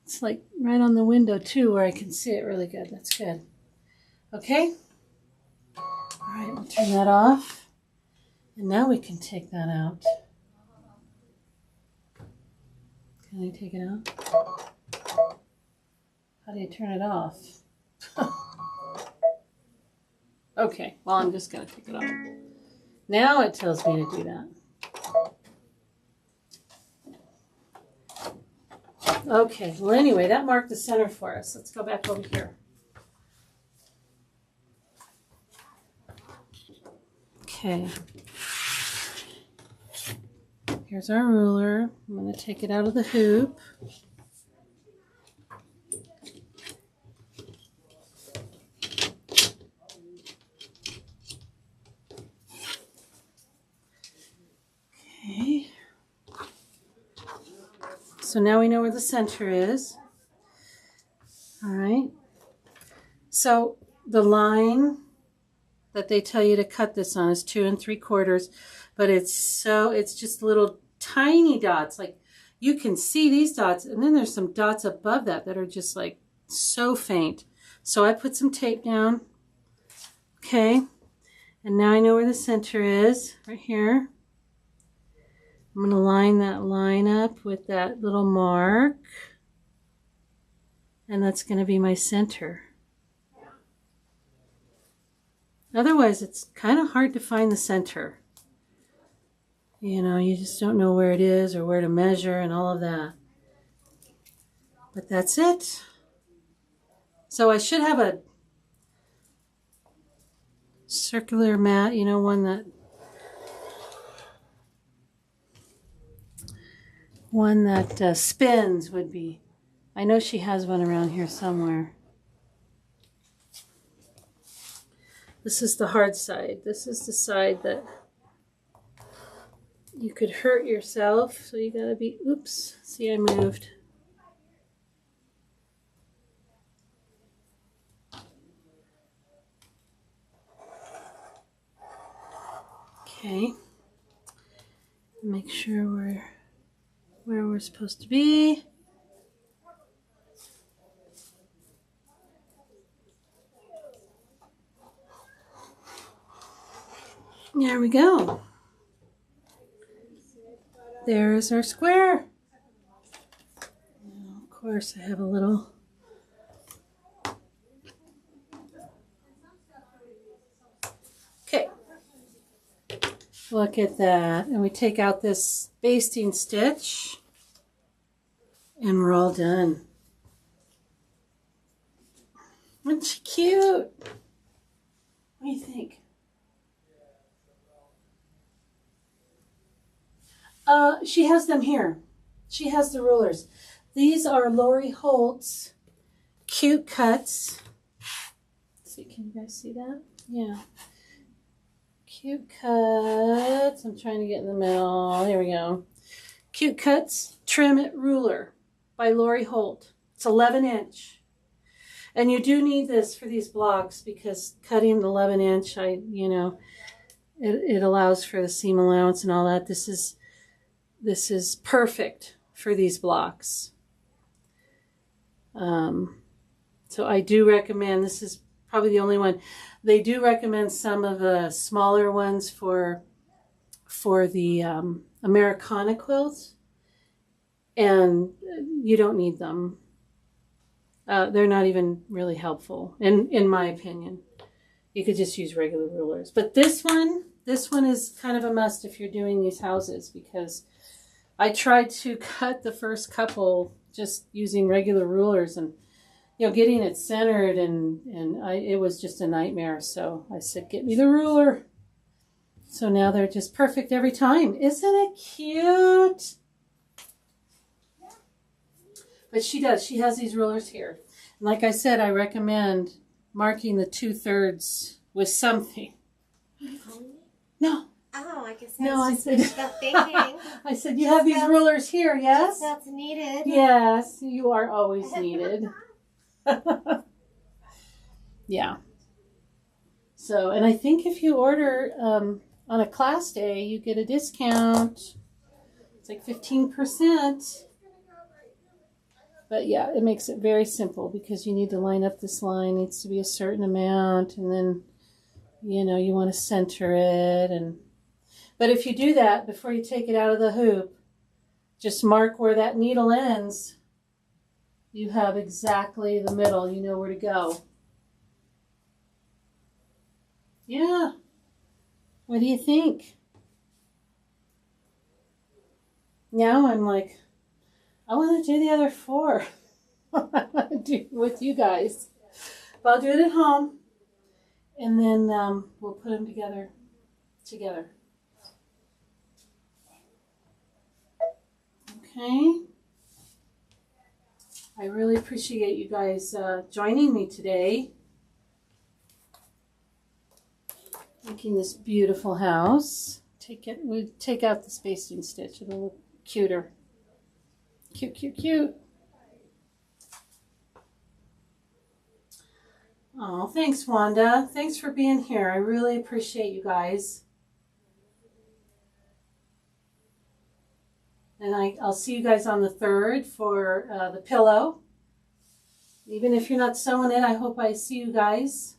It's like right on the window too where I can see it really good. That's good. Okay? All right, we'll turn that off. And now we can take that out. Can I take it out? How do you turn it off? Okay, well, I'm just going to take it off. Now it tells me to do that. Okay, well, anyway, that marked the center for us. Let's go back over here. Okay. Here's our ruler. I'm going to take it out of the hoop. Okay. So now we know where the center is. All right. So the line that they tell you to cut this on is 2 3/4, but it's just little tiny dots. Like you can see these dots, and then there's some dots above that are just like so faint. So I put some tape down. Okay. And now I know where the center is, right here. I'm going to line that line up with that little mark. And that's going to be my center. Otherwise, it's kind of hard to find the center. You know, you just don't know where it is or where to measure and all of that. But that's it. So I should have a circular mat, you know, one that spins would be. I know she has one around here somewhere. This is the hard side. This is the side that you could hurt yourself. So you gotta be, oops, see I moved. Okay. Make sure we're where we're supposed to be. There we go. There's our square. Now, of course, I have a little okay. Look at that. And we take out this basting stitch and we're all done. Isn't she cute? What do you think? She has them here. She has the rulers. These are Lori Holt's cute cuts. Let's see, can you guys see that? Yeah. Cute cuts. I'm trying to get in the middle. Here we go. Cute Cuts Trim It Ruler by Lori Holt. It's 11 inch. And you do need this for these blocks because cutting the 11 inch, it allows for the seam allowance and all that. This is perfect for these blocks. So I do recommend, this is probably the only one. They do recommend some of the smaller ones for the Americana quilts, and you don't need them. They're not even really helpful, in my opinion. You could just use regular rulers. But this one is kind of a must if you're doing these houses, because I tried to cut the first couple just using regular rulers, and getting it centered, and it was just a nightmare. So I said, get me the ruler. So now they're just perfect every time. Isn't it cute? But she does. She has these rulers here. And like I said, I recommend marking the 2/3 with something. No. Oh, I guess I said, thinking. I said, you have these rulers here, yes? That's needed. Yes, you are always needed. Yeah. So, and I think if you order on a class day, you get a discount. It's like 15%. But yeah, it makes it very simple because you need to line up this line. It needs to be a certain amount, and then you want to center it. But if you do that before you take it out of the hoop, just mark where that needle ends. You have exactly the middle. You know where to go. Yeah. What do you think? Now I'm like, I want to do the other 4. I want to do it with you guys. But I'll do it at home. And then we'll put them together. Okay. I really appreciate you guys joining me today. Making this beautiful house. We take out this basting stitch. It'll look cuter. Cute, cute, cute. Oh, thanks, Wanda. Thanks for being here. I really appreciate you guys. And I'll see you guys on the 3rd for the pillow. Even if you're not sewing it, I hope I see you guys.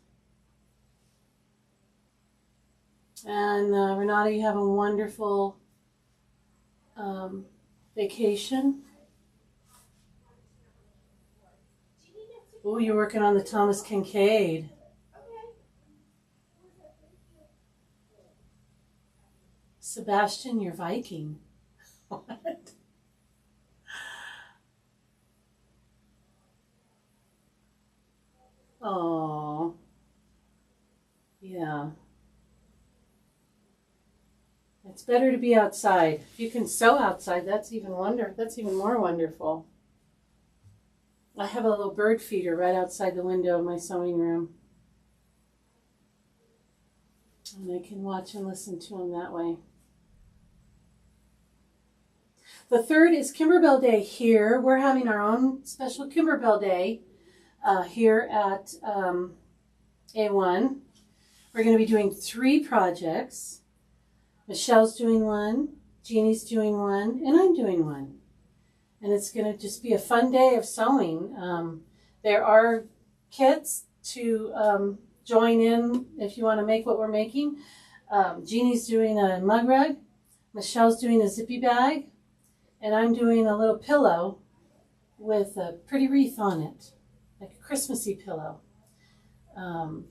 And Renata, you have a wonderful vacation. Oh, you're working on the Thomas Kincaid. Sebastian, you're Viking. What? Oh, yeah. It's better to be outside. If you can sew outside, that's even more wonderful. I have a little bird feeder right outside the window of my sewing room. And I can watch and listen to them that way. The 3rd is Kimberbell Day here. We're having our own special Kimberbell Day here at A1. We're going to be doing 3 projects. Michelle's doing one, Jeannie's doing one, and I'm doing one. And it's going to just be a fun day of sewing. There are kits to join in if you want to make what we're making. Jeannie's doing a mug rug, Michelle's doing a zippy bag, and I'm doing a little pillow with a pretty wreath on it, like a Christmassy pillow.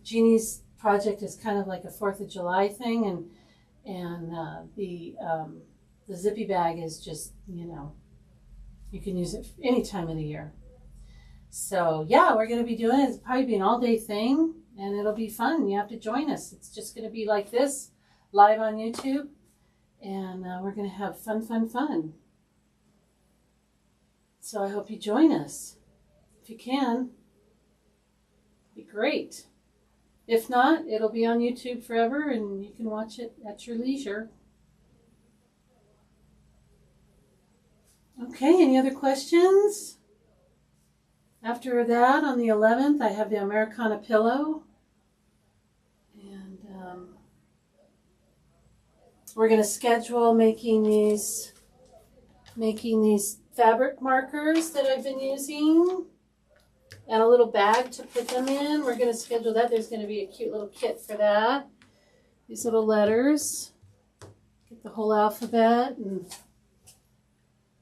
Jeannie's project is kind of like a 4th of July thing, and the zippy bag is just, you can use it any time of the year. So yeah, we're going to be doing it. It's probably be an all-day thing, and it'll be fun. You have to join us. It's just going to be like this, live on YouTube, and we're going to have fun. So I hope you join us. If you can, it'd be great. If not, it'll be on YouTube forever, and you can watch it at your leisure. Okay, any other questions? After that, on the 11th, I have the Americana pillow. And we're going to schedule making these fabric markers that I've been using. And a little bag to put them in. We're going to schedule that. There's going to be a cute little kit for that. These little letters. Get the whole alphabet and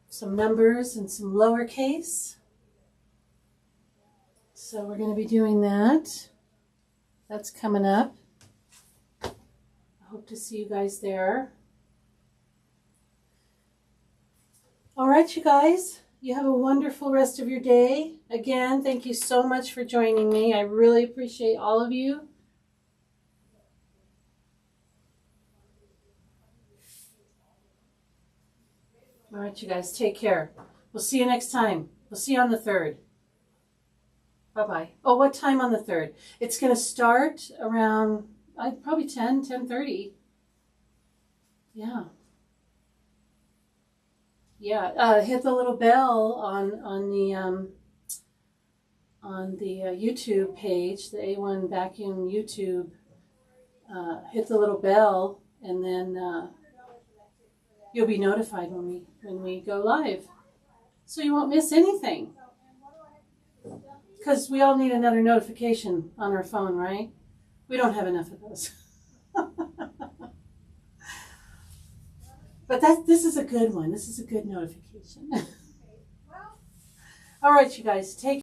some numbers and some lowercase. So we're going to be doing that. That's coming up. I hope to see you guys there. All right, you guys. You have a wonderful rest of your day. Again, thank you so much for joining me. I really appreciate all of you. All right, you guys, take care. We'll see you next time. We'll see you on the 3rd. Bye-bye. Oh, what time on the 3rd? It's going to start around probably 10:30. Yeah. Yeah, hit the little bell on the YouTube page, the A1 Vacuum YouTube. Hit the little bell, and then you'll be notified when we go live, so you won't miss anything. Because we all need another notification on our phone, right? We don't have enough of those. But this is a good one. This is a good notification. All right, you guys, take